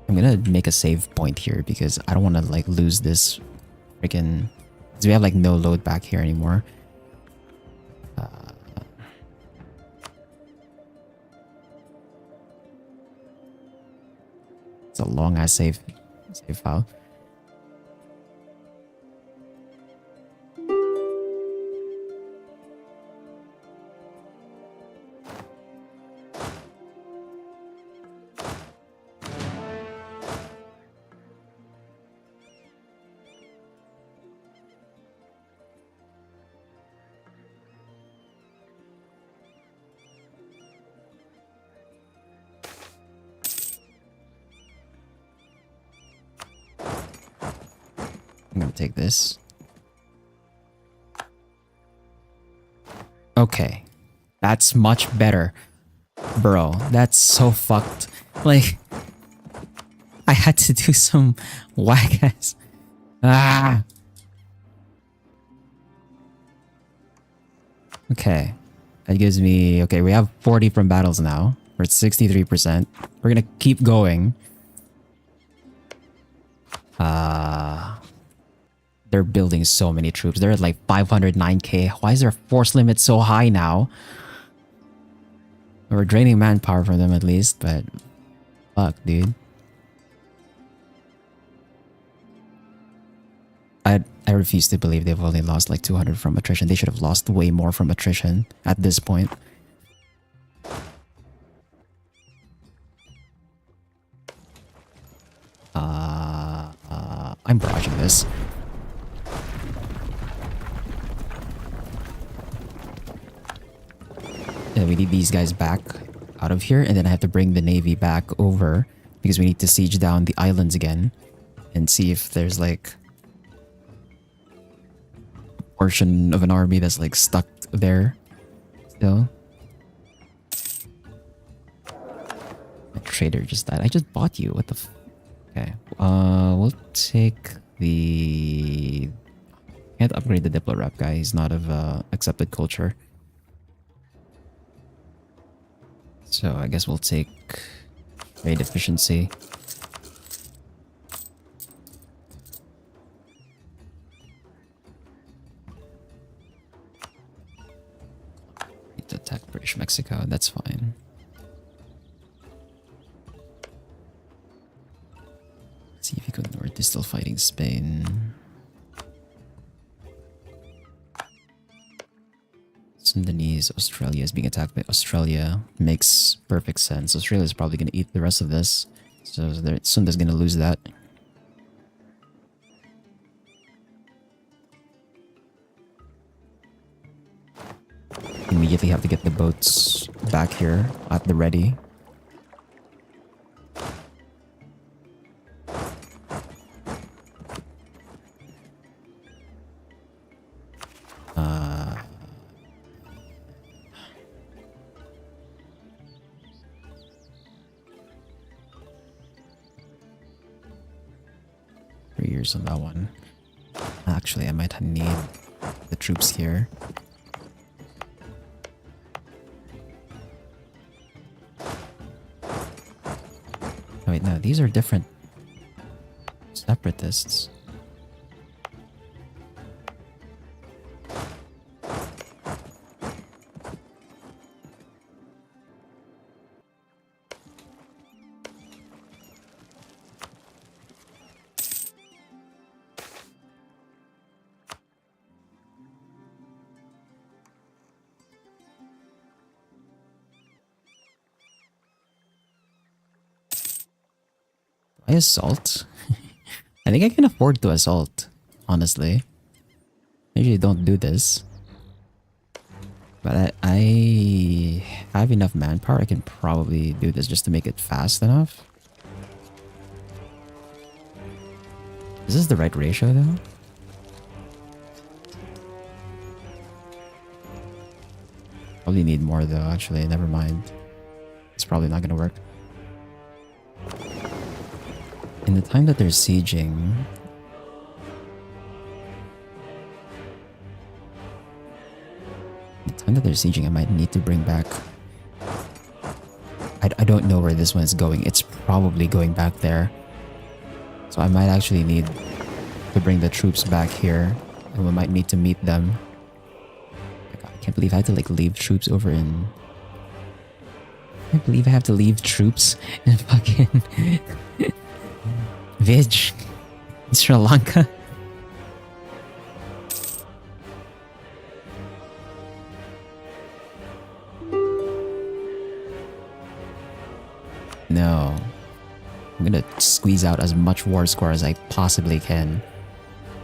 Speaker 1: I'm gonna make a save point here because I don't want to like lose this freaking... Because we have like no load back here anymore. It's a long ass save file. I'm gonna take this. Okay. That's much better. Bro, that's so fucked. Like, I had to do some whack ass. Ah! Okay. That gives me... Okay, we have 40 from battles now. We're at 63%. We're gonna keep going. They're building so many troops. They're at like 509k. Why is their force limit so high now? We're draining manpower from them at least, but... Fuck, dude. I refuse to believe they've only lost like 200 from attrition. They should have lost way more from attrition at this point. I'm barraging this. And we need these guys back out of here, and then I have to bring the navy back over because we need to siege down the islands again and see if there's like a portion of an army that's like stuck there still. My trader just died. I just bought you. What the f... Okay. We'll take the... Can't upgrade the Diplo rep guy. He's not of accepted culture. So I guess we'll take trade efficiency. Need to attack British Mexico. That's fine. Let's see if you go north. They're still fighting Spain. Sundanese, Australia is being attacked by Australia. Makes perfect sense. Australia is probably going to eat the rest of this. So Sunda's going to lose that. Immediately have to get the boats back here at the ready. On that one. Actually, I might need the troops here. Oh, wait, no, these are different separatists. I assault? I think I can afford to assault, honestly. I usually don't do this. But I have enough manpower. I can probably do this just to make it fast enough. Is this the right ratio though? Probably need more though, actually. Never mind. It's probably not gonna work. In the time that they're sieging... I might need to bring back... I don't know where this one is going. It's probably going back there. So I might actually need to bring the troops back here. And we might need to meet them. I can't believe I had to like leave troops over in... I can't believe I have to leave troops in fucking... Vij. Sri Lanka. No. I'm gonna squeeze out as much war score as I possibly can.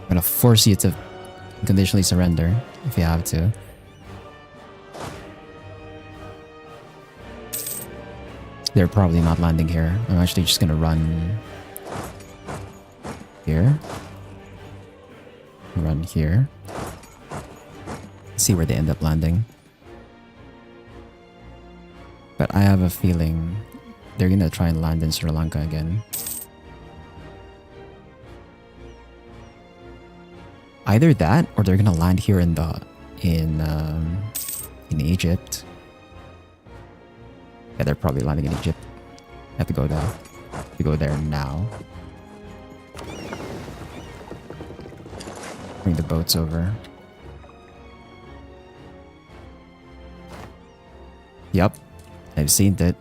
Speaker 1: I'm gonna force you to conditionally surrender if you have to. They're probably not landing here. I'm actually just gonna run here. Run here. See where they end up landing. But I have a feeling they're gonna try and land in Sri Lanka again. Either that, or they're gonna land here in Egypt. Yeah, they're probably landing in Egypt. I have to go there. To go there now. Bring the boats over. Yup, I've seen it.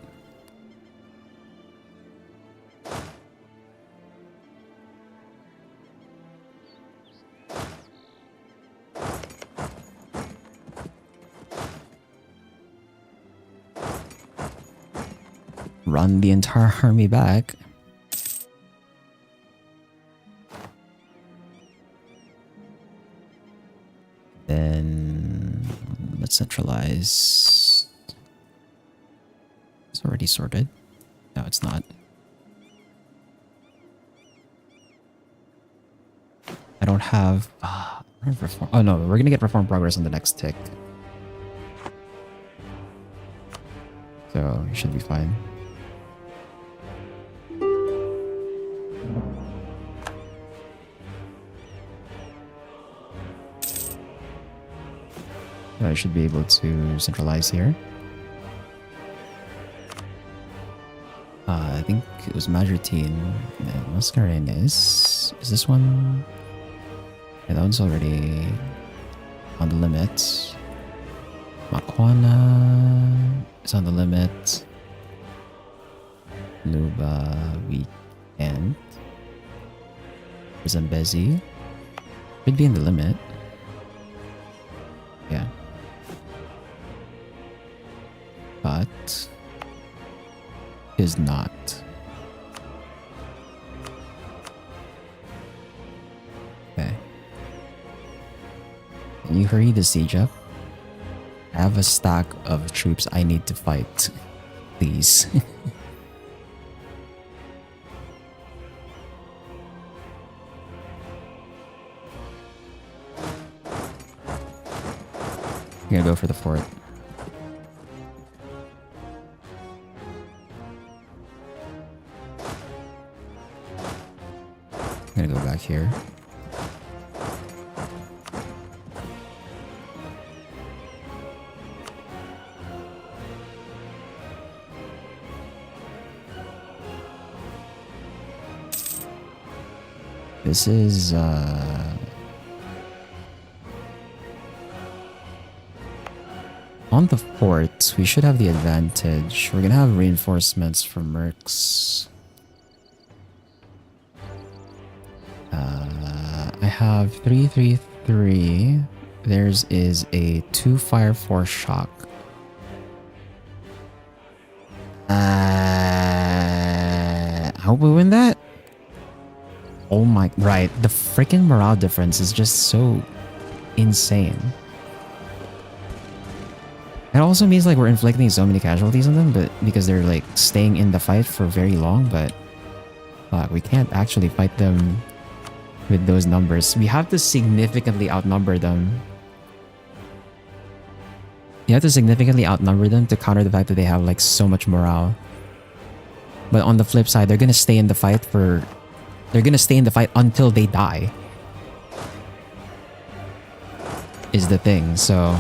Speaker 1: Run the entire army back. Then let's centralize. It's already sorted. No, it's not. I don't have. Reform. Oh no, we're gonna get reform progress on the next tick. So it should be fine. I should be able to centralize here. I think it was Majortine. Mascarenes. Is this one? Yeah, that one's already on the limit. Makwana is on the limit. Luba, we can't. Zambezi should be in the limit. Yeah. But is not. Okay. Can you hurry the siege up? I have a stack of troops I need to fight. Please. I'm gonna go for the fort. I'm gonna go back here. This is on the fort, we should have the advantage. We're gonna have reinforcements from Mercs. I have 333. Theirs is a 2 fire 4 shock. I hope we win that. Oh my, right. The freaking morale difference is just so insane. It also means like we're inflicting so many casualties on them, but because they're like staying in the fight for very long, but we can't actually fight them with those numbers. We have to significantly outnumber them. You have to significantly outnumber them to counter the fact that they have like so much morale. But on the flip side, they're gonna stay in the fight for... They're gonna stay in the fight until they die. Is the thing, so...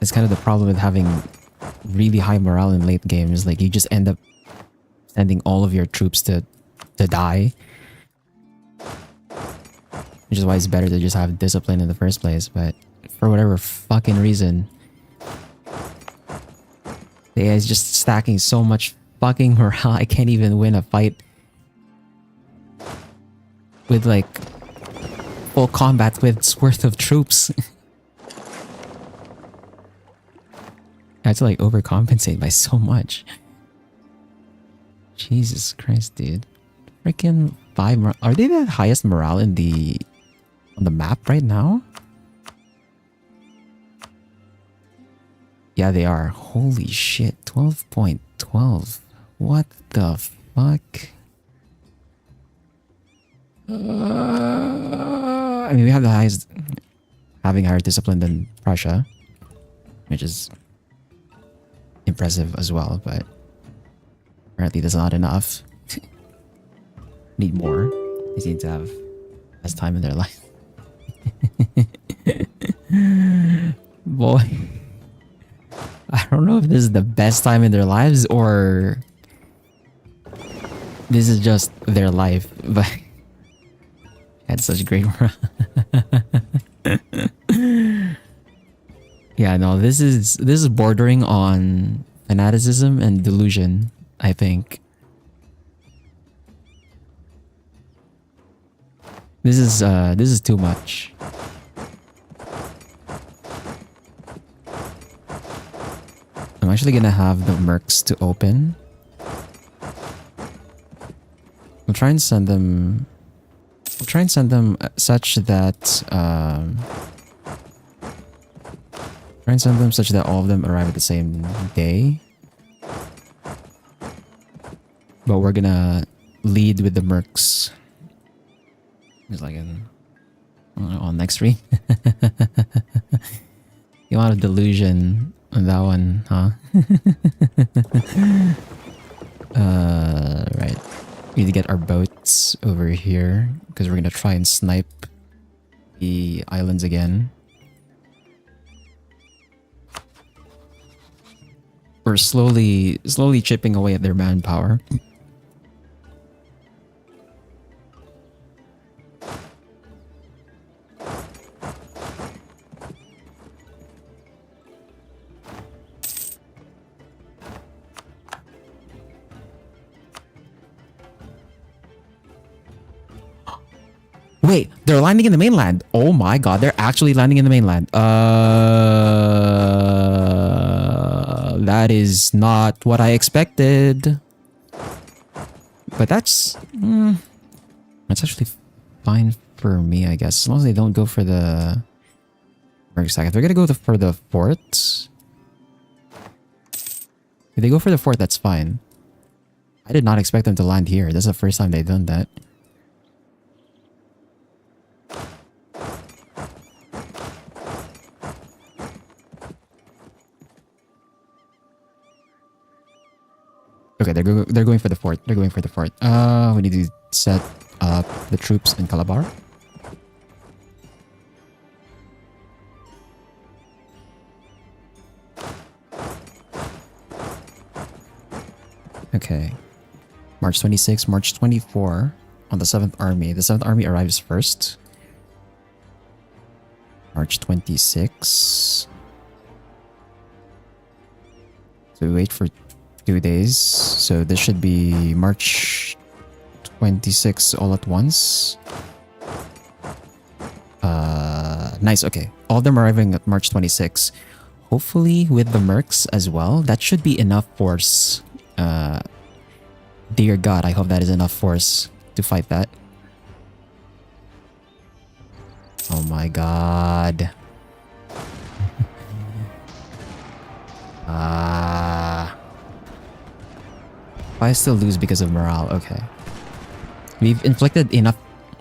Speaker 1: It's kind of the problem with having really high morale in late games. Like, you just end up sending all of your troops to die. Which is why it's better to just have discipline in the first place. But for whatever fucking reason, The AI is just stacking so much fucking morale. I can't even win a fight with like full combat with worth of troops. I had to like overcompensate by so much. Jesus Christ, dude. Freaking 5 are they the highest morale in on the map right now? Yeah, they are. Holy shit. 12.12. What the fuck? I mean, we have the highest, having higher discipline than Prussia, which is impressive as well, but apparently that's not enough. Need more. They seem to have less time in their life. Boy, I don't know if this is the best time in their lives or this is just their life, but had such great morale. Yeah, no, this is bordering on fanaticism and delusion, I think. This is too much. I'm actually gonna have the mercs to open. We'll try and send them such that all of them arrive at the same day. But we're gonna lead with the mercs. Just like on next stream. The amount of delusion on that one, huh? Right. We need to get our boats over here because we're gonna try and snipe the islands again. We're slowly chipping away at their manpower. Wait, they're landing in the mainland. Oh my god, they're actually landing in the mainland. That is not what I expected. But that's actually fine for me, I guess. As long as they don't go for the merc sack. If they're gonna go for the fort, if they go for the fort, that's fine. I did not expect them to land here. That's the first time they've done that. Okay, they're going for the fort. They're going for the fort. We need to set up the troops in Calabar. Okay. March 26, March 24 on the 7th Army. The 7th Army arrives first. March 26. So we wait for 2 days. So this should be March 26 all at once. Nice, okay. All of them arriving at March 26. Hopefully with the mercs as well. That should be enough force. Dear God, I hope that is enough force to fight that. Oh my God. I still lose because of morale. Okay. We've inflicted enough.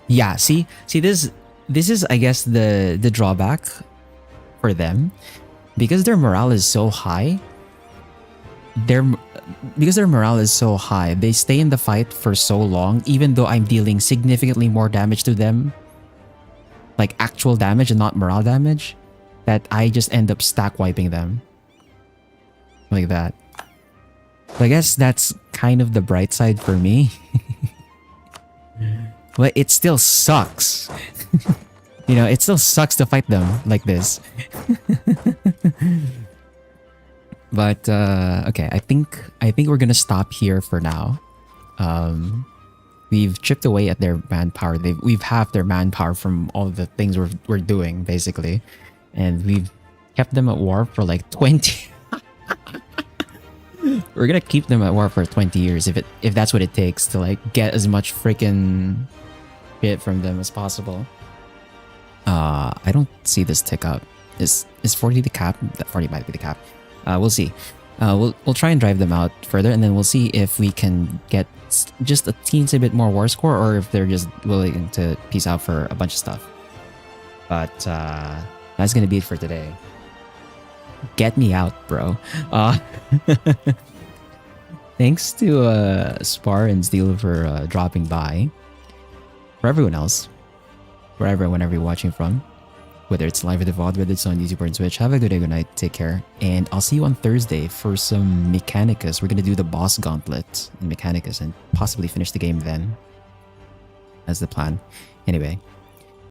Speaker 1: Yeah, see this is I guess the drawback for them. Because their morale is so high. Because their morale is so high, they stay in the fight for so long, even though I'm dealing significantly more damage to them. Like actual damage and not morale damage. That I just end up stack wiping them. Like that. So I guess that's kind of the bright side for me. But it still sucks. You know, it still sucks to fight them like this. But okay, I think we're gonna stop here for now. We've chipped away at their manpower. We've halved their manpower from all the things we're doing basically, and we've kept them at war for like 20. We're gonna keep them at war for 20 years if that's what it takes to like get as much freaking shit from them as possible. I don't see this tick up. Is 40 the cap? That 40 might be the cap. We'll see. We'll try and drive them out further, and then we'll see if we can get just a teensy bit more war score, or if they're just willing to peace out for a bunch of stuff. But that's gonna be it for today. Get me out, bro. Thanks to Spar and Steel for dropping by. For everyone else, wherever, whenever you're watching from, whether it's live or the VOD, whether it's on YouTube or on Twitch, have a good day, good night, take care, and I'll see you on Thursday for some Mechanicus. We're gonna do the boss gauntlet in Mechanicus and possibly finish the game then. That's the plan. Anyway,